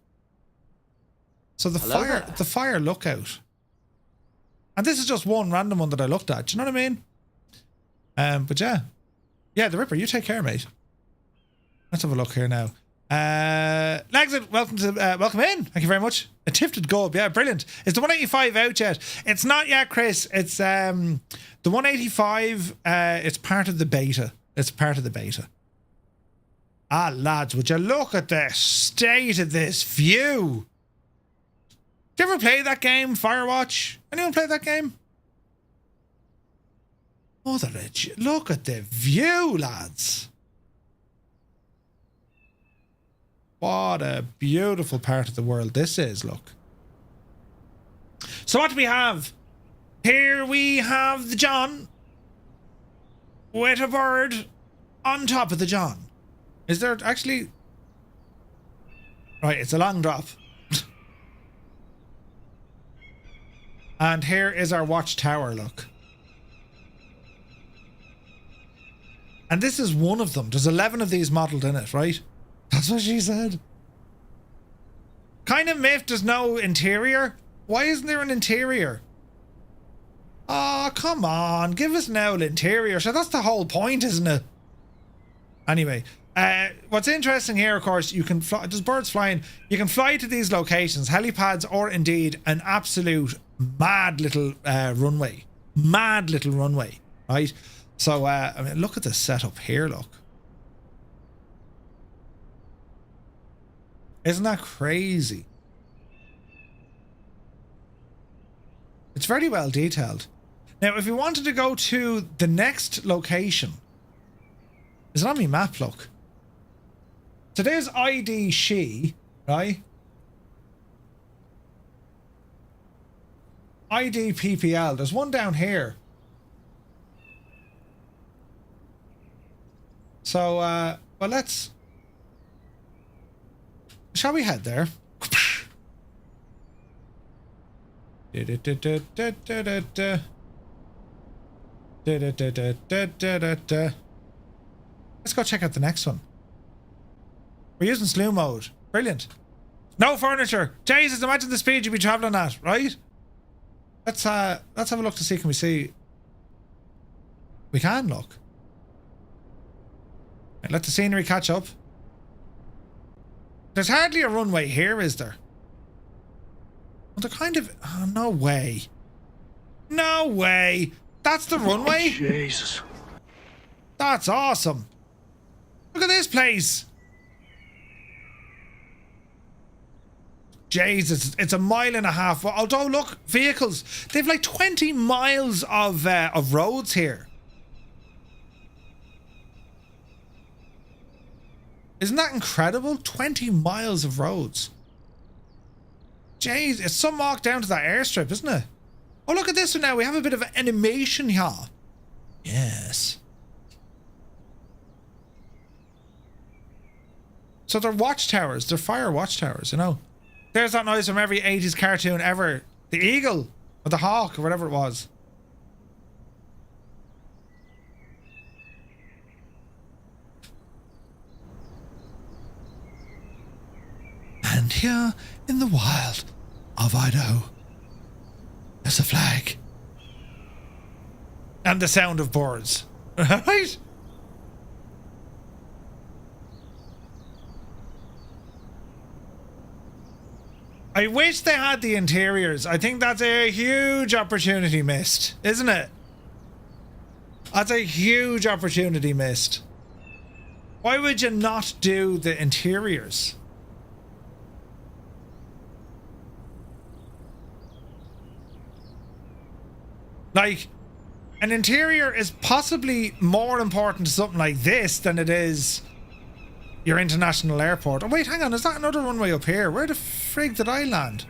So the fire lookout, and this is just one random one that I looked at. Do you know what I mean? But yeah, the Ripper, you take care, mate. Let's have a look here now. Lagsett, welcome in. Thank you very much. A tifted gob, yeah, brilliant. Is the 185 out yet? It's not yet, Chris. It's the 185. It's part of the beta. It's part of the beta. Ah, lads, would you look at the state of this view? Do you ever play that game, Firewatch? Anyone play that game? Oh, look at the view, lads. What a beautiful part of the world this is, look. So what do we have? Here we have the John with a bird on top of the John. Is there actually... Right, it's a long drop. And here is our watchtower, look. And this is one of them. There's 11 of these modelled in it, right? That's what she said. Kind of miffed there's no interior. Why isn't there an interior? Oh, come on. Give us an old interior. So that's the whole point, isn't it? Anyway, what's interesting here, of course, you can fly, there's birds flying. You can fly to these locations, helipads, or indeed an absolute mad little runway. Mad little runway, right? So, I mean, look at the setup here, look. Isn't that crazy? It's very well detailed. Now, if you wanted to go to the next location, is it on my map, look? So there's ID She, right? ID PPL. There's one down here. So, well, let's... Shall we head there? Let's go check out the next one. We're using slew mode. Brilliant. No furniture. Jesus, imagine the speed you'd be travelling at, right? Let's have a look to see. Can we see? We can look. Right, let the scenery catch up. There's hardly a runway here, is there? Well, they're kind of... Oh, no way. No way. That's the runway? Oh, Jesus. That's awesome. Look at this place. Jesus, it's a mile and a half. Although, look, vehicles. They've like 20 miles of roads here. Isn't that incredible? 20 miles of roads. Jeez, it's some walk down to that airstrip, isn't it? Oh, look at this one now. We have a bit of animation here. Yes. So they're watchtowers. They're fire watchtowers, you know. There's that noise from every 80s cartoon ever. The eagle, or the hawk, or whatever it was. And here in the wild of Idaho, there's a flag. And the sound of birds. Right? I wish they had the interiors. I think that's a huge opportunity missed, isn't it? That's a huge opportunity missed. Why would you not do the interiors? Like, an interior is possibly more important to something like this than it is your international airport. Oh, wait, hang on. Is that another runway up here? Where the frig did I land?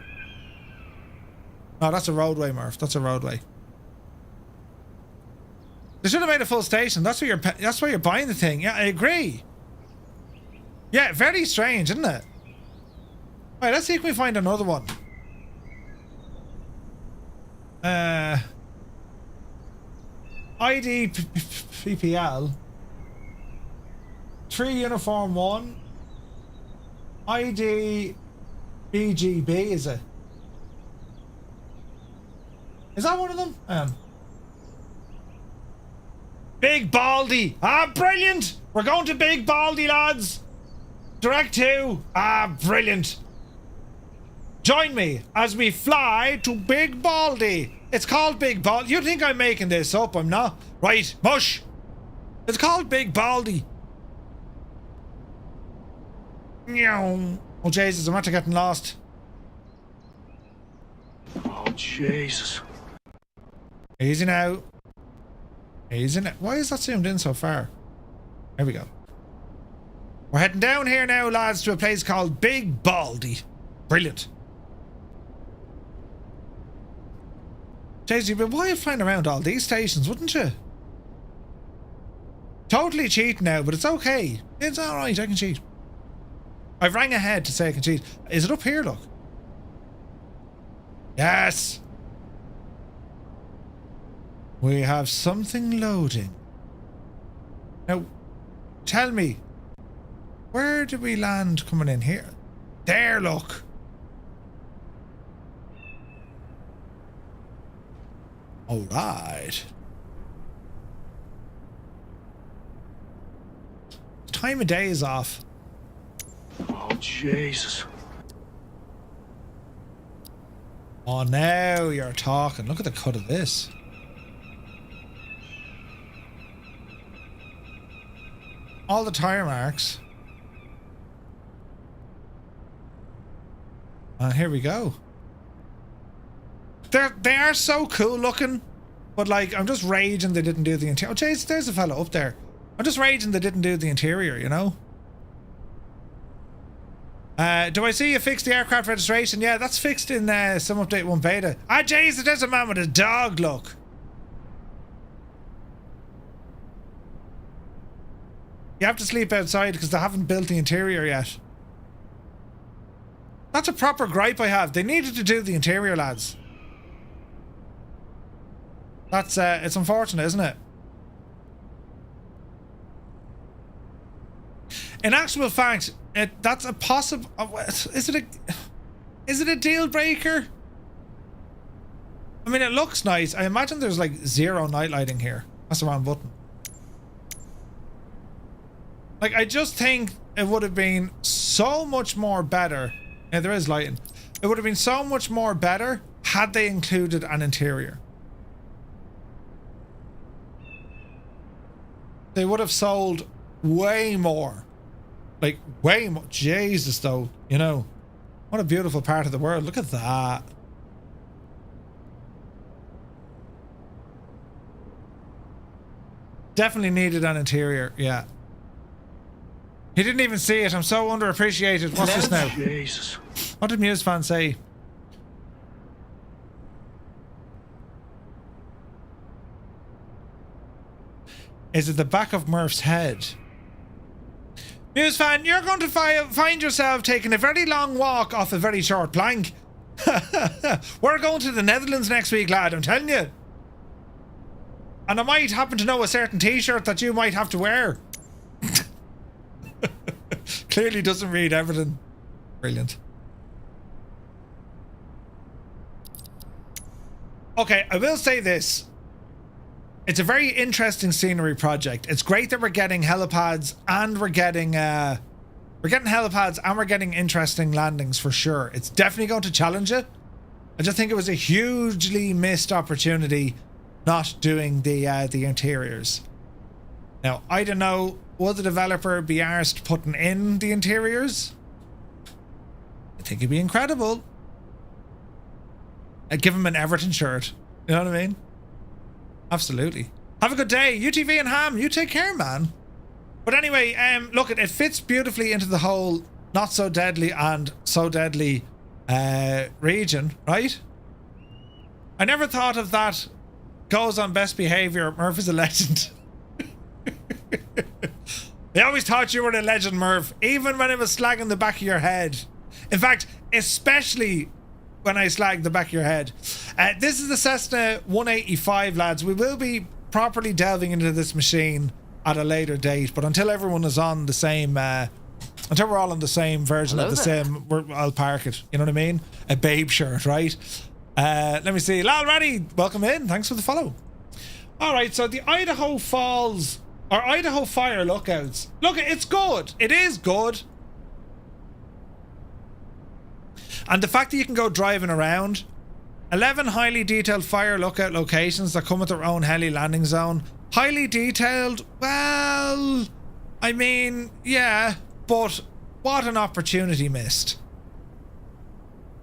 Oh, that's a roadway, Murph. That's a roadway. They should have made a full station. That's why you're buying the thing. Yeah, I agree. Yeah, very strange, isn't it? Right, let's see if we find another one. ID PPL 3 uniform 1 ID BGB, is it? Is that one of them? Big Baldy. Ah, brilliant. We're going to Big Baldy, lads. Direct to. Ah, brilliant. Join me as we fly to Big Baldy. It's called Big Baldy. You think I'm making this up? I'm not. Right, mush. It's called Big Baldy. Oh, Jesus, I'm after getting lost. Jesus. Easy now. Easy now. Why is that zoomed in so far? There we go. We're heading down here now, lads, to a place called Big Baldy. Brilliant. Jeez, you'd be wild flying around all these stations, wouldn't you? Totally cheating now, but it's okay. It's alright, I can cheat. I've rang ahead to say I can cheat. Is it up here, look? Yes! We have something loading. Now, tell me, where did we land coming in here? There, look. Alright. Time of day is off. Oh, Jesus. Oh, now you're talking. Look at the cut of this. All the tire marks. And here we go. They are so cool looking, but like I'm just raging they didn't do the interior. Oh, jeez, there's a fella up there. I'm just raging they didn't do the interior, you know. Do I see you fixed the aircraft registration? Yeah, that's fixed in some update 1 beta. Ah, jeez, there's a man with a dog. Look. You have to sleep outside because they haven't built the interior yet. That's a proper gripe I have. They needed to do the interior, lads. That's it's unfortunate, isn't it? In actual fact, that's a possible. Is it a deal breaker? I mean, it looks nice. I imagine there's like zero night lighting here. That's the wrong button. Like, I just think it would have been so much more better. Yeah, there is lighting. It would have been so much more better had they included an interior. They would have sold way more. Like, way more. Jesus, though. You know. What a beautiful part of the world. Look at that. Definitely needed an interior. Yeah. He didn't even see it. I'm so underappreciated. What's this now? Jesus. What did Muse fan say? Is it the back of Murph's head? Muse fan, you're going to find yourself taking a very long walk off a very short plank. We're going to the Netherlands next week, lad, I'm telling you. And I might happen to know a certain t-shirt that you might have to wear. Clearly doesn't read everything. Brilliant. Okay, I will say this. It's a very interesting scenery project. It's great that we're getting helipads and we're getting helipads and we're getting interesting landings for sure. It's definitely going to challenge it. I just think it was a hugely missed opportunity not doing the interiors. Now, I don't know, will the developer be arsed putting in the interiors? I think it'd be incredible. I'd give him an Everton shirt. You know what I mean? Absolutely. Have a good day. UTV and Ham, you take care, man. But anyway, look, it fits beautifully into the whole not so deadly and so deadly region, right? I never thought of that. Goes on best behavior. Murph is a legend. They always thought you were a legend, Murph, even when it was slagging the back of your head. In fact, especially when I slag the back of your head. This is the Cessna 185, lads. We will be properly delving into this machine at a later date, but until everyone is on the same, until we're all on the same version of the sim, I'll park it. You know what I mean? A babe shirt, right? Let me see. Lal Raddy, welcome in. Thanks for the follow. All right, so the Idaho Falls or Idaho Fire Lookouts. Look, it's good. It is good. And the fact that you can go driving around, 11 highly detailed fire lookout locations that come with their own heli landing zone. Highly detailed, well, I mean, yeah, but what an opportunity missed.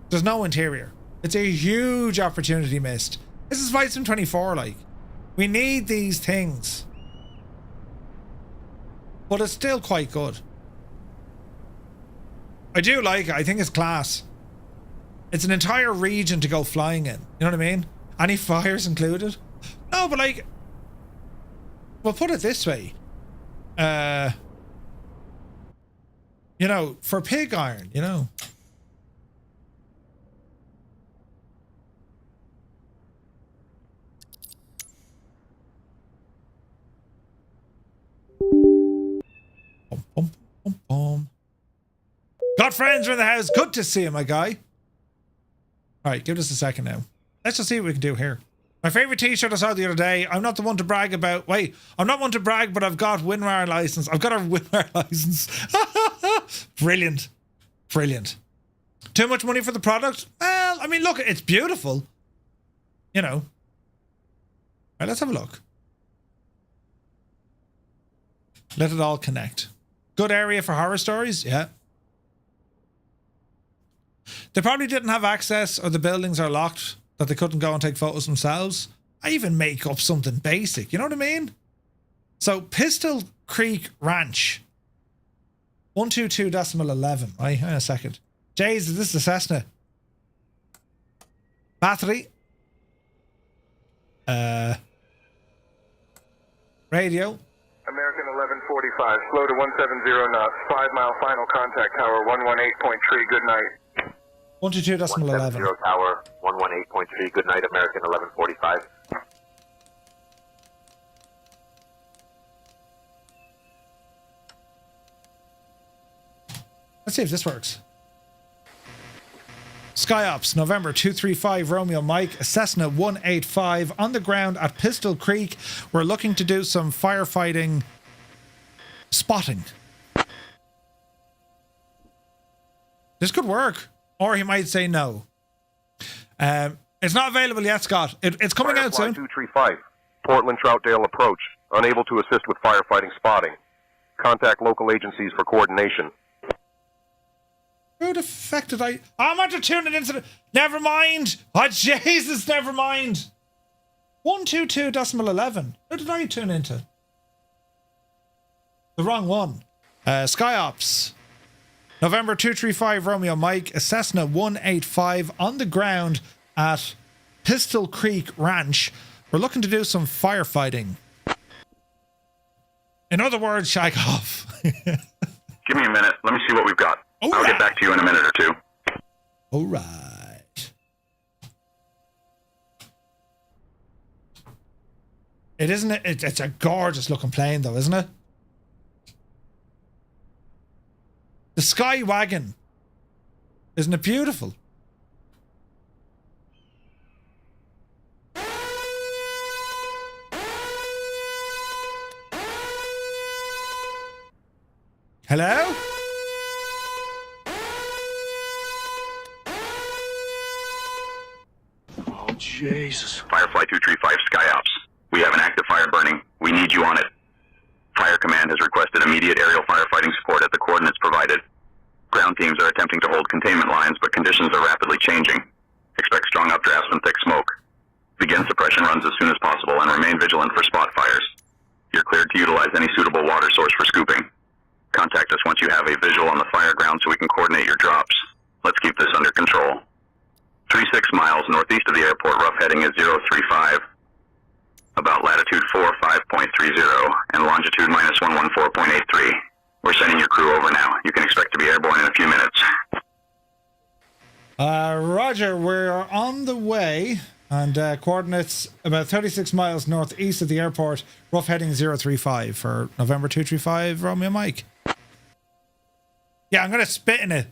There's no interior. It's a huge opportunity missed. This is Flight Sim 24, like. We need these things. But it's still quite good. I do like it. I think it's class. It's an entire region to go flying in. You know what I mean? Any fires included? No, but like... Well, put it this way. You know, for pig iron, you know. Boom, boom, boom, boom. Got friends in the house. Good to see you, my guy. All right, give us a second now. Let's just see what we can do here. My favorite t-shirt I saw the other day. I'm not the one to brag about. Wait, I'm not one to brag, but I've got WinRAR license. I've got a WinRAR license. Brilliant. Brilliant. Too much money for the product? Well, I mean, look, it's beautiful. You know. All right, let's have a look. Let it all connect. Good area for horror stories? Yeah. They probably didn't have access, or the buildings are locked, that they couldn't go and take photos themselves. I even make up something basic, you know what I mean? So, Pistol Creek Ranch. 122.11. Right, hang on a second. Jays, is this the Cessna? Battery. Radio. American 1145, slow to 170 knots, 5 mile final contact tower, 118.3, good night. 122.11. Tower, 118.3, good night, American 1145. Let's see if this works. SkyOps, November 235, Romeo Mike, Cessna 185, on the ground at Pistol Creek. We're looking to do some firefighting spotting. This could work. Or he might say no. It's not available yet, Scott. It's coming out soon. 235, Portland Troutdale approach. Unable to assist with firefighting spotting. Contact local agencies for coordination. Who the fuck did I... I'm not tuning into the... Never mind. Oh, Jesus, never mind. 122.11. Who did I tune into? The wrong one. SkyOps. November 235, Romeo Mike, a Cessna 185 on the ground at Pistol Creek Ranch. We're looking to do some firefighting. In other words, shag off. Give me a minute. Let me see what we've got. I'll get back to you in a minute or two. All right. It isn't it? It's a gorgeous looking plane, though, isn't it? The Sky Wagon. Isn't it beautiful? Hello? Oh, Jesus. Firefly 235, SkyOps. We have an active fire burning. We need you on it. Fire Command has requested immediate aerial firefighting support at the coordinates provided. Ground teams are attempting to hold containment lines, but conditions are rapidly changing. Expect strong updrafts and thick smoke. Begin suppression runs as soon as possible and remain vigilant for spot fires. You're cleared to utilize any suitable water source for scooping. Contact us once you have a visual on the fire ground so we can coordinate your drops. Let's keep this under control. 36 miles northeast of the airport, rough heading is 035. About latitude 45.30 and longitude minus 114.83. We're sending your crew over now. You can expect to be airborne in a few minutes. Roger, we're on the way. And coordinates about 36 miles northeast of the airport. Rough heading 035 for November 235, Romeo Mike. Yeah, I'm going to spit in it.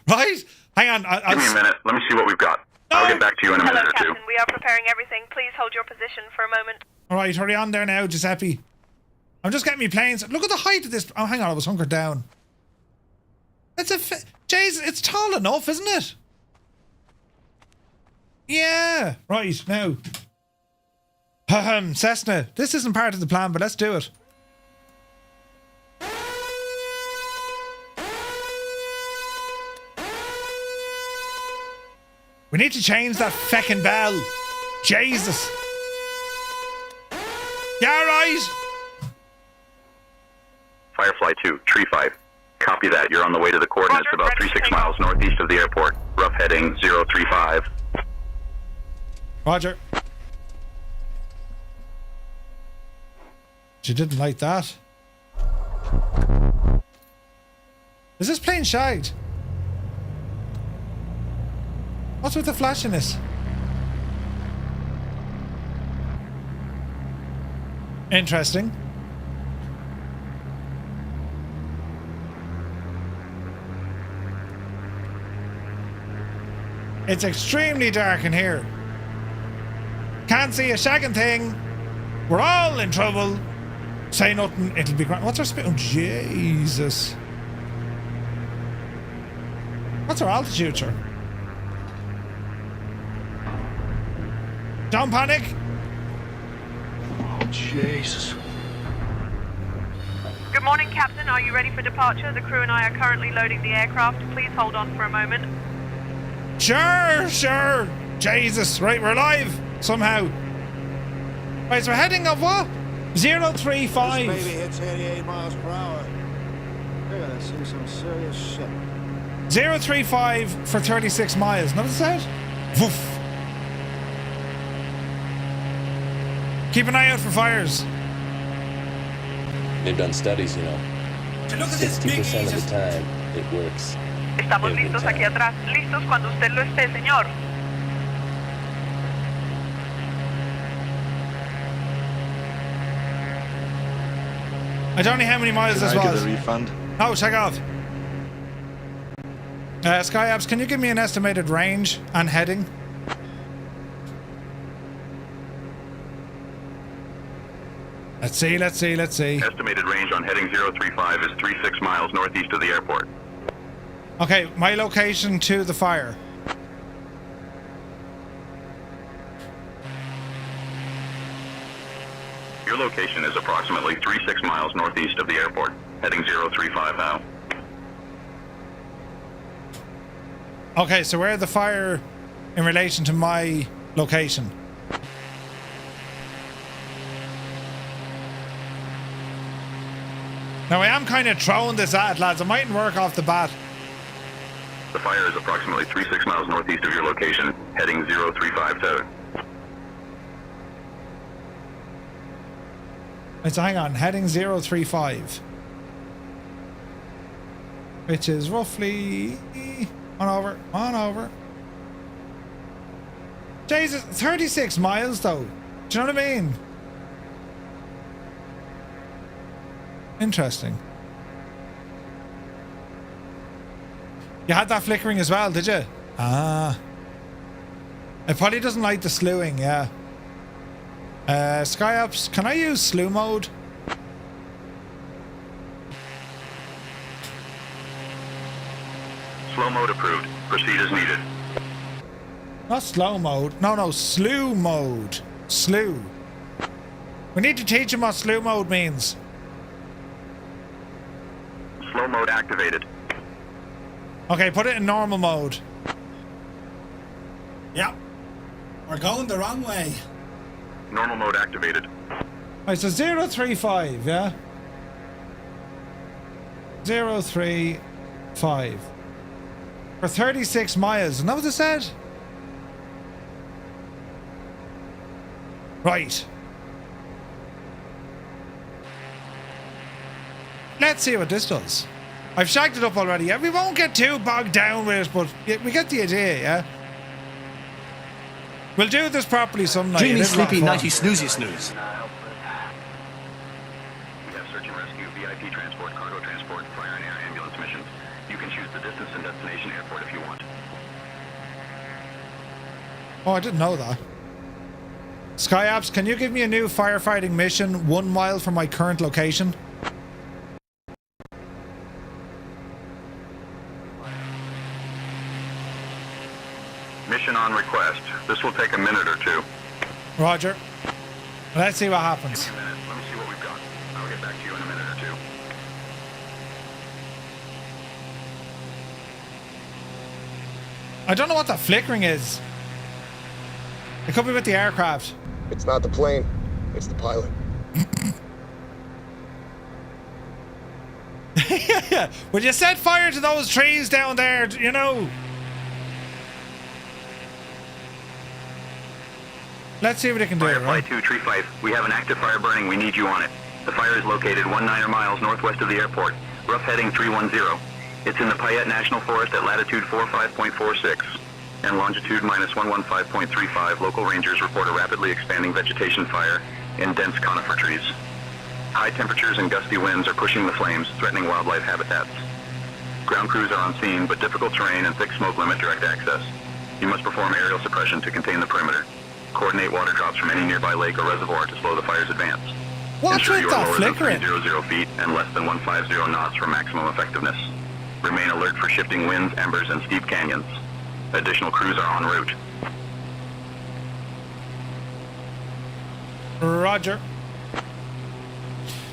Right? Hang on. Give me a minute. Let me see what we've got. I'll get back to you in a minute or two. Captain. We are preparing everything. Please hold your position for a moment. All right, hurry on there now, Giuseppe. I'm just getting me planes. Look at the height of this. Oh, hang on. I was hunkered down. It's a... Jeez, it's tall enough, isn't it? Yeah. Right, now. Cessna. This isn't part of the plan, but let's do it. We need to change that feckin' bell. Jesus. Yeah, right. Firefly 2, Tree 5. Copy that. You're on the way to the coordinates Roger, about ready to 36 take miles off. northeast of the airport. Rough heading 035. Roger. She didn't like that. Is this plane shagged? What's with the flashiness? Interesting. It's extremely dark in here. Can't see a shagging thing. We're all in trouble. Say nothing, it'll be grand. What's our speed? Oh, Jesus. What's our altitude, sir? Don't panic. Oh, Jesus. Good morning, Captain. Are you ready for departure? The crew and I are currently loading the aircraft. Please hold on for a moment. Sure. Jesus. Right, we're alive. Somehow. Right, so we're heading of what? 035. This baby hits 88 miles per hour. We're gonna see some serious shit. 035 for 36 miles. Know what it said? Woof. Keep an eye out for fires. They've done studies, you know. 60% of the time, it works. Estamos listos aquí atrás. Listos cuando usted lo esté, señor. I don't know how many miles this Can I was. get a refund? Oh, check off. SkyApps, can you give me an estimated range and heading? Let's see. Estimated range on heading 035 is 36 miles northeast of the airport. Okay, my location to the fire. Your location is approximately 36 miles northeast of the airport. Heading 035 now. Okay, so where the fire in relation to my location? Now I am kind of throwing this at, lads. It mightn't work off the bat. The fire is approximately 36 miles northeast of your location. Heading 035 Right, so hang on, heading 035. Which is roughly... On over. Jesus, 36 miles though. Do you know what I mean? Interesting. You had that flickering as well, did you? Ah. It probably doesn't like the slewing, yeah. SkyUps, can I use slew mode? Slow mode approved. Proceed as needed. Not slow mode. No, slew mode. Slew. We need to teach him what slew mode means. Slow mode activated. Okay, put it in normal mode. Yep. We're going the wrong way. Normal mode activated. Right, so 035, yeah? 035. For 36 miles. Isn't that what they said? Right. Let's see what this does. I've shagged it up already. Yeah, we won't get too bogged down with it, but we get the idea, yeah? We'll do this properly some night. Dreamy, It is a lot of sleepy, fun. nighty, snoozy snooze. We have search and rescue, VIP transport, cargo transport, fire and air ambulance missions. You can choose the distance and destination airport if you want. Oh, I didn't know that. SkyApps, can you give me a new firefighting mission 1 mile from my current location? Mission on request. This will take a minute or two. Roger. Let's see what happens. Give me a minute. Let me see what we've got. I'll get back to you in a minute or two. I don't know what that flickering is. It could be with the aircraft. It's not the plane. It's the pilot. Yeah. Will you set fire to those trees down there, you know? Let's see what it can do. Firefly 2, Tree 5. We have an active fire burning. We need you on it. The fire is located 19 miles northwest of the airport. Rough heading 310. It's in the Payette National Forest at latitude 45.46 and longitude -115.35. Local rangers report a rapidly expanding vegetation fire in dense conifer trees. High temperatures and gusty winds are pushing the flames, threatening wildlife habitats. Ground crews are on scene, but difficult terrain and thick smoke limit direct access. You must perform aerial suppression to contain the perimeter. Coordinate water drops from any nearby lake or reservoir to slow the fire's advance. What's Ensure with you are that lower flickering? than 300 feet and less than 150 knots for maximum effectiveness. Remain alert for shifting winds, embers, and steep canyons. Additional crews are en route. Roger.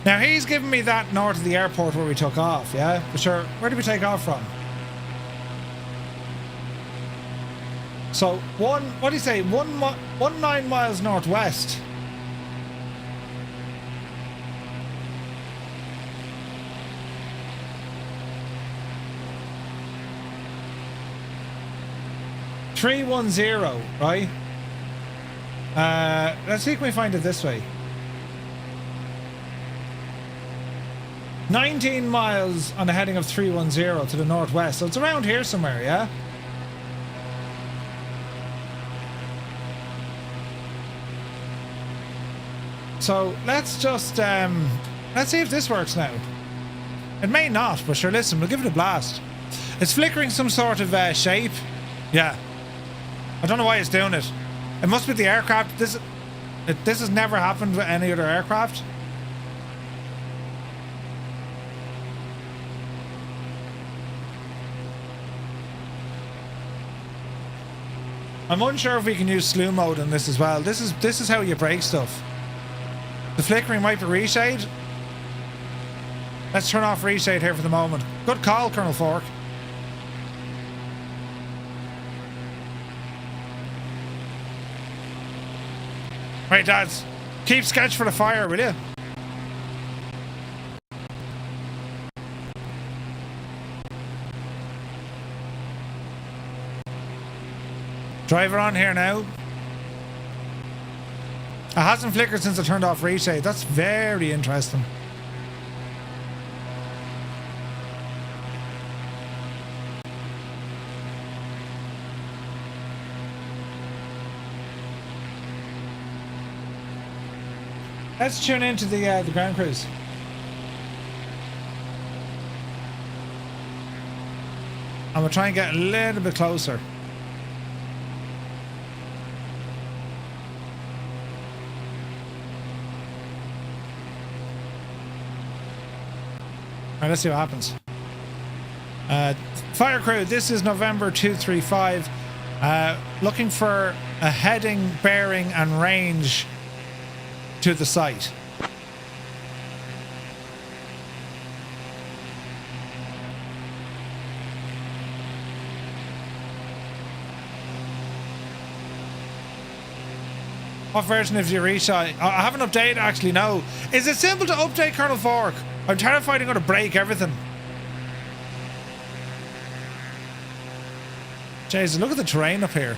Now he's giving me that north of the airport where we took off, yeah? But sure, where did we take off from? So, what do you say? 19 miles northwest. $310, right? Let's see if we find it this way. 19 miles on the heading of 310 to the northwest. So it's around here somewhere, yeah? So let's just let's see if this works now. It may not, but sure, listen, we'll give it a blast. It's flickering some sort of shape. Yeah. I don't know why it's doing it. It must be the aircraft. This has never happened with any other aircraft. I'm unsure if we can use slew mode in this as well. This is how you break stuff. The flickering might be reshade. Let's turn off reshade here for the moment. Good call, Colonel Fork. Right, dads. Keep sketch for the fire, will you? Driver on here now. It hasn't flickered since I turned off reshade. That's very interesting. Let's tune into the ground cruise. And we'll try and get a little bit closer. Alright, let's see what happens. Fire crew, this is November 235. Looking for a heading, bearing, and range to the site. What version of your reshot? I haven't updated actually, no. Is it simple to update, Colonel Fork? I'm terrified I'm going to break everything. Jeez, look at the terrain up here.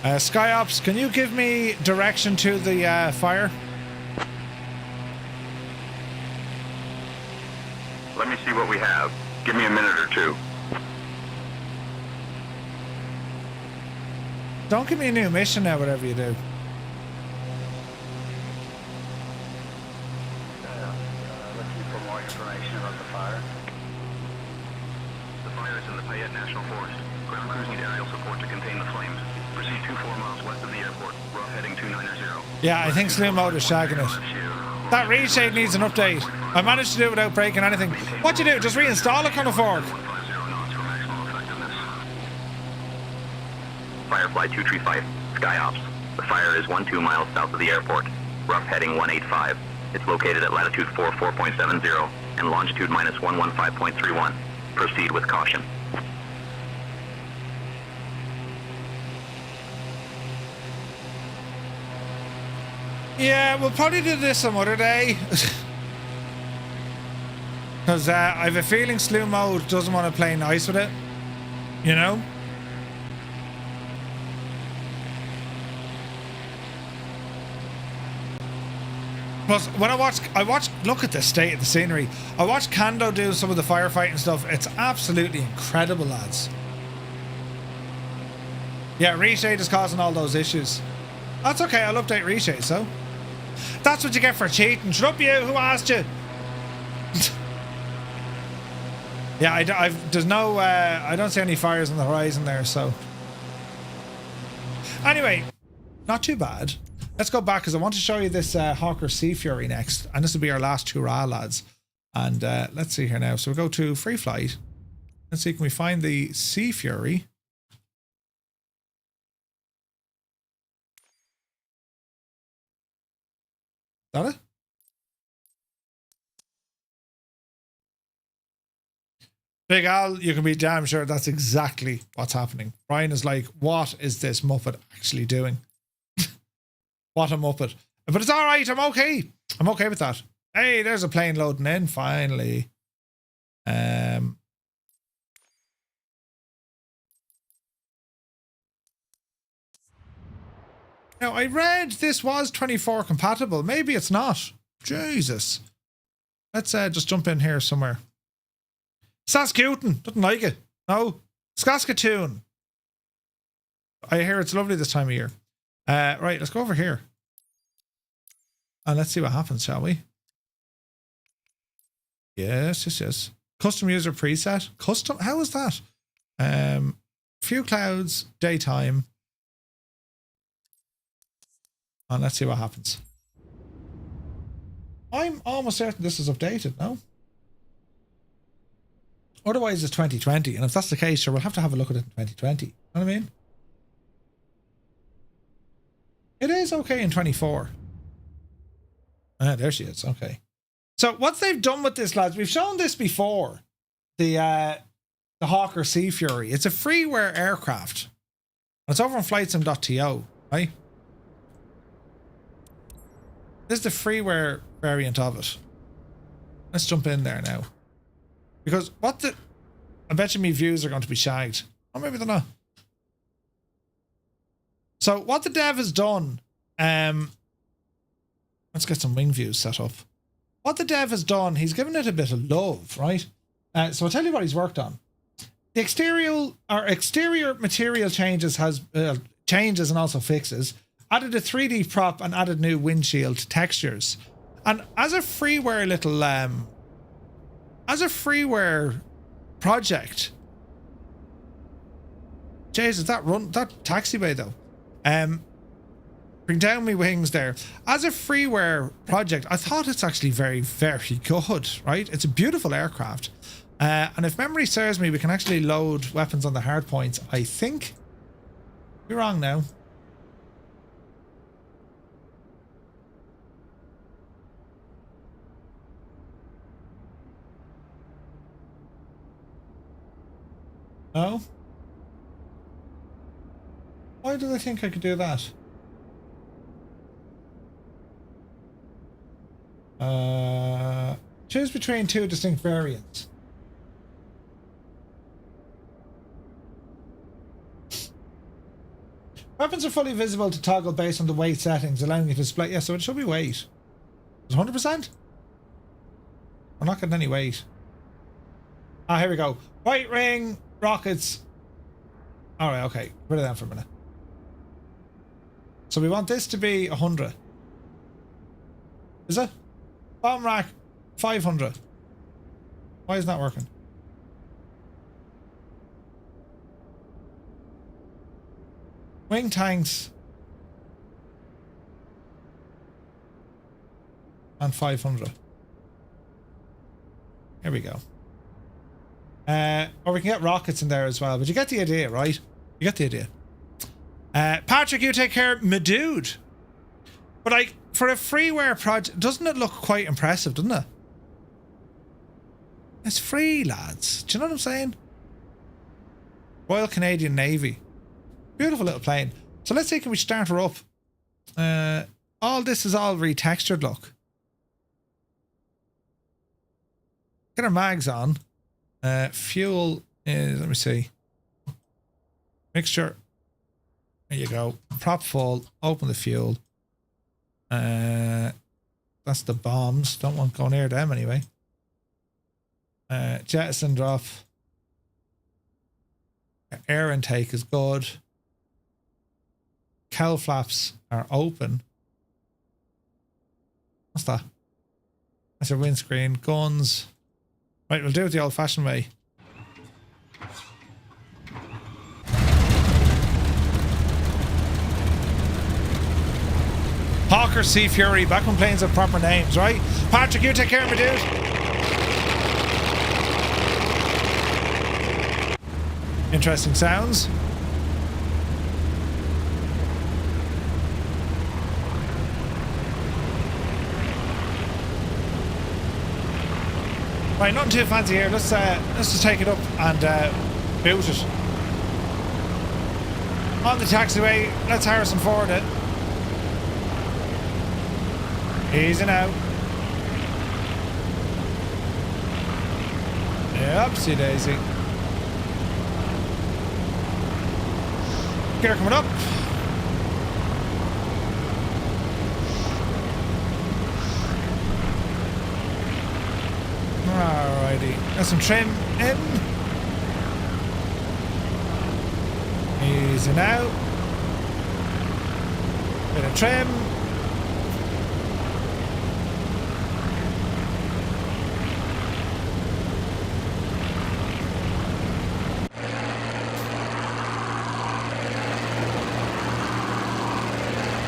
SkyOps, can you give me direction to the fire? Let me see what we have. Give me a minute or two. Don't give me a new mission now, whatever you do. Looking for more information about the fire. The fire is in the Payette National Forest. Ground crews need aerial support to contain the flames. Proceed 24 miles west of the airport. Rough heading 290. Yeah, I think slew mode is shagging it. That reshade needs an update. I managed to do it without breaking anything. What you do? Just reinstall it, Colonel Fork. Firefly 235, SkyOps. The fire is 12 miles south of the airport. rough heading 185. It's located at latitude 44.70 and longitude minus 115.31. Proceed with caution. Yeah, we'll probably do this some other day. Because I have a feeling slew mode doesn't want to play nice with it. You know? Plus, when I watch, look at the state of the scenery. I watched Kando do some of the firefighting stuff. It's absolutely incredible, lads. Yeah, reshade is causing all those issues. That's okay, I'll update reshade, so. That's what you get for cheating. Shut up, you. Who asked you? Yeah, there's no, I don't see any fires on the horizon there, so. Anyway, not too bad. Let's go back because I want to show you this Hawker Sea Fury next, and this will be our last hurrah, lads. And let's see here now. So we go to free flight. Let's see, can we find the Sea Fury? Is that it? Big Al, you can be damn sure that's exactly what's happening. Brian is like, what is this Muppet actually doing? What a Muppet. But it's all right. I'm okay. I'm okay with that. Hey, there's a plane loading in. Finally. Now, I read this was 24 compatible. Maybe it's not. Jesus. Let's just jump in here somewhere. Saskatoon. Doesn't like it. No. Saskatoon. I hear it's lovely this time of year. Right, let's go over here. And let's see what happens, shall we? Yes, yes, yes. Custom user preset. Custom? How is that? Few clouds, daytime. And let's see what happens. I'm almost certain this is updated, no? Otherwise it's 2020. And if that's the case, sure, we'll have to have a look at it in 2020. You know what I mean? It is okay in 24. Ah, there she is. Okay. So what they've done with this, lads, we've shown this before. The Hawker Sea Fury. It's a freeware aircraft. It's over on flightsim.to, right? This is the freeware variant of it. Let's jump in there now. Because what the... I bet you me views are going to be shagged. Or maybe they're not. So what the dev has done, let's get some wing views set up. What the dev has done, he's given it a bit of love, right? So I'll tell you what he's worked on. The exterior material changes and also fixes. Added a 3D prop and added new windshield textures. And as a freeware little, as a freeware project, Jesus, that taxiway though. Bring down my wings there. As a freeware project, I thought it's actually very, very good, right? It's a beautiful aircraft. And if memory serves me, we can actually load weapons on the hard points, I think. You're wrong now. No? Why did I think I could do that? Choose between two distinct variants. Weapons are fully visible to toggle based on the weight settings, allowing you to display. Yeah, so it should be weight. Is it 100%? We're not getting any weight. Ah, here we go. White ring, rockets. Alright, okay. Rid of that for a minute. So we want this to be 100. Is it? Bomb rack, 500. Why is that working? Wing tanks. And 500. Here we go. Or we can get rockets in there as well. But you get the idea, right? You get the idea. Patrick, you take care, my dude. But like, for a freeware project, doesn't it look quite impressive, doesn't it? It's free, lads. Do you know what I'm saying? Royal Canadian Navy. Beautiful little plane. So let's see, can we start her up? All this is all retextured, look. Get our mags on. Fuel is, let me see. Mixture. There you go. Prop full. Open the fuel. That's the bombs. Don't want to go near them anyway. Jettison drop. Air intake is good. Cowl flaps are open. What's that? That's your windscreen. Guns. Right, we'll do it the old-fashioned way. Hawker, Sea Fury, back when planes have proper names, right? Patrick, you take care of me, dude. Interesting sounds. Right, nothing too fancy here. Let's just take it up and boot it. On the taxiway, let's Harrison Ford it. Easy now. Upsie daisy. Gear coming up. Alrighty. Got some trim in. Easy now. Bit of trim.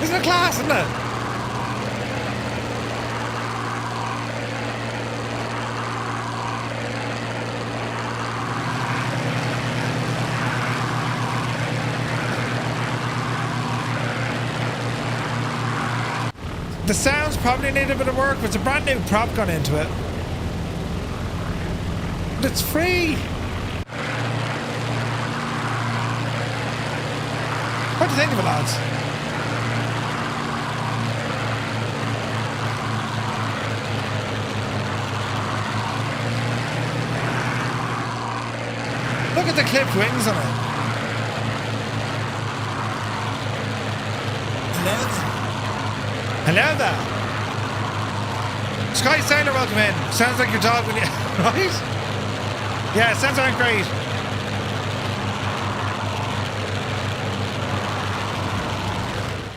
Isn't it class, isn't it? The sounds probably need a bit of work, but it's a brand new prop gone into it. But it's free. What do you think of it, lads? Look at the clipped wings on it. Hello there. Sky Sailor, welcome in. Sounds like your dog when you... Right? Yeah, sounds aren't great.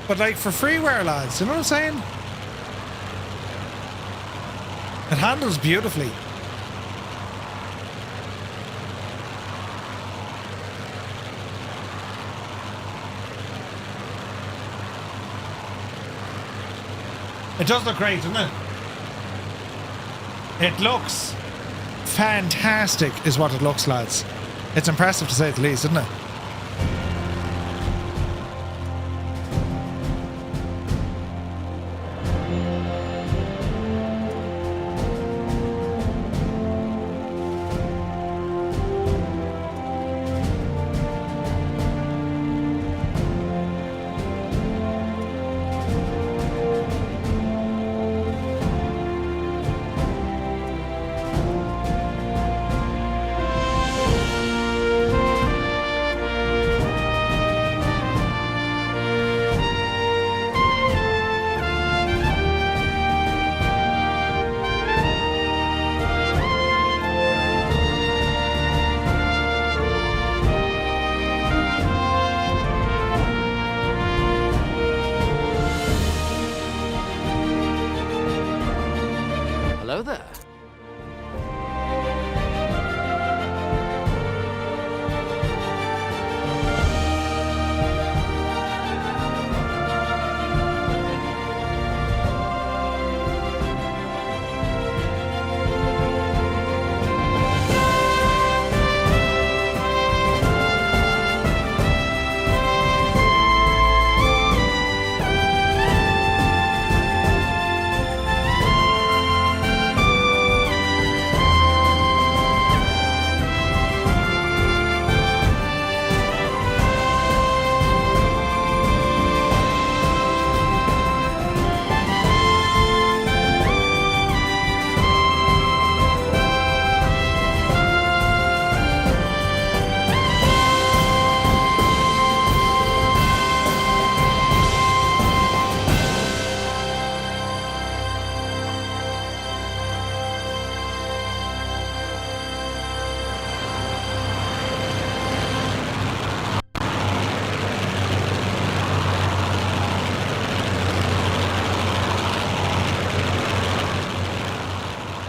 But like for freeware, lads, you know what I'm saying? It handles beautifully. It does look great, doesn't it? It looks fantastic is what it looks, lads. It's impressive to say the least, isn't it?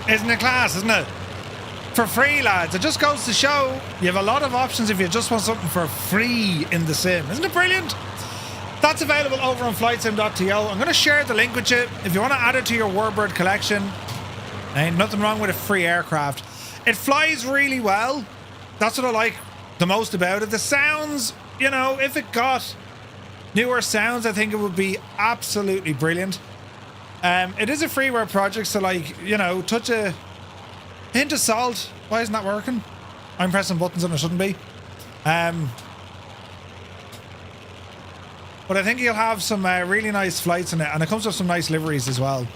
Isn't it class, isn't it? For free, lads. It just goes to show you have a lot of options if you just want something for free in the sim. Isn't it brilliant? That's available over on flightsim.to. I'm going to share the link with you if you want to add it to your Warbird collection. Ain't nothing wrong with a free aircraft. It flies really well. That's what I like the most about it. The sounds, you know, if it got newer sounds, I think it would be absolutely brilliant. It is a freeware project, so like, you know, touch a hint of salt. Why isn't that working? I'm pressing buttons and it shouldn't be. But I think you'll have some really nice flights in it, and it comes with some nice liveries as well.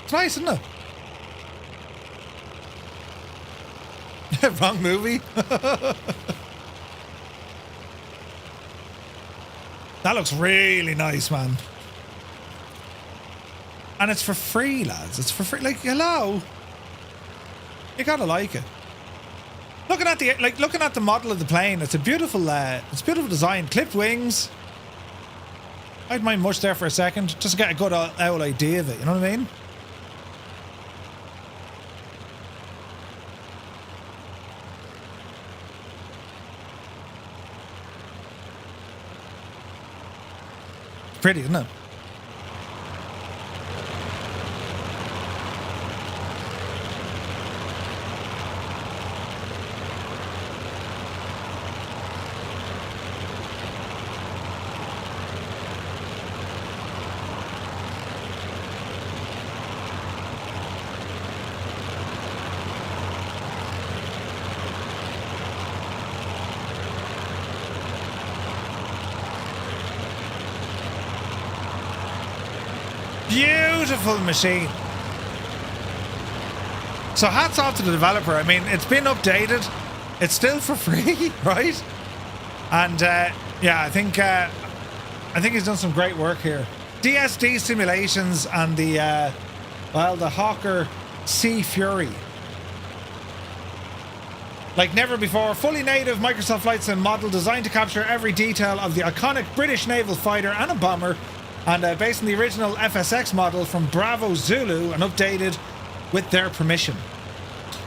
It's nice, isn't it? Wrong movie. That looks really nice, man. And it's for free, lads. It's for free. Like, hello. You gotta like it. Looking at the model of the plane, it's a beautiful design. Clipped wings. I'd mind much there for a second, just to get a good old idea of it. You know what I mean? Pretty, isn't it? Beautiful machine. So hats off to the developer. I mean, it's been updated. It's still for free, right? And yeah, I think he's done some great work here. DSD simulations and the Hawker Sea Fury. Like never before, fully native Microsoft Flight Sim model designed to capture every detail of the iconic British naval fighter and a bomber, and based on the original FSX model from Bravo Zulu and updated with their permission.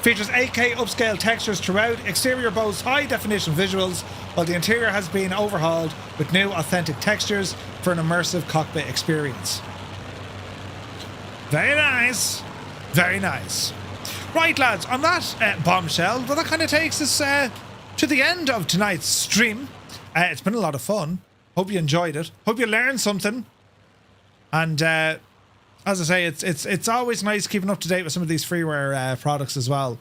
Features 8K upscale textures throughout, exterior boasts high definition visuals, while the interior has been overhauled with new authentic textures for an immersive cockpit experience. Very nice. Very nice. Right, lads, on that bombshell, well, that kind of takes us to the end of tonight's stream. It's been a lot of fun. Hope you enjoyed it. Hope you learned something. And as I say, it's always nice keeping up to date with some of these freeware products as well.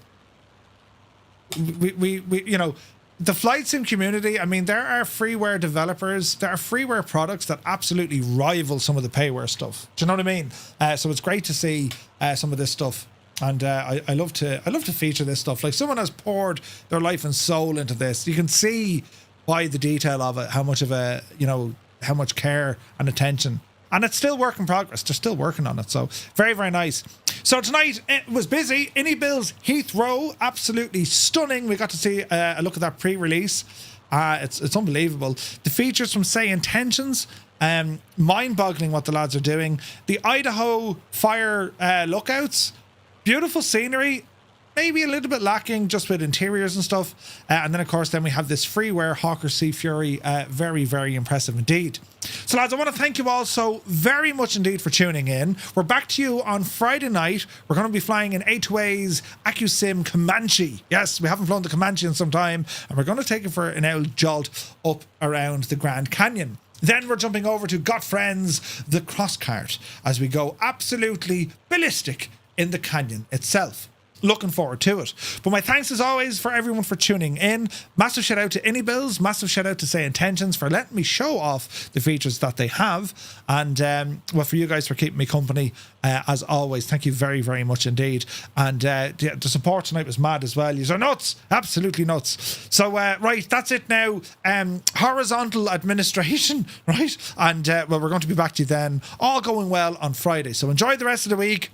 We you know, the flight sim community, I mean, there are freeware developers, there are freeware products that absolutely rival some of the payware stuff. Do you know what I mean? So it's great to see some of this stuff. And I love to feature this stuff. Like, someone has poured their life and soul into this. You can see by the detail of it how much of a, you know, how much care and attention. And it's still work in progress. They're still working on it. So very, very nice. So tonight it was busy. iniBuilds Heathrow, absolutely stunning. We got to see a look at that pre-release. It's unbelievable. The features from SayIntentions, mind-boggling what the lads are doing. The Idaho Fire Lookouts, beautiful scenery. Maybe a little bit lacking just with interiors and stuff. And then, of course, then we have this freeware Hawker Sea Fury. Very, very impressive indeed. So, lads, I want to thank you all so very much indeed for tuning in. We're back to you on Friday night. We're going to be flying in A2A's AccuSim Comanche. Yes, we haven't flown the Comanche in some time. And we're going to take it for an old jolt up around the Grand Canyon. Then we're jumping over to Got Friends, the Crosscart, as we go absolutely ballistic in the canyon itself. Looking forward to it. But my thanks as always for everyone for tuning in. Massive shout out to iniBuilds. Massive shout out to SayIntentions for letting me show off the features that they have. And well, for you guys for keeping me company as always. Thank you very, very much indeed. And the support tonight was mad as well. You're nuts. Absolutely nuts. So right, that's it now. Horizontal administration, right? And well, we're going to be back to you then. All going well on Friday. So enjoy the rest of the week.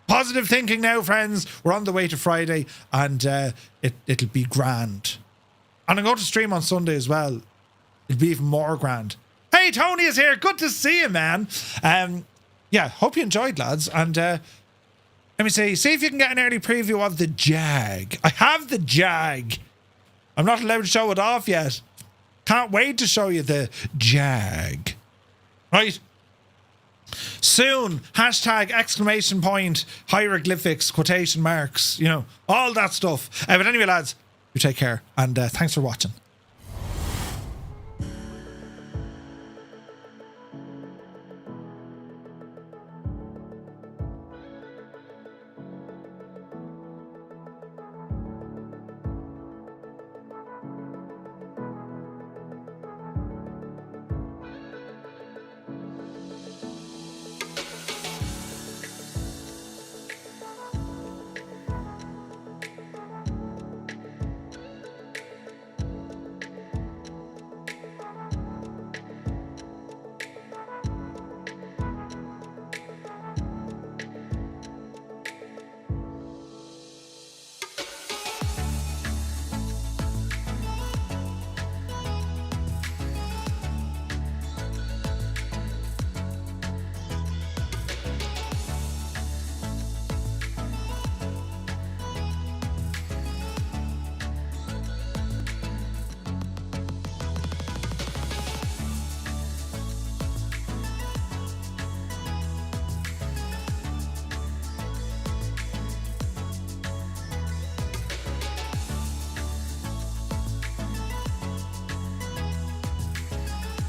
Positive thinking now, friends. We're on the way to Friday, and it'll be grand. And I'm going to stream on Sunday as well. It'll be even more grand. Hey! Hey, Tony is here. Good to see you, man. Yeah, hope you enjoyed, lads. And let me see if you can get an early preview of the Jag. I have the Jag. I'm not allowed to show it off yet. Can't wait to show you the Jag. Right? Soon, hashtag exclamation point, hieroglyphics, quotation marks, you know, all that stuff. But anyway, lads, you take care, and thanks for watching.